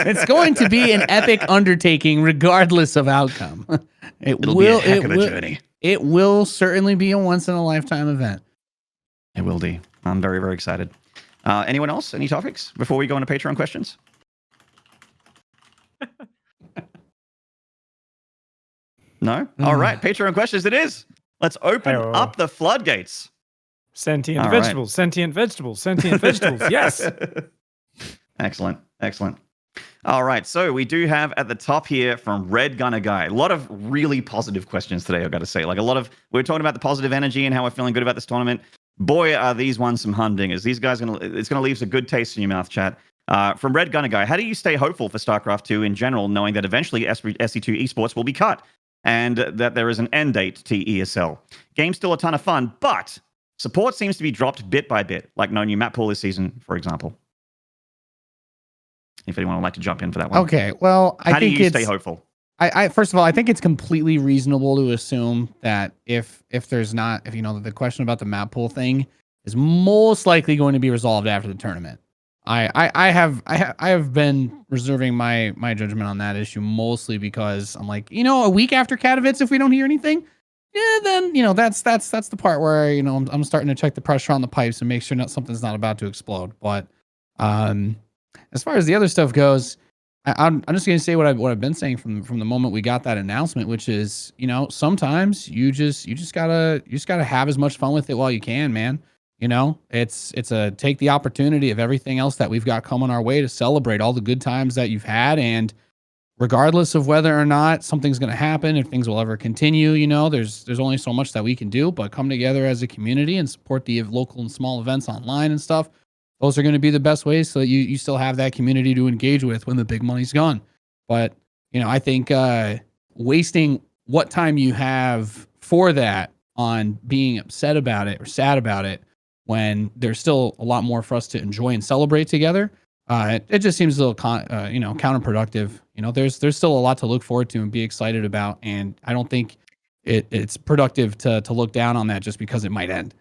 It's going to be an epic undertaking, regardless of outcome. It'll be a heck of a journey. It will certainly be a once in a lifetime event. It will be. I'm very, very excited. Anyone else? Any topics before we go into Patreon questions? No? All right. Patreon questions it is. Let's open up the floodgates. Sentient vegetables, sentient vegetables, sentient vegetables. Yes. Excellent. All right. So we do have at the top here from Red Gunner Guy. A lot of really positive questions today, I've got to say. Like we're talking about the positive energy and how we're feeling good about this tournament. Boy, are these ones some humdingers. These guys it's gonna leave a good taste in your mouth, chat. From Red Gunner Guy, how do you stay hopeful for StarCraft 2 in general, knowing that eventually SC2 esports will be cut and that there is an end date to ESL? Game's still a ton of fun, but support seems to be dropped bit by bit, like no new map pool this season, for example. If anyone would like to jump in for that one. Okay, well, how do you stay hopeful? I first of all, I think it's completely reasonable to assume that if the question about the map pool thing is most likely going to be resolved after the tournament. I have been reserving my judgment on that issue mostly because I'm like, a week after Katowice, if we don't hear anything, yeah, then that's the part where I'm starting to check the pressure on the pipes and make sure something's not about to explode. But as far as the other stuff goes, I'm just going to say what I've been saying from the moment we got that announcement, which is, sometimes you just gotta have as much fun with it while you can, man. It's take the opportunity of everything else that we've got coming our way to celebrate all the good times that you've had. And regardless of whether or not something's going to happen, if things will ever continue, there's only so much that we can do, but come together as a community and support the local and small events online and stuff. Those are going to be the best ways so that you still have that community to engage with when the big money's gone. But, I think wasting what time you have for that on being upset about it or sad about it when there's still a lot more for us to enjoy and celebrate together, it just seems a little counterproductive. There's still a lot to look forward to and be excited about. And I don't think it's productive to look down on that just because it might end.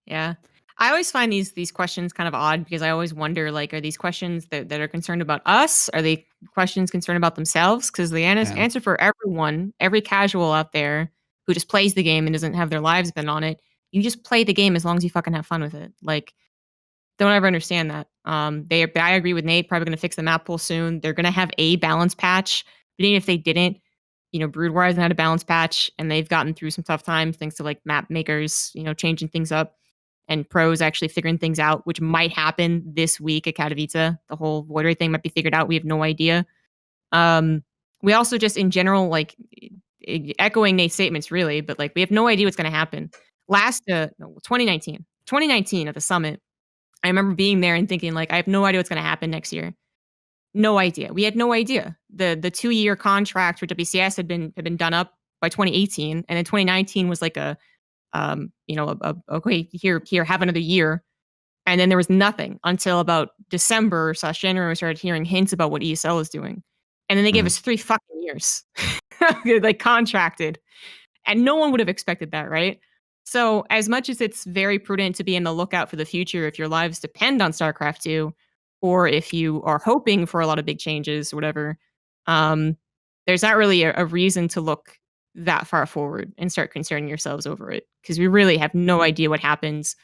Yeah. I always find these questions kind of odd because I always wonder, like, are these questions that are concerned about us? Are they questions concerned about themselves? Because the answer for everyone, every casual out there who just plays the game and doesn't have their lives been on it, you just play the game as long as you fucking have fun with it. Like, don't ever understand that. I agree with Nate, probably going to fix the map pool soon. They're going to have a balance patch. But even if they didn't, Broodwar hasn't had a balance patch and they've gotten through some tough times thanks to like map makers, changing things up. And pros actually figuring things out, which might happen this week at Katowice. The whole Void Ray thing might be figured out. We have no idea. We also just in general, like echoing Nate's statements really, but like we have no idea what's going to happen. 2019 at the summit, I remember being there and thinking like, I have no idea what's going to happen next year. No idea. We had no idea. The 2-year contract for WCS had been done up by 2018, and then 2019 was like okay, here, have another year. And then there was nothing until about December/January, we started hearing hints about what ESL is doing. And then they gave us 3 fucking years, like contracted. And no one would have expected that, right? So as much as it's very prudent to be in the lookout for the future, if your lives depend on StarCraft 2, or if you are hoping for a lot of big changes or whatever, there's not really a reason to look that far forward and start concerning yourselves over it, because we really have no idea what happens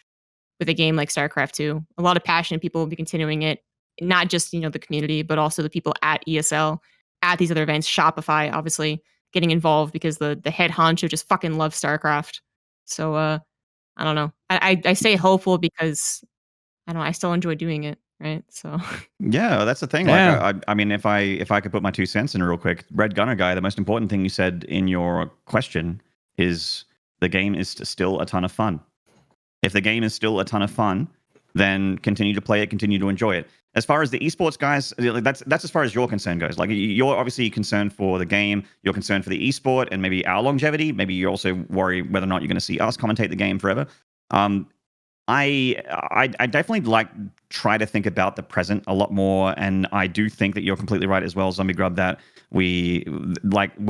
with a game like StarCraft 2. A lot of passionate people will be continuing it, not just the community, but also the people at ESL, at these other events. Shopify obviously getting involved because the head honcho just fucking loves StarCraft. So I don't know. I stay hopeful because I still enjoy doing it. right? So Yeah, that's the thing. Yeah. Like, I mean, if I could put my 2 cents in real quick, Red Gunner guy, the most important thing you said in your question is the game is still a ton of fun. If the game is still a ton of fun, then continue to play it, continue to enjoy it. As far as the esports guys, that's as far as your concern goes. Like, you're obviously concerned for the game, you're concerned for the esport and maybe our longevity. Maybe you also worry whether or not you're going to see us commentate the game forever. I definitely try to think about the present a lot more, and I do think that you're completely right as well, Zombie Grub, that we're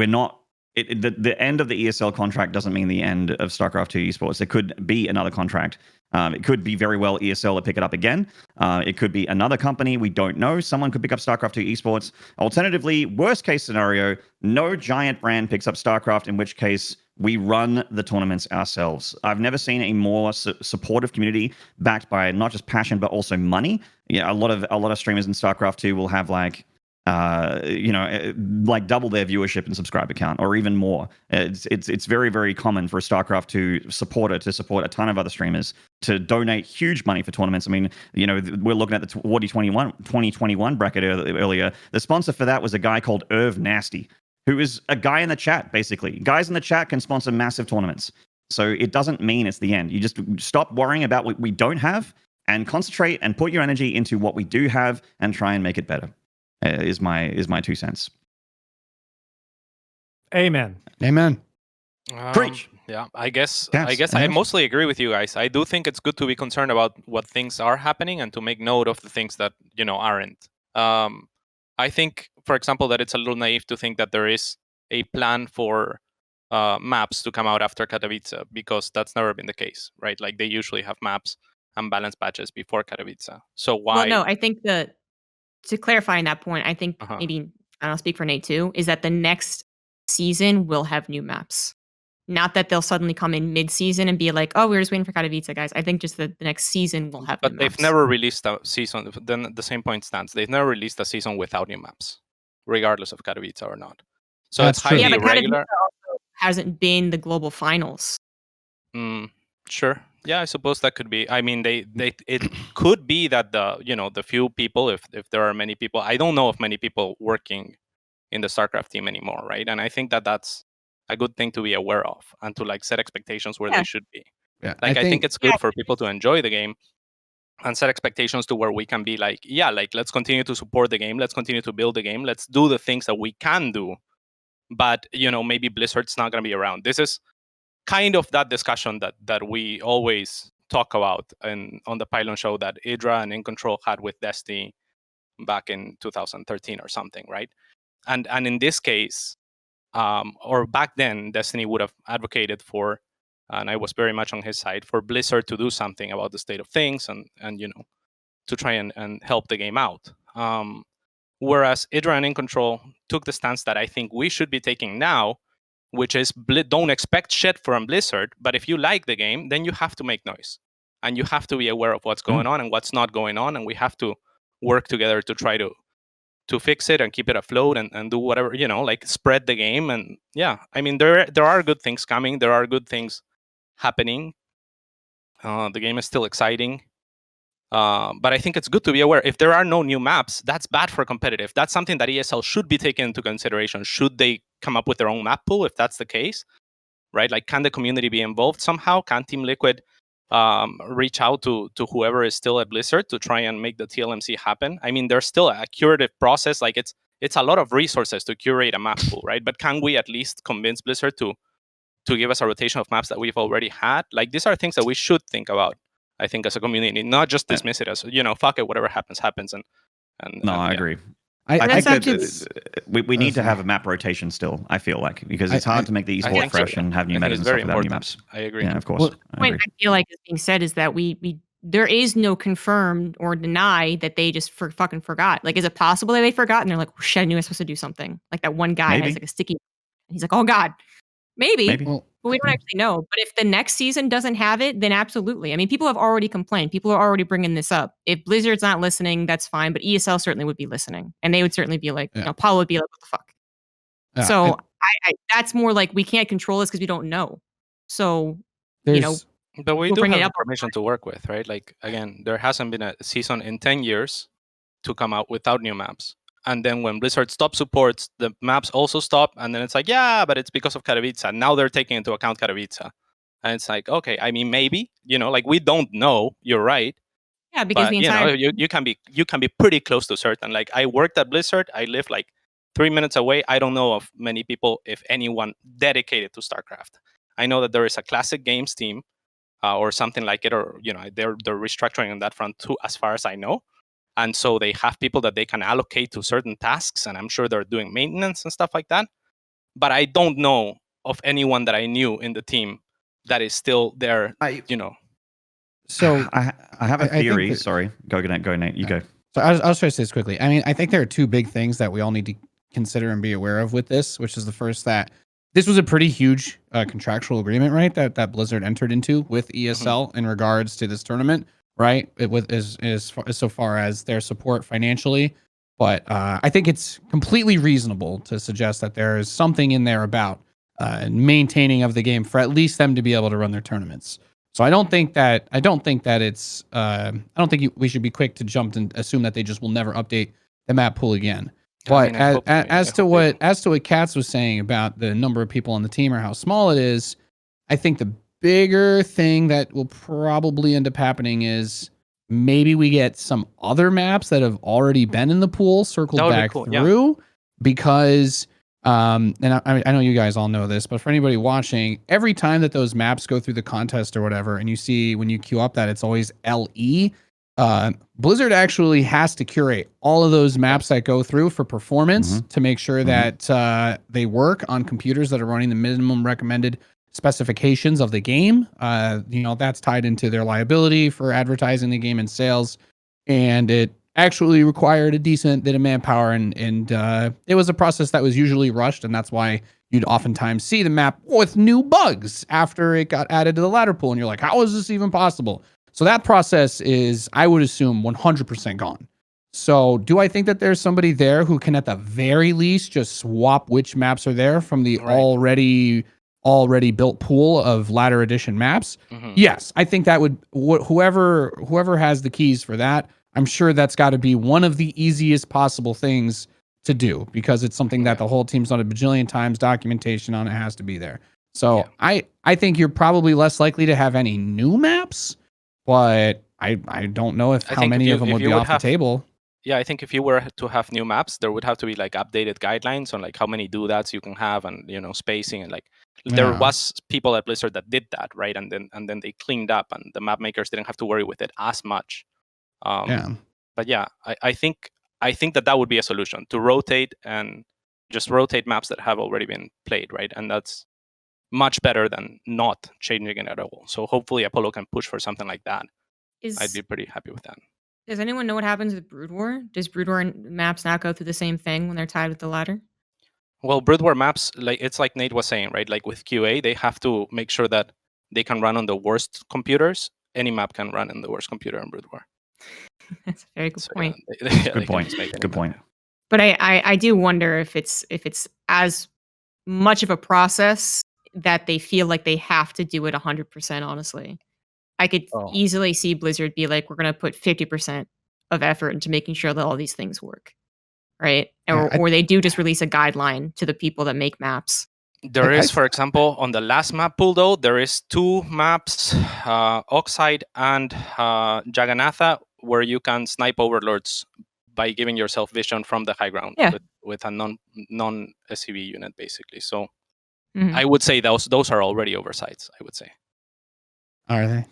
not. The end of the ESL contract doesn't mean the end of StarCraft 2 esports. There could be another contract. It could be very well ESL to pick it up again. It could be another company. We don't know. Someone could pick up StarCraft 2 esports. Alternatively, worst case scenario, no giant brand picks up StarCraft, in which case we run the tournaments ourselves. I've never seen a more supportive community backed by not just passion but also money. Yeah, a lot of streamers in StarCraft 2 will have like double their viewership and subscriber count, or even more. It's very, very common for a StarCraft 2 supporter to support a ton of other streamers, to donate huge money for tournaments. I mean, we're looking at the 2021 bracket earlier. The sponsor for that was a guy called Irv Nasty, who is a guy in the chat, basically. Guys in the chat can sponsor massive tournaments. So it doesn't mean it's the end. You just stop worrying about what we don't have and concentrate and put your energy into what we do have and try and make it better. Is my 2 cents. Amen. Preach. Yeah, I guess Yes. I mostly agree with you guys. I do think it's good to be concerned about what things are happening and to make note of the things that aren't. I think, for example, that it's a little naive to think that there is a plan for maps to come out after Katowice, because that's never been the case, right? Like, they usually have maps and balance patches before Katowice. So why? well, no, I think that to clarify on that point, I think maybe I'll speak for Nate too, is that the next season will have new maps. Not that they'll suddenly come in mid-season and be like, "Oh, we're just waiting for Katowice, guys." I think just that the next season will have. But new they've maps. never released a season. Then the same point stands. They've never released a season without new maps, regardless of Katowice or not. So That's it's highly Yeah, but irregular. Katowice also hasn't been the global finals. Sure. Yeah, I suppose that could be. I mean, it could be that the few people, if there are many people, I don't know of many people working in the StarCraft team anymore, right? And I think that that's a good thing to be aware of, and to set expectations where they should be. Yeah, I think it's good for people to enjoy the game and set expectations to where we can be like, yeah, like, let's continue to support the game, let's continue to build the game, let's do the things that we can do, but maybe Blizzard's not going to be around. This is kind of that discussion that we always talk about on the Pylon show that Idra and In Control had with Destiny back in 2013 or something, right? And in this case, or back then, Destiny would have advocated for, and I was very much on his side, for Blizzard to do something about the state of things and to try and help the game out. Whereas Idra and In Control took the stance that I think we should be taking now, which is don't expect shit from Blizzard, but if you like the game, then you have to make noise. And you have to be aware of what's going on and what's not going on, and we have to work together to try to fix it and keep it afloat and do whatever, like, spread the game. And yeah, I mean, there are good things coming. There are good things happening. The game is still exciting. But I think it's good to be aware. If there are no new maps, that's bad for competitive. That's something that ESL should be taken into consideration. Should they come up with their own map pool, if that's the case, right? Like, can the community be involved somehow? Can Team Liquid reach out to whoever is still at Blizzard to try and make the TLMC happen? I mean, there's still a curative process. Like, it's a lot of resources to curate a map pool, right? But can we at least convince Blizzard to give us a rotation of maps that we've already had? Like, these are things that we should think about, I think, as a community, not just dismiss it as, fuck it, whatever happens. And I agree. I think think we need to have a map rotation still, I feel like, because it's hard to make the esport fresh and have new metas and stuff without new maps. I agree. Yeah, of course. Well, The point I feel like is being said is that we there is no confirmed or deny that they just fucking forgot. Like, is it possible that they forgot and they're like, oh, shit, I knew I was supposed to do something? Like, that one guy has like a sticky, and he's like, oh god, maybe. Well, But we don't actually know. But if the next season doesn't have it, then absolutely. I mean, people have already complained. People are already bringing this up. If Blizzard's not listening, that's fine. But ESL certainly would be listening. And they would certainly be like, Paul would be like, what the fuck? So I that's more like, we can't control this because we don't know. So, But we We'll do bring have it up. information to work with, right? Like, again, there hasn't been a season in 10 years to come out without new maps. And then when Blizzard stops supports, the maps also stop. And then it's like, yeah, but it's because of Katowice. Now they're taking into account Katowice. And it's like, okay, I mean, maybe, like we don't know. You're right. Yeah, because But the entire you can be pretty close to certain. Like I worked at Blizzard. I live like 3 minutes away. I don't know of many people, if anyone, dedicated to StarCraft. I know that there is a classic games team or something like it, or they're restructuring on that front too, as far as I know. And so they have people that they can allocate to certain tasks, and I'm sure they're doing maintenance and stuff like that. But I don't know of anyone that I knew in the team that is still there. So I have a I think theory. that- Sorry, go Nate. You go. So I'll try to say this quickly. I mean, I think there are two big things that we all need to consider and be aware of with this, which is the first, that this was a pretty huge contractual agreement, right? That Blizzard entered into with ESL in regards to this tournament, right? It was so far as their support financially. But I think it's completely reasonable to suggest that there is something in there about maintaining of the game for at least them to be able to run their tournaments. So I don't think that it's we should be quick to jump and assume that they just will never update the map pool again. But as to what Katz was saying about the number of people on the team or how small it is, I think the bigger thing that will probably end up happening is maybe we get some other maps that have already been in the pool circled back through, because and I know you guys all know this, but for anybody watching, every time that those maps go through the contest or whatever, and you see when you queue up that it's always LE, Blizzard actually has to curate all of those maps that go through for performance to make sure that they work on computers that are running the minimum recommended specifications of the game. That's tied into their liability for advertising the game and sales, and it actually required a decent bit of manpower, and it was a process that was usually rushed, and that's why you'd oftentimes see the map with new bugs after it got added to the ladder pool, and you're like, how is this even possible? So that process is, I would assume, 100% gone. So do I think that there's somebody there who can at the very least just swap which maps are there from the already built pool of ladder edition maps? Yes, I think that would, whoever has the keys for that, I'm sure that's got to be one of the easiest possible things to do, because it's something that the whole team's done a bajillion times. Documentation on it has to be there. So I think you're probably less likely to have any new maps, but I don't know how many of them would be off the table. Yeah, I think if you were to have new maps, there would have to be like updated guidelines on like how many doodads you can have, and spacing, and like there was people at Blizzard that did that, right? And then they cleaned up, and the map makers didn't have to worry with it as much. But yeah, I think that would be a solution, to rotate and just rotate maps that have already been played, right? And that's much better than not changing it at all. So hopefully Apollo can push for something like that. I'd be pretty happy with that. Does anyone know what happens with Broodwar? Does Broodwar maps not go through the same thing when they're tied with the ladder? Well, Broodwar maps, it's like Nate was saying, right? Like with QA, they have to make sure that they can run on the worst computers. Any map can run in the worst computer in Broodwar. That's a very good point. Good point. Good point. But I do wonder if it's as much of a process that they feel like they have to do it 100%. Honestly, I could easily see Blizzard be like, we're going to put 50% of effort into making sure that all these things work, right? Or they do just release a guideline to the people that make maps. There is, for example, on the last map pool, though, there is 2 maps, Oxide and Jagannatha, where you can snipe overlords by giving yourself vision from the high ground with a non-SCV unit, basically. So I would say those are already oversights, I would say. Are they?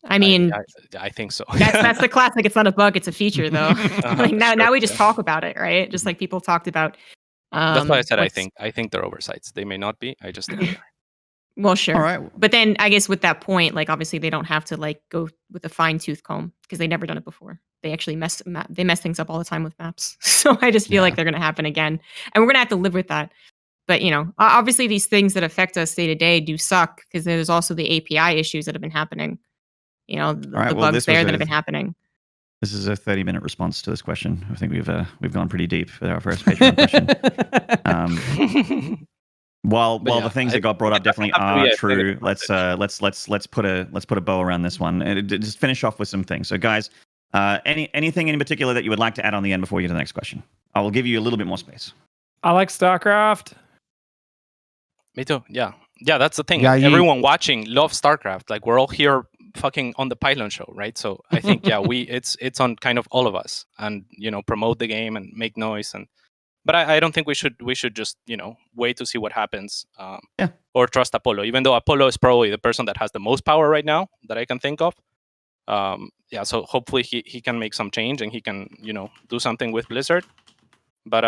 I mean, I think so. That's the classic. It's not a bug; it's a feature, though. Like now we just talk about it, right? Just like people talked about. That's why I said I think they're oversights. They may not be. I just think they are. Well, sure. All right. But then I guess with that point, like obviously they don't have to like go with a fine tooth comb because they've never done it before. They actually mess things up all the time with maps. So I just feel like they're going to happen again, and we're going to have to live with that. But obviously these things that affect us day to day do suck, because there's also the API issues that have been happening. The bugs that have been happening. This is a 30-minute response to this question. I think we've gone pretty deep for our first Patreon question. While But the yeah, things that got brought up definitely have to be are a true, negative let's put a bow around this one and just finish off with some things. So, guys, anything in particular that you would like to add on the end before we get to the next question? I will give you a little bit more space. I like Starcraft. Me too. Yeah. Yeah, that's the thing. Yeah, Everyone watching loves StarCraft. Like we're all here fucking on the Pylon show, right? So I think it's on kind of all of us and promote the game and make noise but I don't think we should just wait to see what happens or trust Apollo, even though Apollo is probably the person that has the most power right now that I can think of. So hopefully he can make some change and he can do something with Blizzard. But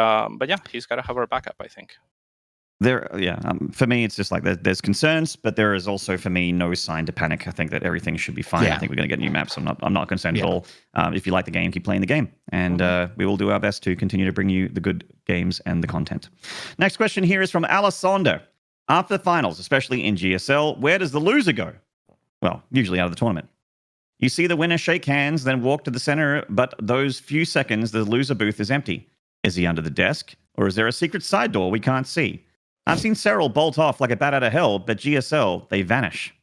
yeah, he's got to have our backup, I think. For me, it's just like there's concerns, but there is also for me no sign to panic. I think that everything should be fine. I think we're going to get new maps. I'm not concerned at all. If you like the game, keep playing the game, and we will do our best to continue to bring you the good games and the content. Next question here is from Alessandro. After the finals, especially in GSL, where does the loser go? Well, usually out of the tournament. You see the winner shake hands, then walk to the center, but those few seconds, the loser booth is empty. Is he under the desk, or is there a secret side door we can't see? I've seen Cyril bolt off like a bat out of hell, but GSL, they vanish.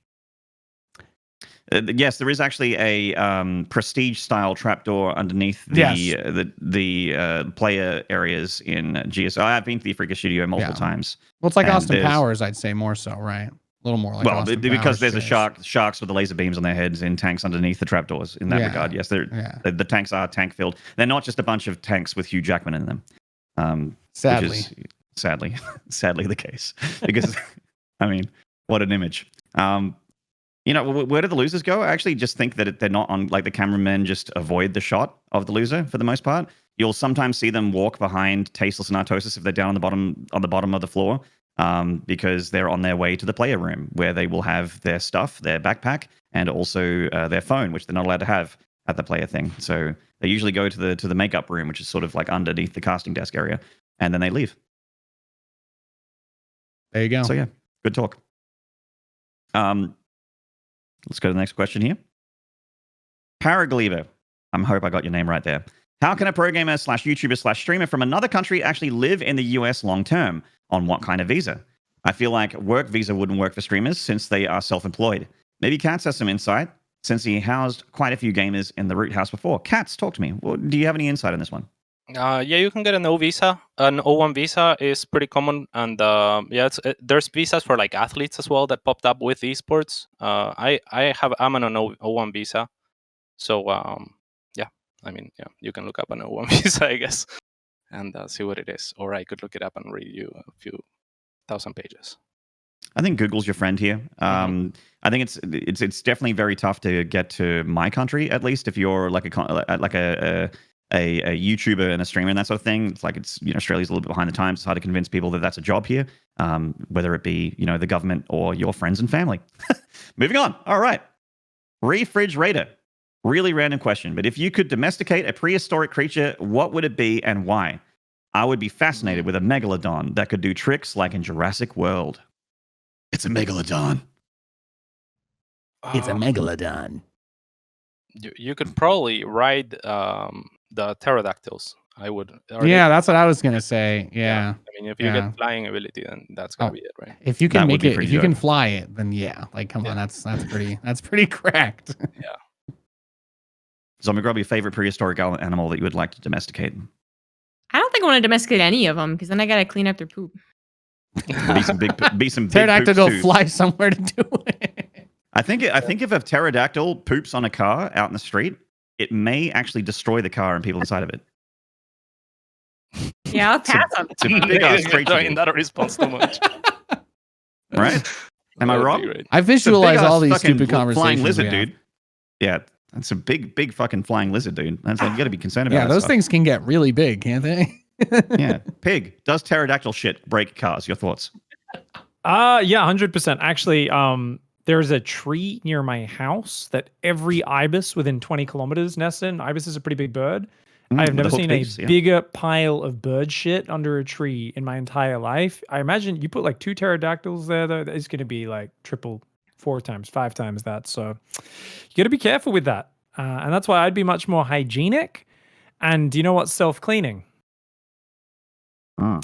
Yes, there is actually a prestige-style trapdoor underneath the player areas in GSL. I've been to the Africa studio multiple times. Well, it's like Austin Powers, I'd say more so, right? A little more like Austin because Powers there's sharks with the laser beams on their heads in tanks underneath the trapdoors. In that regard, yes, the tanks are tank-filled. They're not just a bunch of tanks with Hugh Jackman in them. Sadly. Sadly the case. Because, I mean, what an image. Where do the losers go? I actually just think that they're not on, like the cameramen just avoid the shot of the loser for the most part. You'll sometimes see them walk behind Tasteless and Artosis if they're down on the bottom of the floor, because they're on their way to the player room where they will have their stuff, their backpack, and also their phone, which they're not allowed to have at the player thing. So they usually go to the makeup room, which is sort of like underneath the casting desk area, and then they leave. There you go. So yeah, good talk. Let's go to the next question here. Paraglieber. I hope I got your name right there. How can a pro gamer / YouTuber / streamer from another country actually live in the US long term? On what kind of visa? I feel like work visa wouldn't work for streamers since they are self-employed. Maybe Katz has some insight since he housed quite a few gamers in the Root House before. Katz, talk to me. Do you have any insight on this one? Yeah, you can get an O visa. An O1 visa is pretty common, and there's visas for like athletes as well that popped up with esports. I'm on an O1 visa, so you can look up an O1 visa, I guess, and see what it is. Or I could look it up and read you a few thousand pages. I think Google's your friend here. I think it's definitely very tough to get to my country, at least if you're like a YouTuber and a streamer and that sort of thing. It's like Australia's a little bit behind the times. It's hard to convince people that that's a job here, whether it be the government or your friends and family. Moving on. All right. Refrigerator. Really random question, but if you could domesticate a prehistoric creature, what would it be and why? I would be fascinated with a megalodon that could do tricks like in Jurassic World. It's a megalodon. It's a megalodon. You could probably ride the pterodactyls. I would. That's what I was gonna say. Yeah. I mean, if you get flying ability, then that's gonna be it, right? If you can make it, if you can fly it, then come on, that's pretty cracked. Yeah. Zombie Grub, your favorite prehistoric animal that you would like to domesticate? I don't think I want to domesticate any of them because then I gotta clean up their poop. Be some big pterodactyl go too. fly somewhere to do it. I think if a pterodactyl poops on a car out in the street, it may actually destroy the car and people inside of it. Yeah, I'll pass on It's a big ass creature. In that response too much. Right? Am I wrong? I visualize all these fucking stupid conversations. Flying lizard, dude. Yeah, that's a big fucking flying lizard, dude. That's you got to be concerned about. Yeah, those things can get really big, can't they? Yeah. Pig, does pterodactyl shit break cars? Your thoughts? Yeah, 100%. Actually, there's a tree near my house that every ibis within 20 kilometers nests in. Ibis is a pretty big bird. I have never seen a bigger pile of bird shit under a tree in my entire life. I imagine you put like 2 pterodactyls there, though, it's going to be like triple, 4 times, 5 times that. So you got to be careful with that. And that's why I'd be much more hygienic. And do you know what's self-cleaning? Have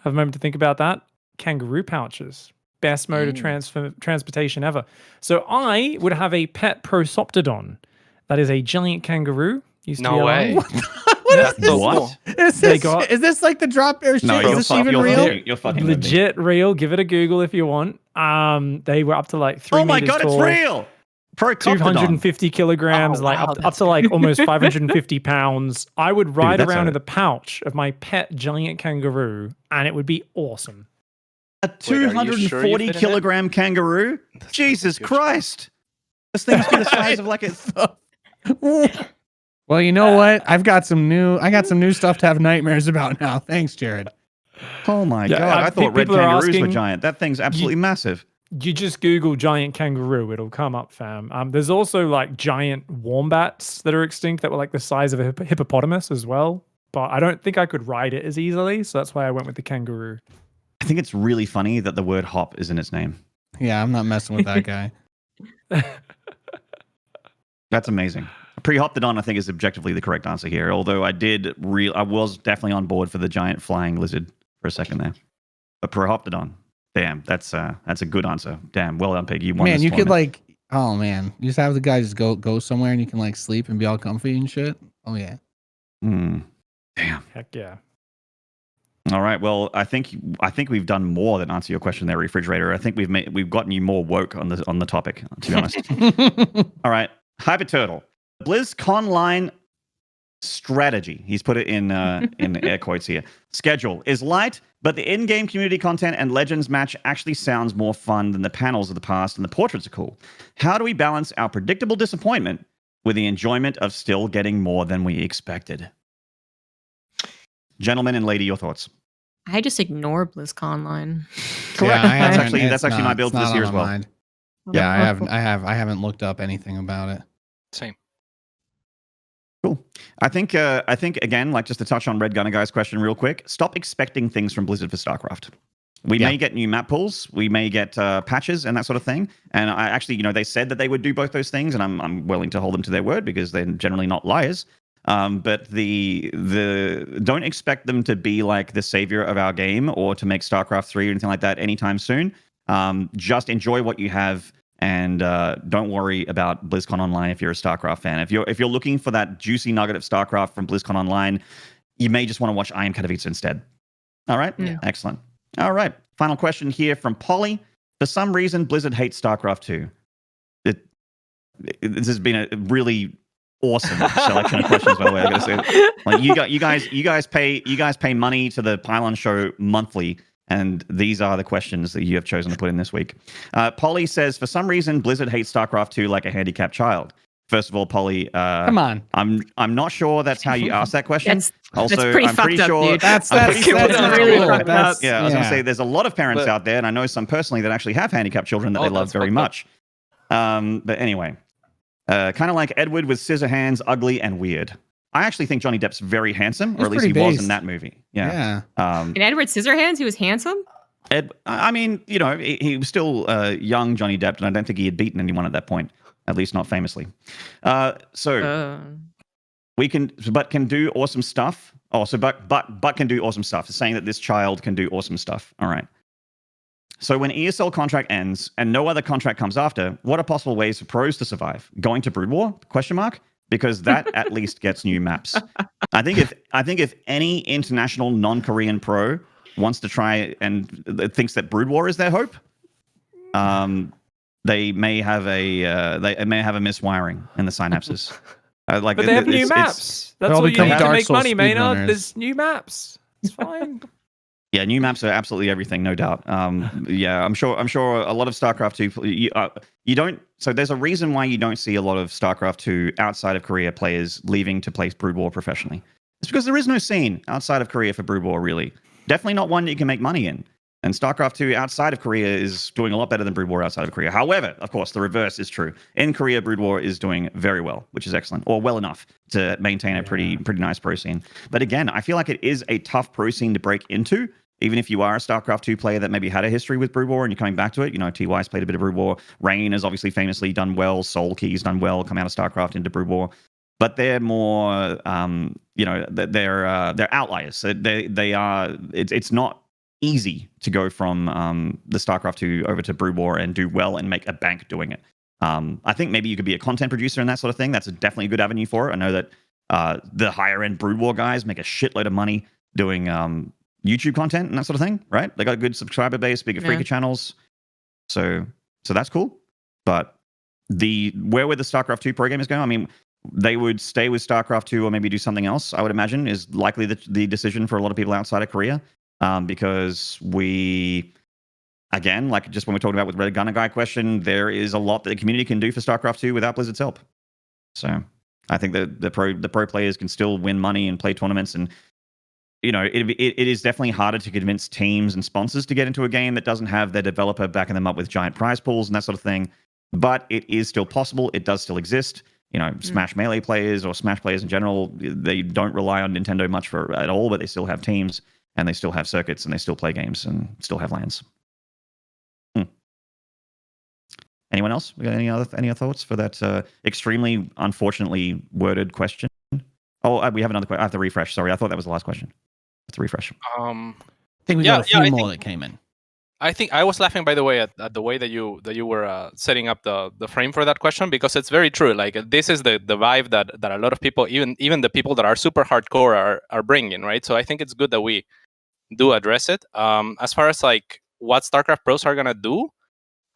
a moment to think about that. kangaroo pouches. Best mode of transportation ever. So I would have a pet prosoptodon. That is a giant kangaroo. Used to be No way. What That's is this? so What? cool. Is this like the drop air shit? No, Is this even real? You're fucking with me. Legit real. Give it a Google if you want. They were up to like 3 Oh my meters god, tall, it's real! Procoptodon. 250 kilograms, Oh, like wow, up to like almost 550 pounds. I would ride that's around a- in the pouch of my pet giant kangaroo, and it would be awesome. A Wait, are you sure you 240 fit in it? kilogram kangaroo? That's Jesus huge. Christ! This thing must be the size of like a. Well, you know what? I got some new stuff to have nightmares about now. Thanks, Jared. Oh my Yeah, god! I thought red people are kangaroos were asking- giant. That thing's absolutely massive. You just Google giant kangaroo, it'll come up, fam. There's also like giant wombats that are extinct that were like the size of a hippopotamus as well. But I don't think I could ride it as easily, so that's why I went with the kangaroo. I think it's really funny that the word hop is in its name. Yeah, I'm not messing with that guy. That's amazing. Prehoptodon, I think, is objectively the correct answer here. Although I was definitely on board for the giant flying lizard for a second there. But Prehoptodon, damn, that's a good answer. Damn, well done, Pig. You won. Man, this you could tournament. like, oh man, you just have the guy just go somewhere and you can like sleep and be all comfy and shit. Oh yeah. Damn. Heck yeah. All right. Well, I think we've done more than answer your question there, Refrigerator. I think we've gotten you more woke on the topic, to be honest. All right. Hyper Turtle. BlizzConline strategy. He's put it in air quotes here. Schedule is light, but the in-game community content and Legends match actually sounds more fun than the panels of the past, and the portraits are cool. How do we balance our predictable disappointment with the enjoyment of still getting more than we expected? Gentlemen and lady, your thoughts. I just ignore BlizzConline. Correct. Yeah, That's actually my build for this year as well. Yeah, I haven't looked up anything about it. Same. Cool. I think again, like just to touch on Red Gunner Guy's question real quick, stop expecting things from Blizzard for StarCraft. We may get new map pools, we may get patches and that sort of thing. And I actually, they said that they would do both those things, and I'm willing to hold them to their word because they're generally not liars. But the don't expect them to be like the savior of our game or to make StarCraft 3 or anything like that anytime soon. Just enjoy what you have. And don't worry about BlizzCon Online if you're a StarCraft fan. If you're looking for that juicy nugget of StarCraft from BlizzCon Online, you may just want to watch IEM Katowice instead. All right? Yeah. Excellent. All right. Final question here from Polly. For some reason, Blizzard hates StarCraft 2. This has been a really awesome selection of questions, by the way. I gotta say, like you guys pay money to the Pylon Show monthly. And these are the questions that you have chosen to put in this week. Polly says, for some reason, Blizzard hates StarCraft 2 like a handicapped child. First of all, Polly, Come on. I'm not sure that's how you asked that question. That's Also, pretty I'm fucked pretty up, sure dude. That's really cool. fucked up. Yeah, I was gonna say there's a lot of parents But- out there, and I know some personally that actually have handicapped children that Oh, they love that's very fucked up. much. But anyway, kind of like Edward with scissor hands, ugly and weird. I actually think Johnny Depp's very handsome, or He's at least he pretty was based. in that movie. Yeah. Yeah. In Edward Scissorhands, he was handsome. I mean, he was still young Johnny Depp, and I don't think he had beaten anyone at that point, at least not famously. So we can do awesome stuff. Oh, so but can do awesome stuff. It's saying that this child can do awesome stuff. All right. So when ESL contract ends and no other contract comes after, what are possible ways for pros to survive? Going to Broodwar? Question mark. Because that at least gets new maps. I think if any international non-Korean pro wants to try and thinks that Broodwar is their hope, they may have a miswiring in the synapses. But they have new maps. That's all all you become need to Dark make Souls money, Maynard. speedrunners. There's new maps. It's fine. Yeah, new maps are absolutely everything, no doubt. Yeah, I'm sure a lot of StarCraft 2 you don't. So there's a reason why you don't see a lot of StarCraft 2 outside of Korea players leaving to play Broodwar professionally. It's because there is no scene outside of Korea for Broodwar, really. Definitely not one that you can make money in. And StarCraft 2 outside of Korea is doing a lot better than Broodwar outside of Korea. However, of course, the reverse is true. In Korea, Broodwar is doing very well, which is excellent, or well enough to maintain a pretty nice pro scene. But again, I feel like it is a tough pro scene to break into, even if you are a StarCraft 2 player that maybe had a history with Broodwar and you're coming back to it. T-Wise played a bit of Broodwar. Rain has obviously famously done well. Soul Key's done well, come out of StarCraft into Broodwar. But they're more, they're outliers. They are. It's not easy to go from the StarCraft 2 over to Broodwar and do well and make a bank doing it. I think maybe you could be a content producer and that sort of thing. That's definitely a good avenue for it. I know that the higher end Broodwar guys make a shitload of money doing YouTube content and that sort of thing, right? They got a good subscriber base, bigger freaker channels. So that's cool. But where would the StarCraft 2 pro game is going? I mean, they would stay with StarCraft 2 or maybe do something else, I would imagine, is likely the decision for a lot of people outside of Korea. Because again, like just when we talked about with Red Gunner Guy question, there is a lot that the community can do for StarCraft 2 without Blizzard's help. So I think that the pro players can still win money and play tournaments, and it is definitely harder to convince teams and sponsors to get into a game that doesn't have their developer backing them up with giant prize pools and that sort of thing. But it is still possible. It does still exist. Smash Melee players or Smash players in general, they don't rely on Nintendo much at all, but they still have teams and they still have circuits and they still play games and still have LANs. Anyone else? We got any other thoughts for that extremely unfortunately worded question? Oh, we have another question. I have to refresh. Sorry, I thought that was the last question. I have to refresh. I think we got a few more that came in. I think I was laughing, by the way, at the way that you were setting up the frame for that question, because it's very true. Like, this is the vibe that a lot of people, even the people that are super hardcore, are bringing, right? So I think it's good that we do address it. As far as like what StarCraft pros are gonna do,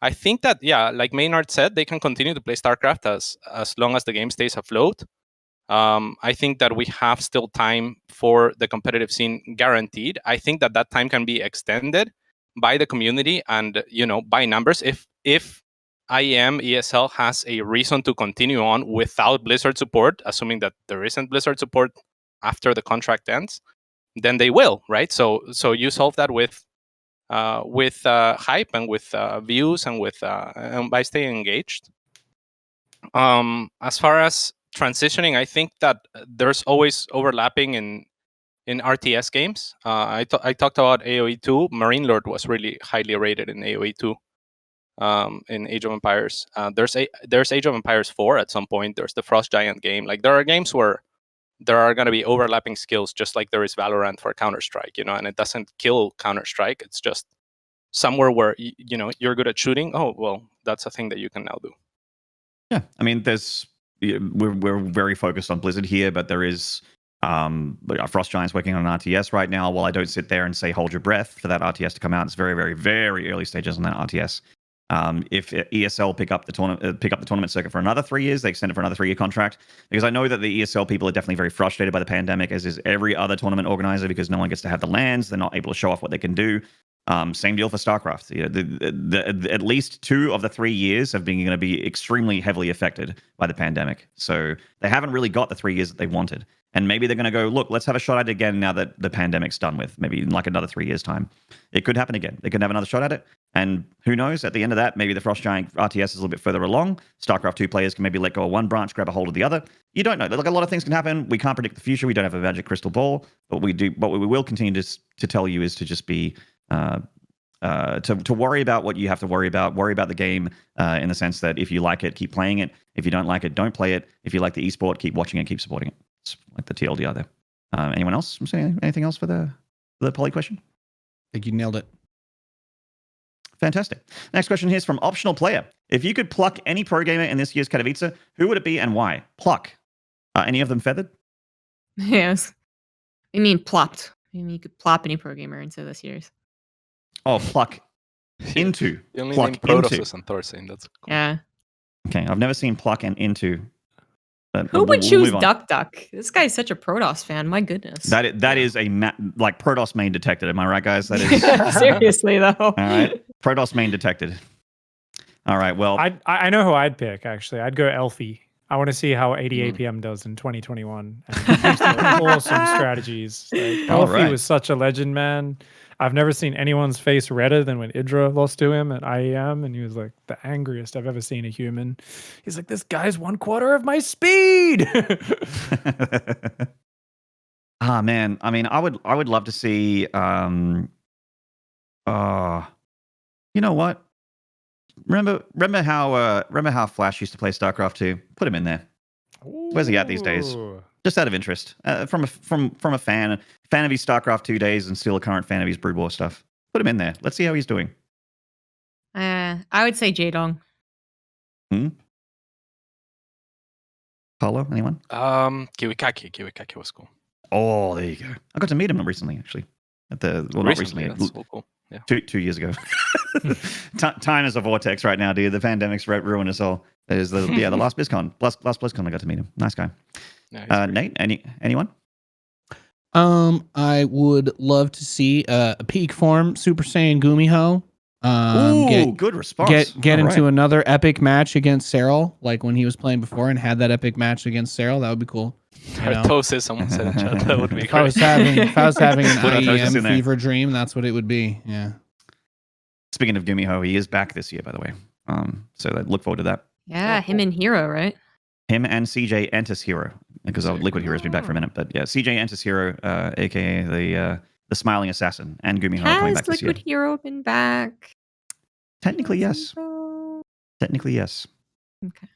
I think that like Maynard said, they can continue to play StarCraft as long as the game stays afloat. I think that we have still time for the competitive scene guaranteed. I think that time can be extended by the community and by numbers. If IEM ESL has a reason to continue on without Blizzard support, assuming that there isn't Blizzard support after the contract ends, then they will, right? So you solve that with hype and with views and by staying engaged. As far as transitioning, I think that there's always overlapping in RTS games. I talked about AoE 2. Marine Lord was really highly rated in AoE 2. In Age of Empires, there's Age of Empires 4 at some point. There's the Frost Giant game. Like, there are games where there are going to be overlapping skills, just like there is Valorant for Counter-Strike, and it doesn't kill Counter-Strike. It's just somewhere where you're good at shooting. Oh, well, that's a thing that you can now do. Yeah, I mean, we're very focused on Blizzard here, but there is Frost Giant's working on an RTS right now. While I don't sit there and say hold your breath for that RTS to come out, it's very, very, very early stages on that RTS. If ESL pick up the tournament circuit for another 3 years, they extend it for another 3-year contract, because I know that the ESL people are definitely very frustrated by the pandemic, as is every other tournament organizer, because no one gets to have the LANs. They're not able to show off what they can do. Same deal for StarCraft. At least 2 of the 3 years have been going to be extremely heavily affected by the pandemic. So they haven't really got the 3 years that they wanted. And maybe they're going to go, look, let's have a shot at it again now that the pandemic's done with, maybe in like another 3 years' time. It could happen again. They could have another shot at it. And who knows, at the end of that, maybe the Frost Giant RTS is a little bit further along. StarCraft 2 players can maybe let go of one branch, grab a hold of the other. You don't know. Like, a lot of things can happen. We can't predict the future. We don't have a magic crystal ball. But what we will continue to tell you is to just be... to worry about what you have to worry about the game in the sense that if you like it, keep playing it. If you don't like it, don't play it. If you like the esport, keep watching it, keep supporting it. It's like the TLDR there. Anyone else saying anything else for the poly question? I think you nailed it. Fantastic. Next question here is from Optional Player. If you could pluck any pro gamer in this year's Katowice, who would it be and why? Pluck. Any of them feathered? Yes. I mean plopped. I mean, you could plop any pro gamer into this year's. Oh, pluck into. The only pluck name Protoss into. is on Thorstein. That's cool. Yeah. Okay, I've never seen pluck and into. Who would choose Duck Duck? This guy's such a Protoss fan. My goodness. That is a like Protoss main detected. Am I right, guys? That is seriously though. All right, Protoss main detected. All right. Well, I know who I'd pick. Actually, I'd go Elfie. I want to see how 80 APM does in 2021. And use the awesome strategies. Like, Elfie was such a legend, man. I've never seen anyone's face redder than when Idra lost to him at IEM, and he was like the angriest I've ever seen a human. He's like, this guy's 1/4 of my speed. Man. I mean, I would love to see. You know what? Remember how Flash used to play StarCraft 2? Put him in there. Where's he at these days? Just out of interest, from a fan of his StarCraft 2 days and still a current fan of his Broodwar stuff. Put him in there. Let's see how he's doing. I would say Jaedong. Paulo, anyone? Kiwikaki was cool. Oh, there you go. I got to meet him recently, actually. Not recently. That's so cool. Yeah. 2 years ago. Time is a vortex right now, dude. The pandemic's ruined us all. There's the last BlizzCon. Last BlizzCon I got to meet him. Nice guy. Yeah, Nate, anyone? I would love to see a peak form Super Saiyan Gumiho. Good response. Get All into right. another epic match against Cyril, like when he was playing before and had that epic match against Cyril. That would be cool. You know? Artosis, someone said in chat. That would be If I was great. having an Put Artosis in IEM there. fever dream, that's what it would be. Yeah. Speaking of Gumiho, he is back this year, by the way. So I look forward to that. Yeah, him and Hero, right? Him and CJ Entis Hero, because Liquid Hero's been back for a minute. But yeah, CJ Entis Hero, aka the Smiling Assassin, and Gumiho are coming Has back this year. Liquid Hero been back? Technically, yes. Technically, yes. Okay.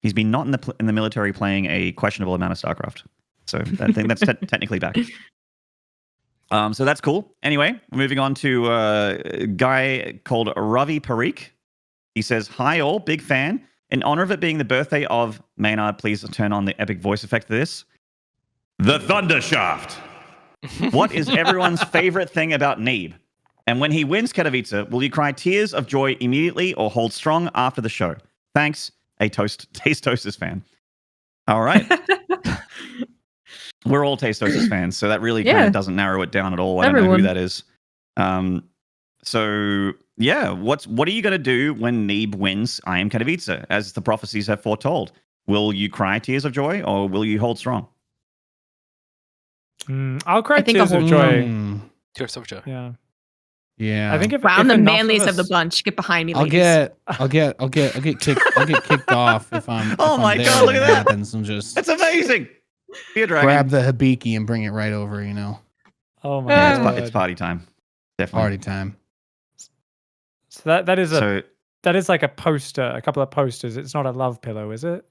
He's been not in the military playing a questionable amount of StarCraft. So I think that's technically back. So that's cool. Anyway, moving on to a guy called Ravi Parikh. He says, "Hi all, big fan. In honor of it being the birthday of Maynard, please turn on the epic voice effect of this. The Thunder Shaft. What is everyone's favorite thing about Neeb? And when he wins Katowice, will you cry tears of joy immediately or hold strong after the show? Thanks, a Taste Toasters fan." All right. We're all Taste Toasters fans, so that really kind Yeah. of doesn't narrow it down at all. I don't know Everyone. who that is. So yeah, what are you going to do when Neeb wins IEM Katowice, as the prophecies have foretold? Will you cry tears of joy or will you hold strong? I'll cry I think I'll tears of hold joy. Tears of joy. Yeah. Yeah. I think if Wow, if I'm the enough manliest of the us- bunch. Get behind me, I'll ladies. get kicked off if I'm. Oh if my I'm there God, when look at it that. happens and just That's amazing. Fear Dragon. grab the Hibiki and bring it right over. You know, Oh my Yeah, god. it's party time. Definitely. party time. So that is So like a poster, a couple of posters. It's not a love pillow, is it?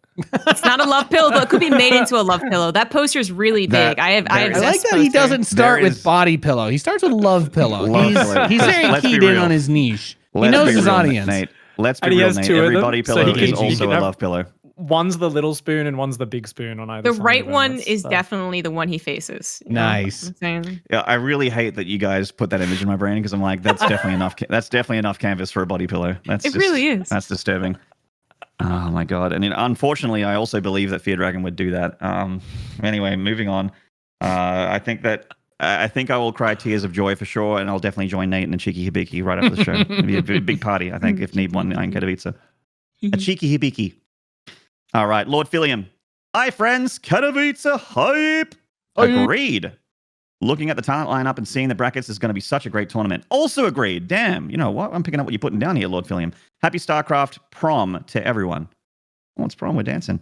It's not a love pillow, but it could be made into a love pillow. That poster's really That- big. I have there I is- like Zest that he poster. doesn't start There with is- body pillow. He starts with love pillow. Love pillow. He's very Let's be keyed in real. on his niche. He let's knows be his real, audience. Nate. Let's be And he real, has Nate. two of Every them, body so pillow he is can- he also can a have- love pillow. One's the little spoon and one's the big spoon on either The side. right of him. one That's, is definitely the one he faces. you know Nice. what I'm saying? Yeah, I really hate that you guys put that image in my brain because I'm like, that's definitely enough. That's definitely enough canvas for a body pillow. It really is. That's disturbing. Oh my god! And unfortunately, I also believe that Fear Dragon would do that. Anyway, moving on. I think I will cry tears of joy for sure, and I'll definitely join Nate and a cheeky hibiki right after the show. It'd be a big party, I think, if Neeb won IEM Katowice. A cheeky hibiki. All right, Lord Philium. Hi, friends. Katowice hype. Agreed. Looking at the talent lineup and seeing the brackets is going to be such a great tournament. Also agreed. Damn, you know what? I'm picking up what you're putting down here, Lord Philium. Happy StarCraft prom to everyone. Oh, it's prom. We're dancing.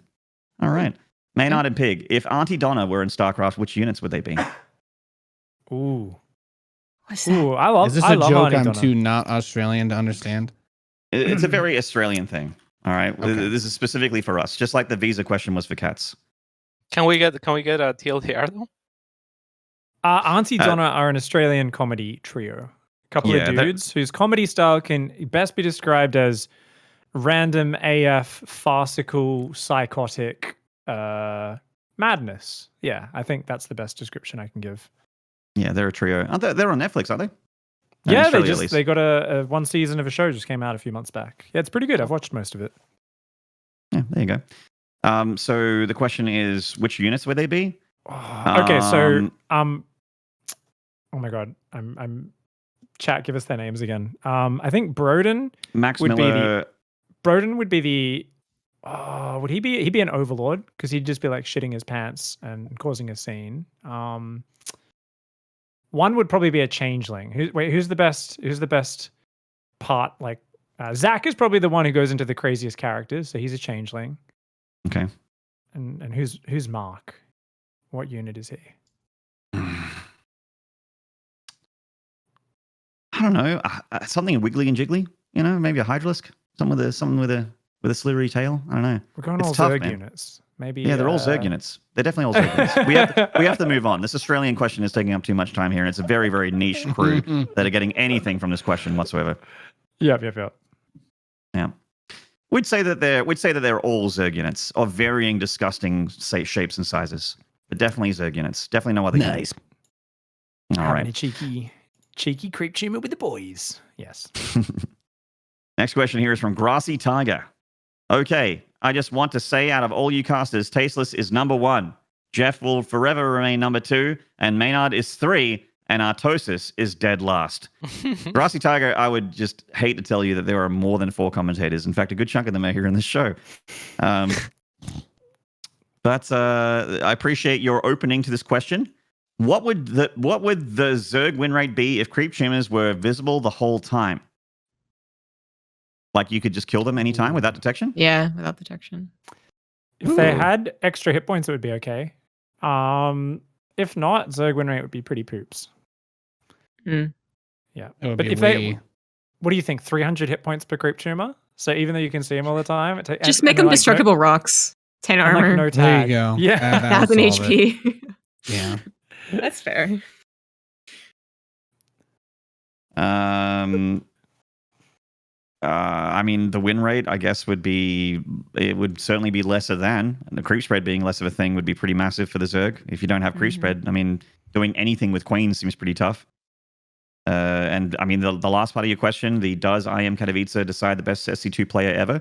All right. Maynard and PiG. If Aunty Donna were in StarCraft, which units would they be? Ooh. What's that? Ooh, I love Is this I a love joke Aunty I'm Donna. too not Australian to understand? It's a very Australian thing. All right. Okay. This is specifically for us, just like the visa question was for cats. Can we get a TLDR though? Aunty Donna are an Australian comedy trio. A couple Yeah, of that- dudes whose comedy style can best be described as random AF, farcical, psychotic madness. Yeah, I think that's the best description I can give. Yeah, they're a trio. They're on Netflix, aren't they? In Yeah, Australia, at least. they got a one season of a show just came out a few months back. Yeah, it's pretty good. I've watched most of it. Yeah, there you go. So the question is, which units would they be? Okay, so oh my god, I'm chat. Give us their names again. I think Broden Max would be Miller. Broden would be the. Oh, would he be? He'd be an overlord because he'd just be like shitting his pants and causing a scene. One would probably be a changeling. Who's the best? Who's the best part? Like Zach is probably the one who goes into the craziest characters, so he's a changeling. Okay. And who's Mark? What unit is he? I don't know. Something wiggly and jiggly. Maybe a Hydralisk. Someone with a slithery tail. I don't know. We're going It's all tough, Zerg man. units. Maybe. Yeah, they're all Zergunites. They're definitely all Zergunites. we have to move on. This Australian question is taking up too much time here, and it's a very, very niche crew that are getting anything from this question whatsoever. Yep. Yeah. We'd say that they're all Zergunites of varying disgusting shapes and sizes. But definitely Zergunites. Definitely no other Nice. All Having right. a cheeky creep tumor with the boys. Yes. Next question here is from Grassy Tiger. Okay, I just want to say out of all you casters, Tasteless is number 1. Jeff will forever remain number 2, and Maynard is 3, and Artosis is dead last. Grassy Tiger, I would just hate to tell you that there are more than 4 commentators. In fact, a good chunk of them are here in this show. But I appreciate your opening to this question. What would the Zerg win rate be if creep tumors were visible the whole time? Like you could just kill them anytime without detection? Yeah, without detection. If they had extra hit points, it would be okay. If not, Zerg win rate would be pretty poops. Mm. Yeah. It would But be if they, what do you think? 300 hit points per creep tumor? So even though you can see them all the time, Just make them destructible rocks. 10 and, like, armor. no There you tag. go. Yeah. That'll 1000 solve it. HP. Yeah. That's fair. I mean, the win rate, I guess, would certainly be lesser than, and the creep spread being less of a thing would be pretty massive for the Zerg. If you don't have creep spread, I mean, doing anything with Queens seems pretty tough. And I mean, the last part of your question, does IEM Katowice decide the best SC2 player ever?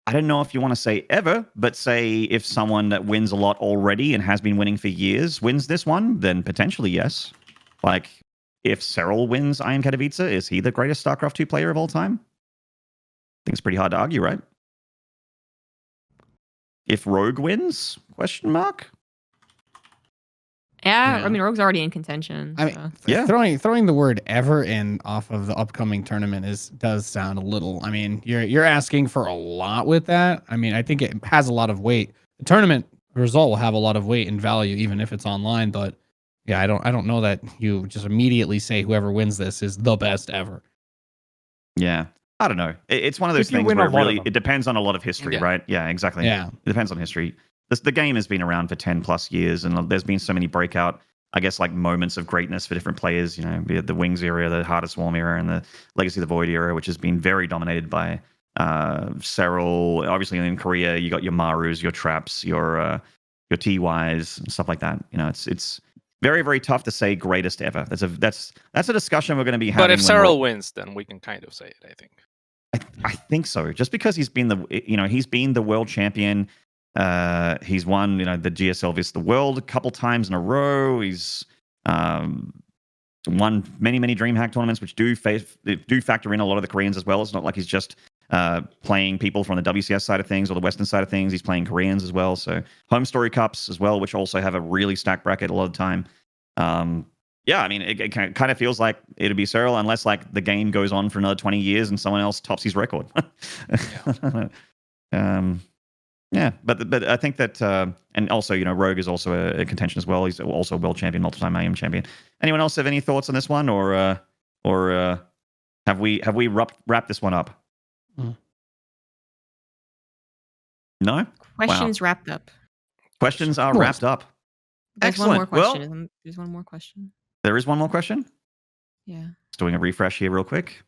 I don't know if you want to say ever, but say if someone that wins a lot already and has been winning for years wins this one, then potentially yes. Like, if Cyril wins IEM Katowice, is he the greatest StarCraft 2 player of all time? I think it's pretty hard to argue, right? If Rogue wins? Question mark. Yeah, Yeah. I mean, Rogue's already in contention. I mean, so. Yeah. throwing the word ever in off of the upcoming tournament does sound a little. I mean, you're asking for a lot with that. I mean, I think it has a lot of weight. The tournament result will have a lot of weight and value, even if it's online. But yeah, I don't know that you just immediately say whoever wins this is the best ever. Yeah. I don't know. It's one of those If you things win where a lot of it depends on a lot of history, Yeah. right? Yeah, exactly. Yeah. It depends on history. The game has been around for 10 plus years, and there's been so many breakout, I guess, like moments of greatness for different players. You know, we had the Wings era, the Heart of Swarm era, and the Legacy of the Void era, which has been very dominated by Cyril. Obviously, in Korea, you got your Marus, your Traps, your TYs, and stuff like that. You know, it's very, very tough to say greatest ever. That's a discussion we're going to be having. But if Cyril wins, then we can kind of say it, I think. I think so. Just because he's been the world champion. He's won, the GSL vs. the World a couple times in a row. He's won many, many DreamHack tournaments, which do factor in a lot of the Koreans as well. It's not like he's just playing people from the WCS side of things or the Western side of things. He's playing Koreans as well. So home story cups as well, which also have a really stacked bracket a lot of the time. Yeah, I mean, it kind of feels like it'd be Cyril unless like the game goes on for another 20 years and someone else tops his record. Yeah, but I think that, and also, Rogue is also a contention as well. He's also a world champion, multiple-time IEM champion. Anyone else have any thoughts on this one, or have we wrapped this one up? No? Questions wrapped up. Questions are wrapped up. There's Excellent. one more question. Well, There's one more question. there is one more question? Yeah. Just doing a refresh here real quick.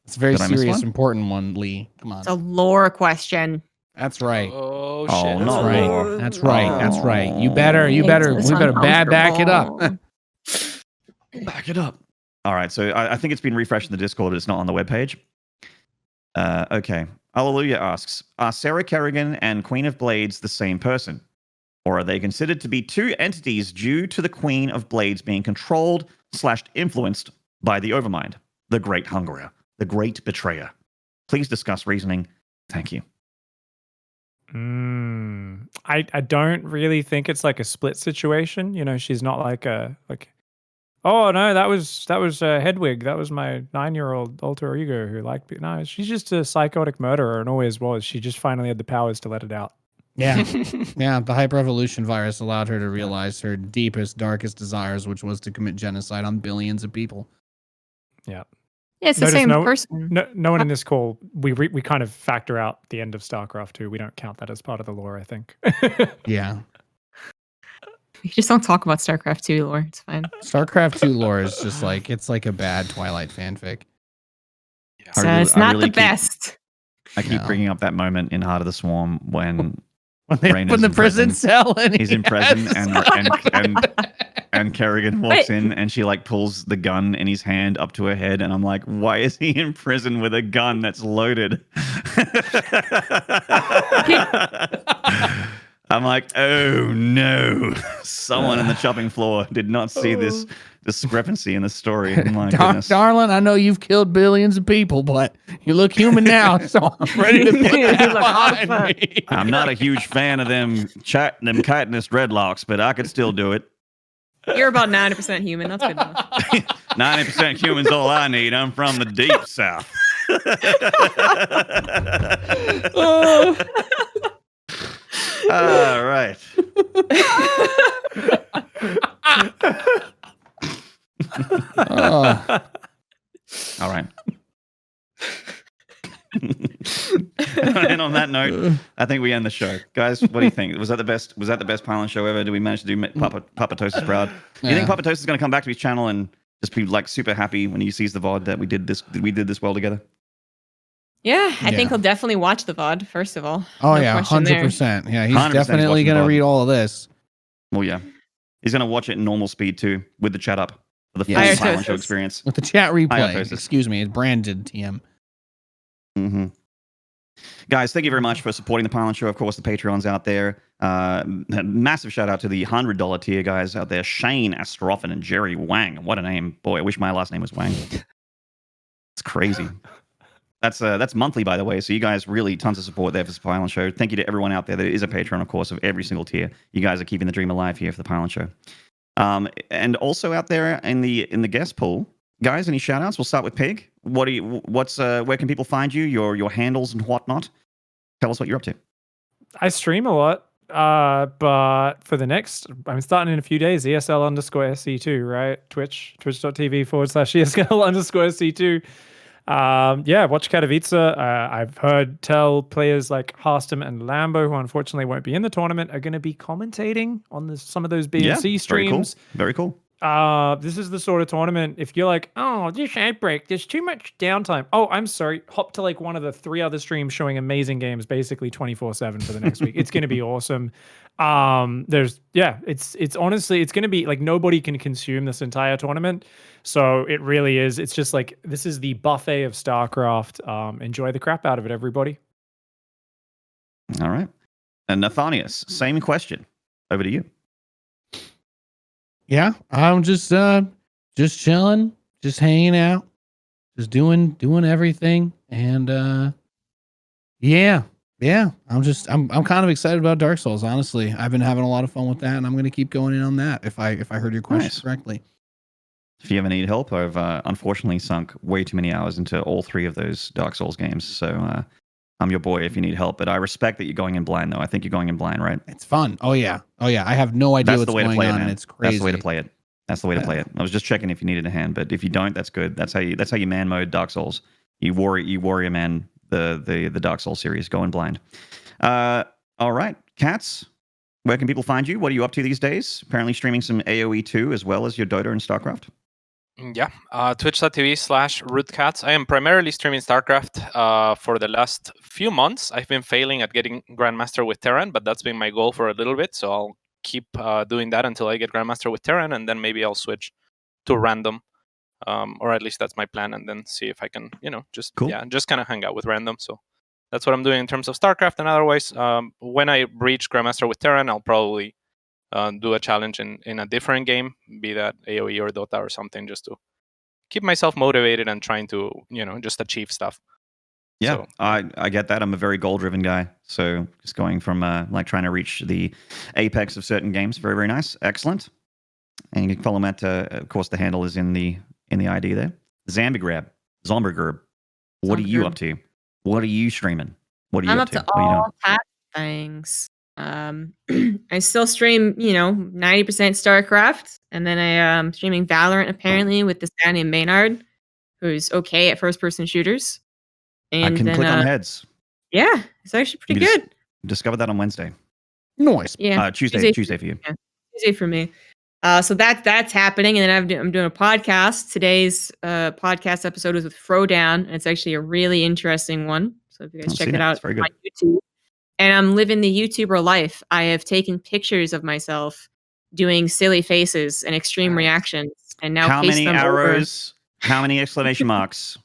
It's a very Did I miss serious, one? important one, Lee. Come on. It's a lore question. That's right. Oh, Oh, shit. no. That's right. That's right. Oh. That's right. You better. We It's better back it up. uncomfortable. Back it up. All right, so I think it's been refreshed in the Discord, but it's not on the webpage. Okay. Alleluia asks, are Sarah Kerrigan and Queen of Blades the same person? Or are they considered to be two entities due to the Queen of Blades being controlled/influenced by the Overmind, the Great Hungerer, the Great Betrayer? Please discuss reasoning. Thank you. I don't really think it's like a split situation. She's not like oh no, that was Hedwig. That was my 9-year-old alter ego who liked me. No, she's just a psychotic murderer and always was. She just finally had the powers to let it out. Yeah. Yeah. The hyper-evolution virus allowed her to realize her deepest, darkest desires, which was to commit genocide on billions of people. Yeah. Yeah, it's the Notice same no, person. no one in this call. We kind of factor out the end of Starcraft 2. We don't count that as part of the lore, I think. Yeah. We just don't talk about StarCraft 2 lore. It's fine. StarCraft 2 lore is just like, it's like a bad Twilight fanfic. So it's not the best. I keep No. bringing up that moment in Heart of the Swarm when When they Raynor's open the in prison prison. cell and he's he in prison has- and Kerrigan walks Wait. in and she like pulls the gun in his hand up to her head and I'm like, why is he in prison with a gun that's loaded? I'm like, oh no, someone in the chopping floor did not see this discrepancy in the story. My goodness. Darling, I know you've killed billions of people, but you look human now, so I'm ready to put You that look hot as behind me. I'm not a huge fan of them chitinous dreadlocks, but I could still do it. You're about 90% human. That's good enough. 90% human's all I need. I'm from the deep south. All right. Oh. All right. And on that note, I think we end the show, guys. What do you think? Was that the best? Was that the best Pylon show ever? Did we manage to do Papa Toast proud? Do you think Papa Toast is going to come back to his channel and just be like super happy when he sees the VOD that we did this well together? Yeah, I Yeah. think he'll definitely watch the VOD, first of all. Oh No yeah, question there. 100%. Yeah, he's 100% definitely watching gonna VOD. read all of this. Well, yeah, he's going to watch it in normal speed too, with the chat up for the full Yes. Pylon show experience. With the chat replay. Toasted. Excuse me, it's branded TM. Mm-hmm. Guys, thank you very much for supporting the Pylon Show. Of course, the Patreon's out there. Massive shout out to the $100 tier guys out there. Shane Astroffin and Jerry Wang. What a name. Boy, I wish my last name was Wang. It's crazy. That's monthly, by the way. So you guys really tons of support there for the Pylon Show. Thank you to everyone out there that is a patron, of course, of every single tier. You guys are keeping the dream alive here for the Pylon Show. And also out there in the guest pool, guys, any shout outs? We'll start with Pig. Where can people find you? Your handles and whatnot. Tell us what you're up to. I stream a lot, but for the next, I'm starting in a few days, ESL_SC2, right? Twitch.tv/ESL_SC2. Yeah, watch Katowice. I've heard tell players like Harstam and Lambo, who unfortunately won't be in the tournament, are going to be commentating on some of those BNC streams. Very cool. This is the sort of tournament, if you're like, oh, this ad break, there's too much downtime. Oh, I'm sorry. Hop to like one of the 3 other streams showing amazing games, basically 24/7 for the next week. It's going to be awesome. It's honestly, it's going to be like nobody can consume this entire tournament. So it really is. It's just like, this is the buffet of StarCraft. Enjoy the crap out of it, everybody. All right. And Nathanius, same question. Over to you. Yeah, I'm just chilling, just hanging out, just doing everything, and yeah. I'm kind of excited about Dark Souls. Honestly, I've been having a lot of fun with that, and I'm gonna keep going in on that. If I heard your question correctly. If you ever need help, I've unfortunately sunk way too many hours into all 3 of those Dark Souls games. So I'm your boy if you need help. But I respect that you're going in blind, though. I think you're going in blind, right? It's fun. Oh yeah. I have no idea what's going on, and it's crazy. That's the way to play it. That's the way to play it. I was just checking if you needed a hand, but if you don't, that's good. That's how you man mode Dark Souls. You warrior man the Dark Souls series. Going blind. All right, Cats. Where can people find you? What are you up to these days? Apparently streaming some AoE 2 as well as your Dota and StarCraft. Yeah, twitch.tv/rootcats. I am primarily streaming StarCraft. For the last few months, I've been failing at getting Grandmaster with Terran, but that's been my goal for a little bit. So I'll keep doing that until I get Grandmaster with Terran, and then maybe I'll switch to random, or at least that's my plan, and then see if I can, just kind of hang out with random. So that's what I'm doing in terms of StarCraft. And otherwise, when I reach Grandmaster with Terran, I'll probably do a challenge in a different game, be that AoE or Dota or something, just to keep myself motivated and trying to, just achieve stuff. Yeah, So, I get that. I'm a very goal-driven guy. So just going from like trying to reach the apex of certain games. Very, very nice. Excellent. And you can follow him at, of course, the handle is in the ID there. Zambigrab. Zombergerb. What are you up to? What are you streaming? What are you I'm up up to What are you doing? all types of things. I still stream, 90% StarCraft, and then I am streaming Valorant apparently with this guy named Maynard, who's okay at first-person shooters. And I can then, click on heads. Yeah, it's actually pretty You good. Discovered that on Wednesday. Noise. Yeah, Tuesday for you. Yeah, Tuesday for me. So that's happening, and then I'm doing a podcast. Today's podcast episode is with Frodown, and it's actually a really interesting one. So if you guys I've check seen it it. out It's very on good. YouTube. And I'm living the YouTuber life. I have taken pictures of myself doing silly faces and extreme reactions, and now How paste many them arrows? How many exclamation marks?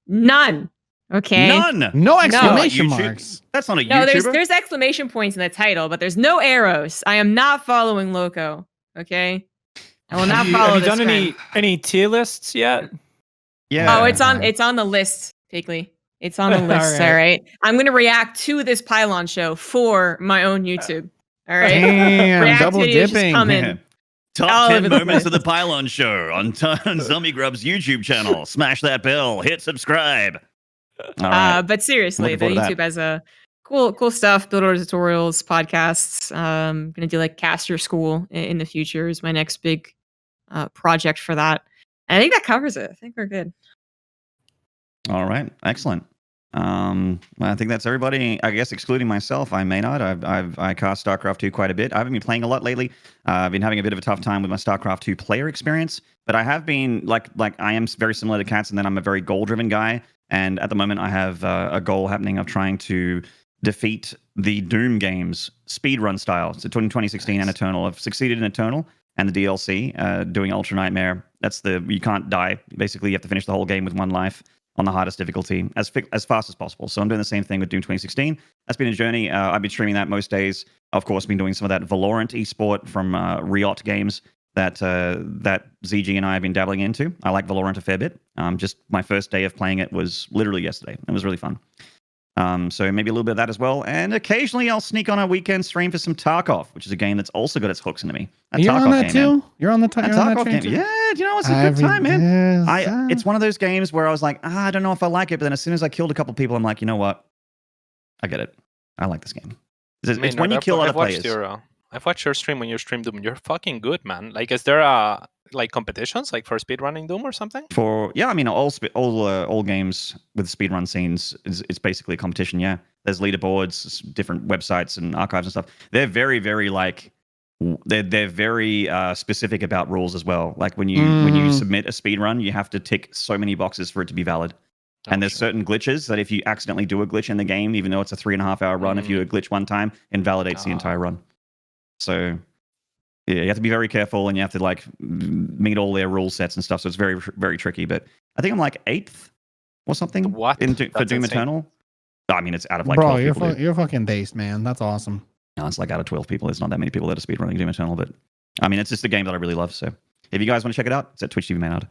None. Okay. None. No exclamation YouTube. marks. That's not a No, YouTuber. there's exclamation points in the title, but there's no arrows. I am not following Loco. Okay. I will not follow Have you this done trend. any tier lists yet? Yeah. Oh, it's on the list, Pigley. It's on the list. All All right. I'm gonna react to this Pylon show for my own YouTube. All right. Damn, React double videos just dipping. come in. Top all 10 over the moments of the place. Pylon Show on Zombie Grub's YouTube channel. Smash that bell. Hit subscribe. All right. But seriously, Looking the forward to YouTube has a cool stuff, builder tutorials, podcasts. Gonna do like Caster School in the future is my next big project for that. And I think that covers it. I think we're good. All right. Excellent. I think that's everybody. I guess excluding myself, I may not. I cast StarCraft 2 quite a bit. I haven't been playing a lot lately. I've been having a bit of a tough time with my StarCraft 2 player experience, but I have been like I am very similar to Cats, and then I'm a very goal-driven guy. And at the moment, I have a goal happening of trying to defeat the Doom games speedrun style. So 2016 and Eternal. I've succeeded in Eternal and the DLC, doing Ultra Nightmare. You can't die. Basically, you have to finish the whole game with one life on the hardest difficulty as fast as possible. So I'm doing the same thing with Doom 2016. That's been a journey. I've been streaming that most days. Of course, been doing some of that Valorant esport from Riot Games that ZG and I have been dabbling into. I like Valorant a fair bit. Just my first day of playing it was literally yesterday. It was really fun. So maybe a little bit of that as well. And occasionally I'll sneak on a weekend stream for some Tarkov, which is a game that's also got its hooks into me. You're Oh, on that too? You're on the Tarkov train game. too? Yeah, you know, it's a good time, man. It's one of those games where I was like, I don't know if I like it, but then as soon as I killed a couple people, I'm like, you know what? I get it. I like this game. It's when you kill other players. I've watched your stream when you stream Doom. You're fucking good, man. Like, is there like competitions like for speedrunning Doom or something? I mean, all games with speedrun scenes, it's basically a competition. Yeah, there's leaderboards, different websites and archives and stuff. They're very, very they're very specific about rules as well. Like when you submit a speedrun, you have to tick so many boxes for it to be valid. And there's certain glitches that if you accidentally do a glitch in the game, even though it's a 3.5 hour run, if you do a glitch one time, invalidates the entire run. So yeah, you have to be very careful, and you have to like meet all their rule sets and stuff. So it's very, very tricky. But I think I'm like 8th or something What? for Doom insane. Eternal. I mean, it's out of like Bro, 12 people. you're fucking daced, man. That's awesome. No, it's like out of 12 people. There's not that many people that are speedrunning Doom Eternal. But I mean, it's just a game that I really love. So if you guys want to check it out, it's at Twitch TV Maynard.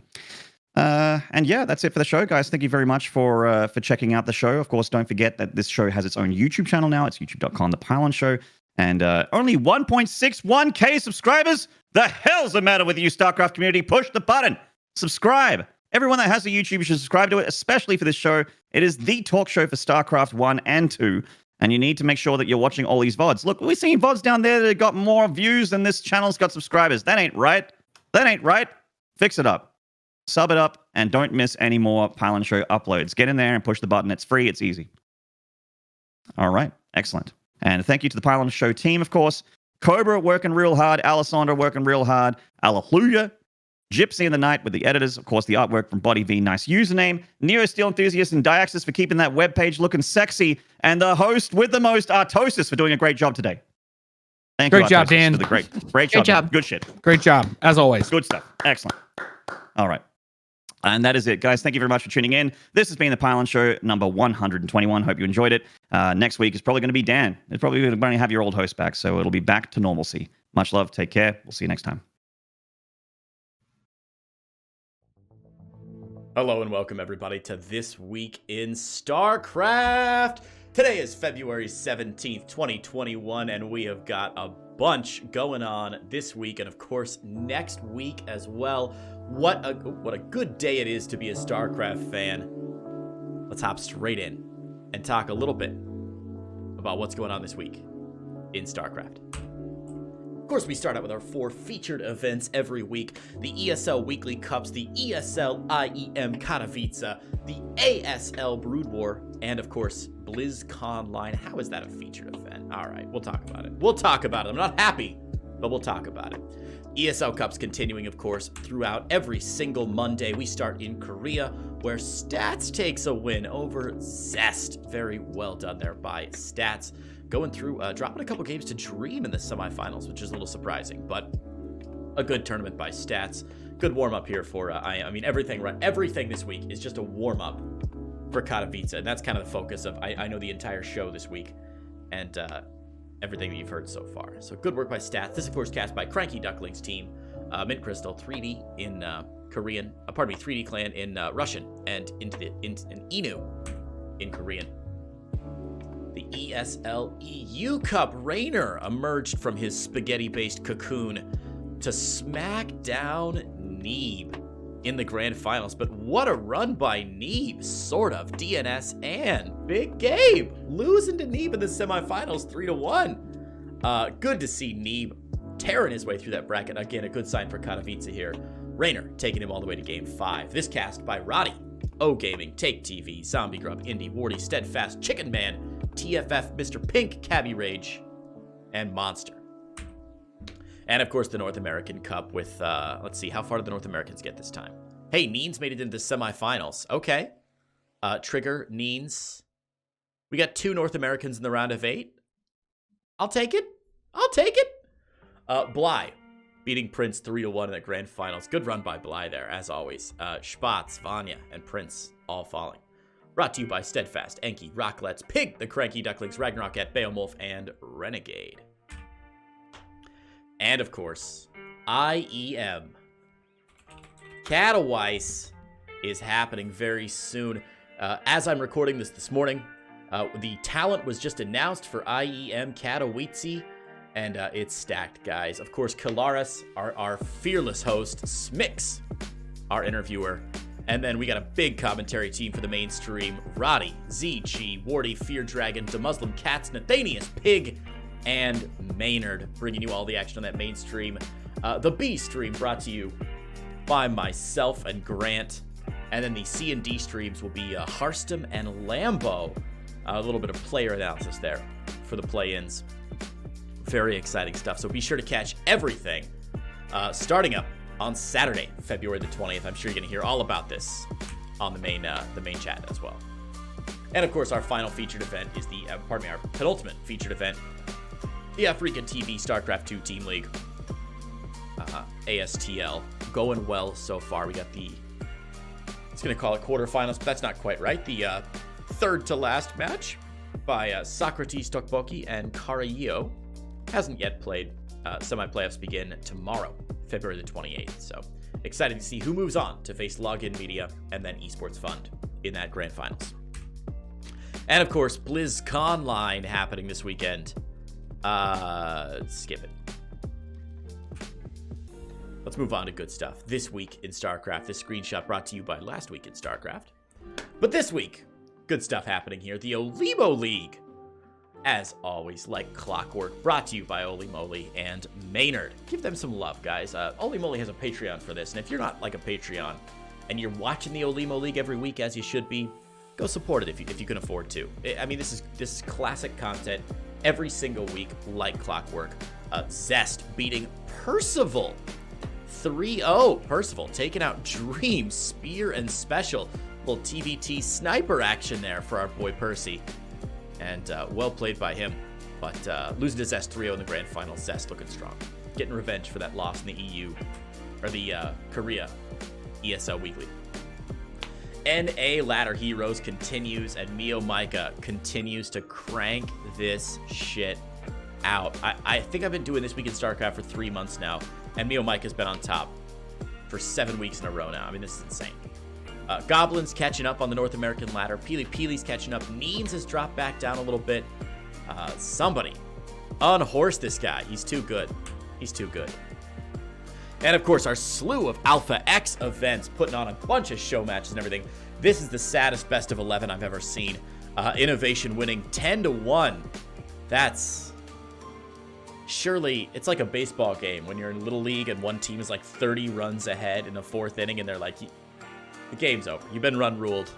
And yeah, that's it for the show, guys. Thank you very much for checking out the show. Of course, don't forget that this show has its own YouTube channel now. It's youtube.com, The Pylon Show. And only 1.61k subscribers? The hell's the matter with you, StarCraft community? Push the button. Subscribe. Everyone that has a YouTube should subscribe to it, especially for this show. It is the talk show for StarCraft 1 and 2. And you need to make sure that you're watching all these VODs. Look, we're seeing VODs down there that have got more views than this channel's got subscribers. That ain't right. That ain't right. Fix it up. Sub it up, and don't miss any more Pylon Show uploads. Get in there and push the button. It's free. It's easy. All right. Excellent. And thank you to the Pylon Show team, of course. Cobra working real hard. Alessandra working real hard. Alleluia. Gypsy in the Night with the editors. Of course, the artwork from Body V. Nice username. Neo Steel Enthusiast and Diaxis for keeping that webpage looking sexy. And the host with the most, Artosis, for doing a great job today. Thank you, Great job, Artosis, Dan. for the great Good job. job. Good shit. Great job, as always. Good stuff. Excellent. All right. And that is it, guys. Thank you very much for tuning in. This has been the Pylon Show number 121. Hope you enjoyed it. Next week is probably going to be Dan. It's probably going to have your old host back, so it'll be back to normalcy. Much love. Take care. We'll see you next time. Hello and welcome everybody to This Week in StarCraft. Today is February 17th, 2021, and we have got a bunch going on this week and of course next week as well. What a good day it is to be a StarCraft fan. Let's hop straight in and talk a little bit about what's going on this week in StarCraft. Of course, we start out with our 4 featured events every week. The ESL Weekly Cups, the ESL IEM Katowice, the ASL Broodwar, and of course, BlizzConline. How is that a featured event? All right, we'll talk about it. We'll talk about it. I'm not happy, but we'll talk about it. ESL Cups continuing, of course, throughout every single Monday. We start in Korea, where Stats takes a win over Zest. Very well done there by Stats. Going through, dropping a couple games to Dream in the semifinals, which is a little surprising, but a good tournament by Stats. Good warm-up here for, I mean, everything this week is just a warm-up for Katowice, and that's kind of the focus of, I know, the entire show this week, and everything that you've heard so far. So good work by Stats. This, of course, cast by Cranky Ducklings team, Mint Crystal, 3D in Korean, 3D Clan in Russian, and in Inu in Korean. The ESL EU Cup, Rainer emerged from his spaghetti-based cocoon to smack down Neeb in the grand finals. But what a run by Neeb, sort of. DNS and Big Gabe losing to Neeb in the semifinals 3-1. Good to see Neeb tearing his way through that bracket. Again, a good sign for Katowice here. Rainer taking him all the way to game 5. This cast by Roddy, O Gaming, Take TV, Zombie Grub, Indie, Wardy, Steadfast, Chicken Man, TFF, Mr. Pink, Cabby Rage, and Monster. And of course, the North American Cup with, let's see, how far did the North Americans get this time? Hey, Neens made it into the semifinals. Okay. Trigger, Neens. We got 2 North Americans in the round of 8. I'll take it. Bly beating Prince 3-1 in the grand finals. Good run by Bly there, as always. Spatz, Vanya, and Prince all falling. Brought to you by Steadfast, Enki, Rocklets, Pig, the Cranky Ducklings, Ragnarok at Beowulf, and Renegade. And of course, IEM Katowice is happening very soon. As I'm recording this morning, the talent was just announced for IEM Katowice, and it's stacked, guys. Of course, Kalaris, our fearless host, Smix, our interviewer. And then we got a big commentary team for the mainstream. Roddy, ZG, Wardy, Fear Dragon, The Muslim Cats, Nathanius, Pig, and Maynard, bringing you all the action on that mainstream. The B stream brought to you by myself and Grant. And then the C and D streams will be Harstom and Lambo. A little bit of player analysis there for the play-ins. Very exciting stuff. So be sure to catch everything starting up on Saturday, February the 20th. I'm sure you're going to hear all about this on the main chat as well. And of course, our final featured event is our penultimate featured event, the Africa TV Starcraft 2 Team League, ASTL. Going well so far. We got it's going to call it quarterfinals, but that's not quite right. The third to last match by Socrates Tokboki and Karayo hasn't yet played. Semi-playoffs begin tomorrow, February the 28th. So excited to see who moves on to face Login Media and then Esports Fund in that grand finals. And of course, BlizzConline happening this weekend. Skip it. Let's move on to good stuff. This week in StarCraft. This screenshot brought to you by Last Week in StarCraft. But this week, good stuff happening here. The Olimo League. As always, like clockwork, brought to you by Oli Moly and Maynard. Give them some love, guys. Oli Moly has a Patreon for this, and if you're not like a Patreon and you're watching the Olimo League every week, as you should be, go support it if you can afford to. I mean, this is classic content every single week, like clockwork. Zest beating Percival 3-0. Percival taking out Dream, Spear, and Special. Little TVT sniper action there for our boy Percy. And well played by him. But losing to Zest 3-0 in the grand final. Zest looking strong. Getting revenge for that loss in the EU, or the Korea ESL Weekly. NA Ladder Heroes continues, and Mio Micah continues to crank this shit out. I think I've been doing This Week in StarCraft for 3 months now, and Mio Micah's been on top for 7 weeks in a row now. I mean, this is insane. Goblins catching up on the North American ladder. Peely's catching up. Neens has dropped back down a little bit. Somebody unhorse this guy. He's too good. He's too good. And of course, our slew of Alpha X events, putting on a bunch of show matches and everything. This is the saddest best of 11 I've ever seen. Innovation winning 10-1. That's surely it's like a baseball game when you're in Little League and one team is like 30 runs ahead in the 4th inning and they're like, the game's over. You've been run ruled.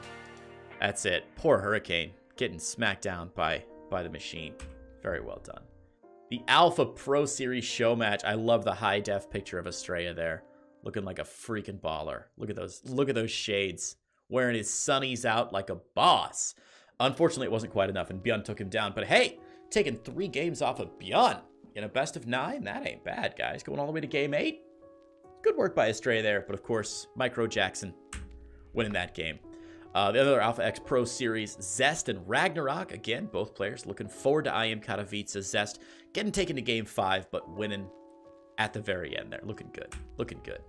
That's it. Poor Hurricane getting smacked down by the machine. Very well done. The Alpha Pro Series show match. I love the high def picture of Estrella there, looking like a freaking baller. Look at those shades. Wearing his sunnies out like a boss. Unfortunately, it wasn't quite enough, and Bjorn took him down. But hey, taking 3 games off of Bjorn in a best of 9, that ain't bad, guys. Going all the way to game 8. Good work by Estrella there, but of course, Micro Jackson winning that game. The other Alpha X Pro Series, Zest and Ragnarok. Again, both players looking forward to IEM Katowice. Zest getting taken to game 5, but winning at the very end there. Looking good. Looking good.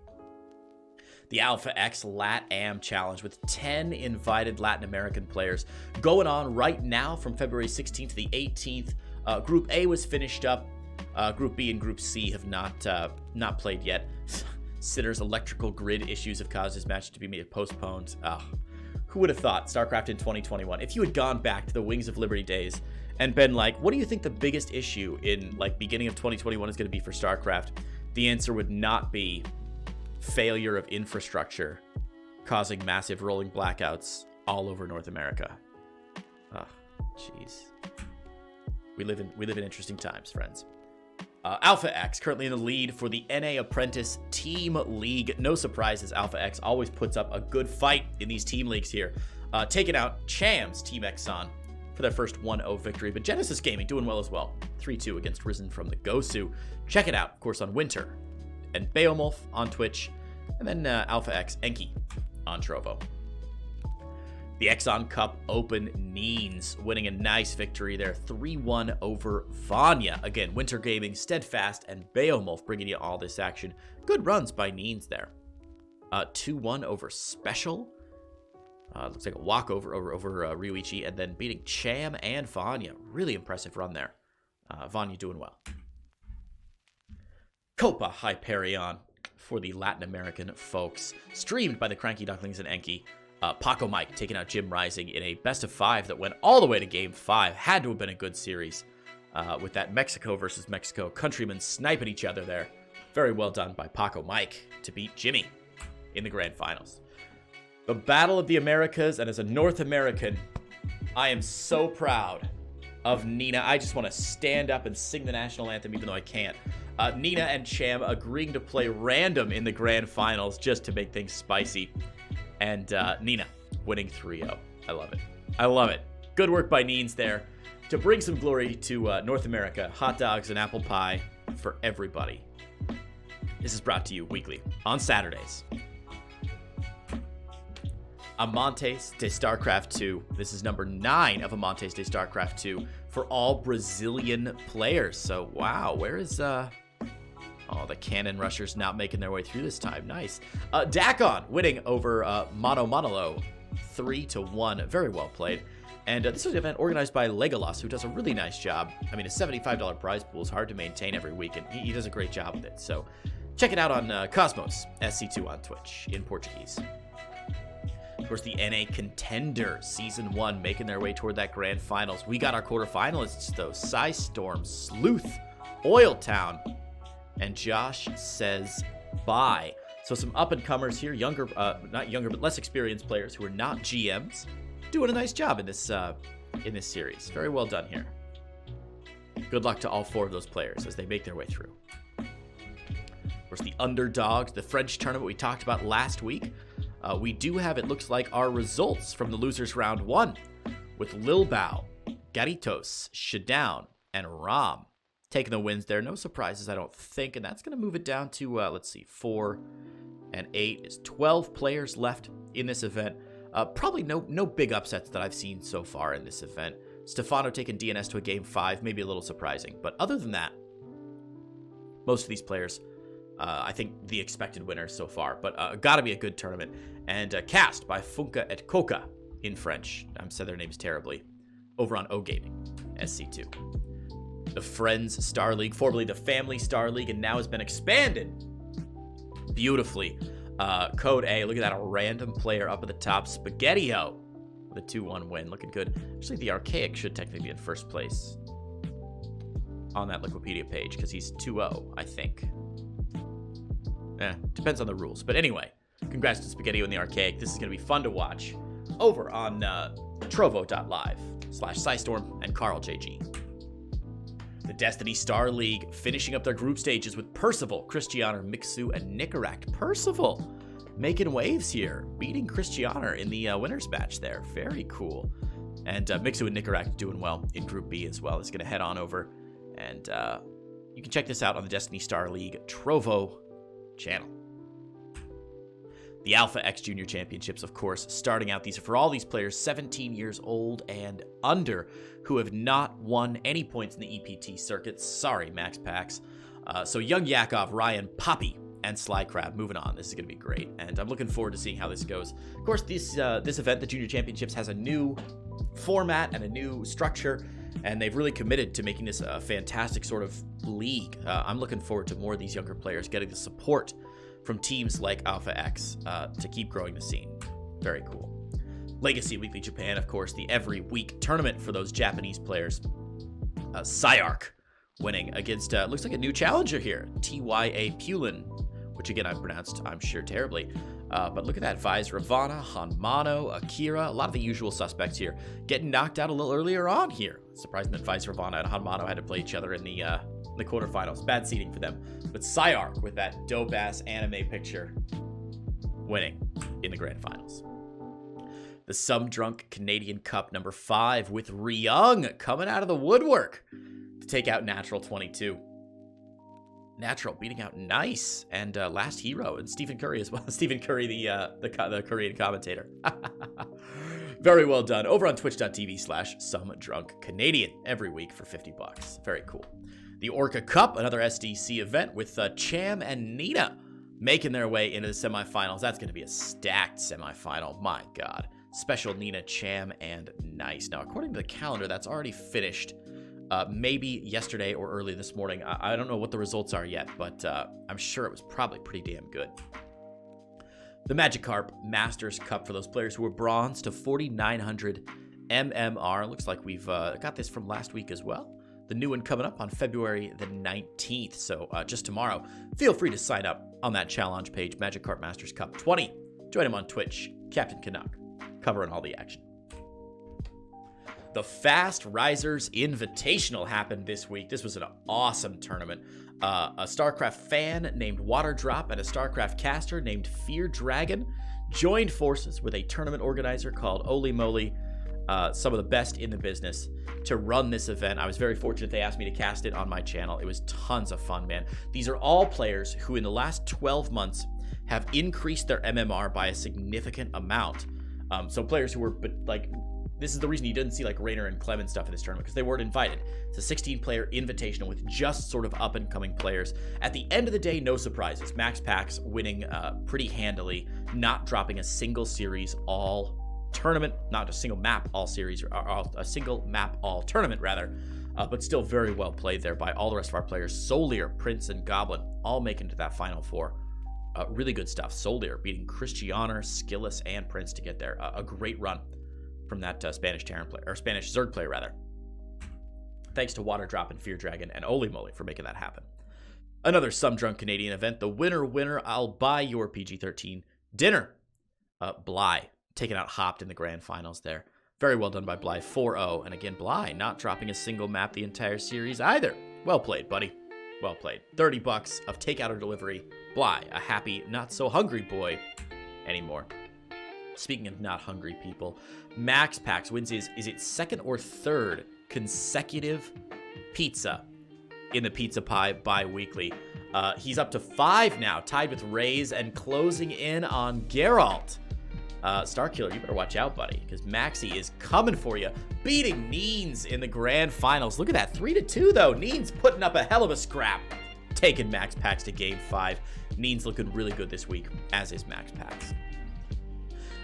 The Alpha X LATAM Challenge with 10 invited Latin American players going on right now from February 16th to the 18th. Group A was finished up. Group B and Group C have not played yet. Sitter's electrical grid issues have caused this match to be postponed. Who would have thought StarCraft in 2021? If you had gone back to the Wings of Liberty days and been like, what do you think the biggest issue in like beginning of 2021 is going to be for StarCraft? The answer would not be failure of infrastructure causing massive rolling blackouts all over North America. Jeez. We live in interesting times, friends. Alpha X currently in the lead for the NA Apprentice Team League. No surprises, Alpha X always puts up a good fight in these team leagues here. Taking out Cham's Team Exxon for their first 1-0 victory. But Genesis Gaming doing well as well. 3-2 against Risen from the Gosu. Check it out, of course, on Winter. And Beowulf on Twitch. And then Alpha X Enki on Trovo. The Exxon Cup Open Neens winning a nice victory there, 3-1 over Vanya. Again, Winter Gaming, Steadfast, and Beowulf bringing you all this action. Good runs by Neens there. 2-1 over Special. Looks like a walkover over Ryuichi, and then beating Cham and Vanya. Really impressive run there. Vanya doing well. Copa Hyperion for the Latin American folks. Streamed by the Cranky Ducklings and Enki. Paco Mike taking out Jim Rising in a best of 5 that went all the way to game 5. Had to have been a good series with that Mexico versus Mexico countrymen sniping each other there. Very well done by Paco Mike to beat Jimmy in the grand finals. The Battle of the Americas, and as a North American, I am so proud of Nina. I just want to stand up and sing the national anthem even though I can't. Nina and Cham agreeing to play random in the grand finals just to make things spicy. And Nina winning 3-0. I love it. I love it. Good work by Neens there to bring some glory to North America. Hot dogs and apple pie for everybody. This is brought to you weekly on Saturdays. Amantes de StarCraft 2. This is number 9 of Amantes de StarCraft 2 for all Brazilian players. So, wow, where is... Oh, the Cannon Rushers not making their way through this time. Nice. Dakon winning over Mono Monolo 3-1. Very well played. And this was an event organized by Legolas, who does a really nice job. I mean, a $75 prize pool is hard to maintain every week, and he does a great job with it. So check it out on Cosmos SC2 on Twitch in Portuguese. Of course, the NA Contender Season 1 making their way toward that grand finals. We got our quarterfinalists, though. Psystorm, Sleuth, Oil Town, and Josh says bye. So some up-and-comers here, younger, not younger, but less experienced players who are not GMs, doing a nice job in this series. Very well done here. Good luck to all 4 of those players as they make their way through. Of course, the underdogs, the French tournament we talked about last week. We do have, it looks like, our results from the losers round 1 with Lilbao, Garitos, Shadown, and Ram taking the wins there. No surprises, I don't think. And that's going to move it down to, let's see, 4 and 8 is 12 players left in this event. Probably no big upsets that I've seen so far in this event. Stefano taking DNS to a game 5, maybe a little surprising. But other than that, most of these players, I think the expected winners so far. But got to be a good tournament. And cast by Funka et Coca in French. I'm said their names terribly. Over on O Gaming, SC2. The Friends Star League, formerly the Family Star League, and now has been expanded beautifully. Code A, look at that, a random player up at the top, Spaghetti-O, with a 2-1 win, looking good. Actually, the Archaic should technically be in first place. on that Liquipedia page because he's 2-0, I think. Depends on the rules. But anyway, congrats to Spaghetti and the Archaic. This is going to be fun to watch over on trovo.live/Psystorm and CarlJG. The Destiny Star League finishing up their group stages with Percival, Christianer, Mixu, and Nicaract. Percival making waves here, beating Christianer in the winners match there. Very cool. And Mixu and Nicaract doing well in Group B as well. It's going to head on over, and you can check this out on the Destiny Star League Trovo channel. The Alpha X Junior Championships, of course, starting out. These are for all these players 17 years old and under who have not won any points in the EPT circuit. Sorry, Max Pax. So Young Yakov, Ryan, Poppy, and Sly Crab moving on. This is going to be great, and I'm looking forward to seeing how this goes. Of course, this event, the Junior Championships, has a new format and a new structure, and they've really committed to making this a fantastic sort of league. I'm looking forward to more of these younger players getting the support from teams like Alpha X to keep growing the scene. Very cool. Legacy Weekly Japan, of course, the every week tournament for those Japanese players. Psyark winning against, looks like a new challenger here, TYA Pylon, which again I pronounced, I'm sure, terribly. But look at that, Vice Ravana, Hanmano, Akira, a lot of the usual suspects here, getting knocked out a little earlier on here. Surprising that Vice Ravana and Hanmano had to play each other in the quarterfinals. Bad seeding for them. But Psyark with that dope-ass anime picture winning in the grand finals. The Some Drunk Canadian Cup number 5 with Ryung coming out of the woodwork to take out Natural 22. Natural beating out Nice and Last Hero and Stephen Curry as well. Stephen Curry, the Korean commentator. Very well done. Over on twitch.tv/SomeDrunkCanadian every week for $50. Very cool. The Orca Cup, another SDC event with Cham and Nina making their way into the semifinals. That's going to be a stacked semifinal. My God. Special Nina, Cham, and Nice. Now, according to the calendar, that's already finished. Maybe yesterday or early this morning. I don't know what the results are yet, but I'm sure it was probably pretty damn good. The Magikarp Masters Cup for those players who were bronze to 4,900 MMR. Looks like we've got this from last week as well. The new one coming up on February the 19th, so just tomorrow. Feel free to sign up on that challenge page, Magikarp Masters Cup 20. Join him on Twitch, Captain Canuck, covering all the action. The Fast Risers Invitational happened this week. This was an awesome tournament. A StarCraft fan named Waterdrop and a StarCraft caster named Fear Dragon joined forces with a tournament organizer called Oli Moly, some of the best in the business, to run this event. I was very fortunate they asked me to cast it on my channel. It was tons of fun, man. These are all players who in the last 12 months have increased their MMR by a significant amount. So players who were, this is the reason you didn't see like Raynor and Clem and stuff in this tournament, because they weren't invited. It's a 16-player invitational with just sort of up-and-coming players. At the end of the day, no surprises. Max Pax winning pretty handily, not dropping a single series all tournament, not a single map all series, or a single map all tournament rather, but still very well played there by all the rest of our players. Solier, Prince, and Goblin all making it to that Final Four. Really good stuff. Solier beating Christianer, Skillis, and Prince to get there. A great run from that Spanish Terran player, or Spanish Zerg player rather. Thanks to Waterdrop and Fear Dragon and Oli Moly for making that happen. Another Some Drunk Canadian event, the winner, I'll buy your PG-13 dinner. Bly taking out Hopped in the grand finals there. Very well done by Bly, 4-0. And again, Bly not dropping a single map the entire series either. Well played, buddy. Well played. $30 of takeout or delivery. Bly, a happy, not so hungry boy anymore. Speaking of not hungry people, Max Pax wins is it second or third consecutive pizza in the Pizza Pie bi-weekly. He's up to 5 now, tied with Raze and closing in on Geralt. Starkiller, you better watch out, buddy, because Maxi is coming for you, beating Neens in the grand finals. Look at that, 3-2 though. Neens putting up a hell of a scrap, taking Max Pax to game 5. Neens looking really good this week, as is Max Pax.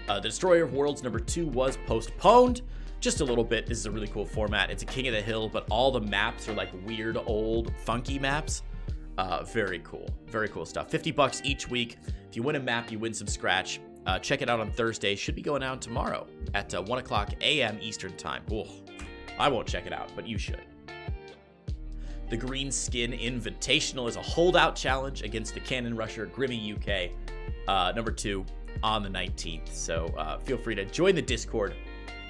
The Destroyer of Worlds number 2 was postponed just a little bit. This is a really cool format. It's a King of the Hill, but all the maps are like weird, old, funky maps. Very cool. Very cool stuff. $50 each week. If you win a map, you win some scratch. Check it out on Thursday. Should be going out tomorrow at 1 o'clock a.m. Eastern Time. Ooh, I won't check it out, but you should. The Green Skin Invitational is a holdout challenge against the Cannon Rusher Grimmy UK, number 2 on the 19th. So feel free to join the Discord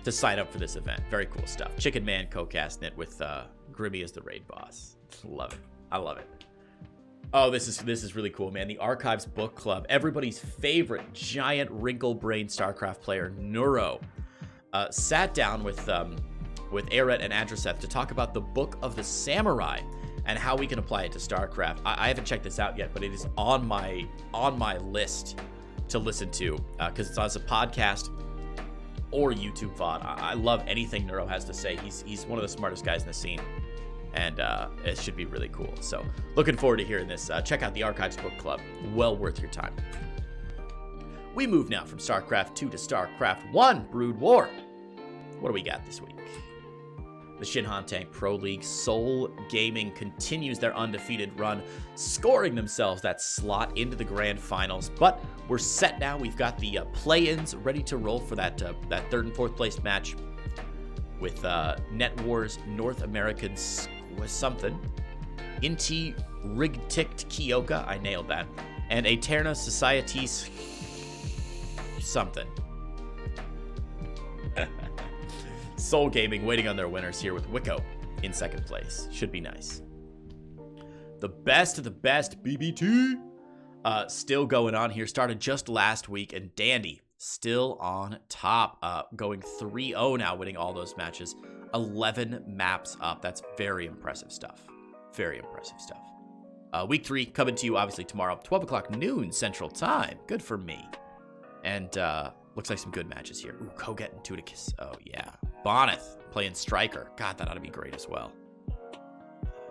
to sign up for this event. Very cool stuff. Chicken Man co-casting it with Grimmy as the raid boss. Love it. I love it. Oh, this is really cool, man. The Archives Book Club. Everybody's favorite giant wrinkle-brained StarCraft player, Neuro, sat down with Aret and Adraseth to talk about the Book of the Samurai and how we can apply it to StarCraft. I haven't checked this out yet, but it is on my list to listen to because it's as a podcast or YouTube VOD. I love anything Neuro has to say. He's one of the smartest guys in the scene. And it should be really cool. So looking forward to hearing this. Check out the Archives Book Club. Well worth your time. We move now from StarCraft 2 to StarCraft 1, Broodwar. What do we got this week? The Shinhan Tank Pro League Seoul Gaming continues their undefeated run, scoring themselves that slot into the grand finals. But we're set now. We've got the play-ins ready to roll for that 3rd and 4th place match with Net Wars North American was something. Inti Rigtikt Kyoka, I nailed that. And Eterna Societies something. Soul Gaming waiting on their winners here with Wicco in 2nd place. Should be nice. The best of the best BBT still going on here. Started just last week, and Dandy still on top, going 3-0 now, winning all those matches. 11 maps up. That's very impressive stuff. Very impressive stuff. Week 3 coming to you, obviously, tomorrow, 12 o'clock noon Central Time. Good for me. And looks like some good matches here. Ooh, Koget and Tudicus. Oh, yeah. Bonneth playing Striker. God, that ought to be great as well.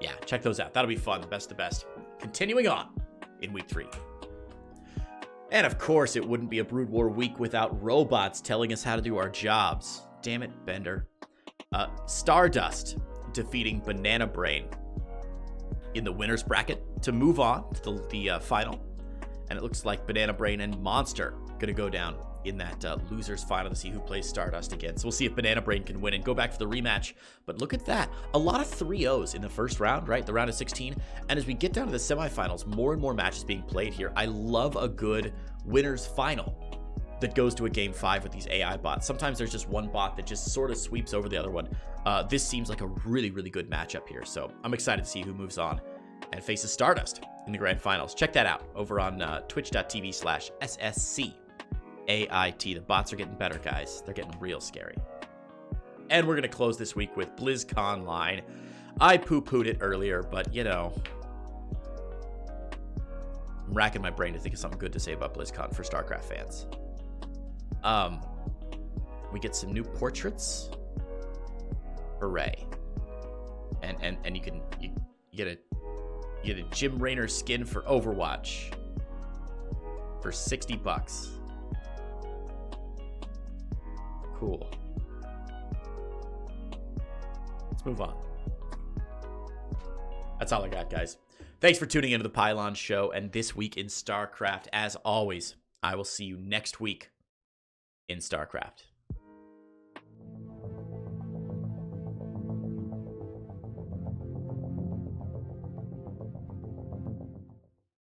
Yeah, check those out. That'll be fun. The best of the best. Continuing on in Week 3. And of course, it wouldn't be a Brood War week without robots telling us how to do our jobs. Damn it, Bender. Stardust defeating Banana Brain in the winner's bracket to move on to the final. And it looks like Banana Brain and Monster going to go down in that loser's final to see who plays Stardust again. So we'll see if Banana Brain can win and go back for the rematch. But look at that. A lot of 3-0s in the first round, right? The round of 16. And as we get down to the semifinals, more and more matches being played here. I love a good winner's final that goes to a game 5 with these AI bots. Sometimes there's just one bot that just sort of sweeps over the other one. This seems like a really, really good matchup here. So I'm excited to see who moves on and faces Stardust in the grand finals. Check that out over on twitch.tv/SSC. AIT. The bots are getting better, guys. They're getting real scary. And we're going to close this week with BlizzCon line. I poo-pooed it earlier, but, you know, I'm racking my brain to think of something good to say about BlizzCon for StarCraft fans. We get some new portraits. Hooray. And you get a Jim Raynor skin for Overwatch for $60. Cool. Let's move on. That's all I got, guys. Thanks for tuning into the Pylon Show and This Week in StarCraft. As always, I will see you next week in StarCraft.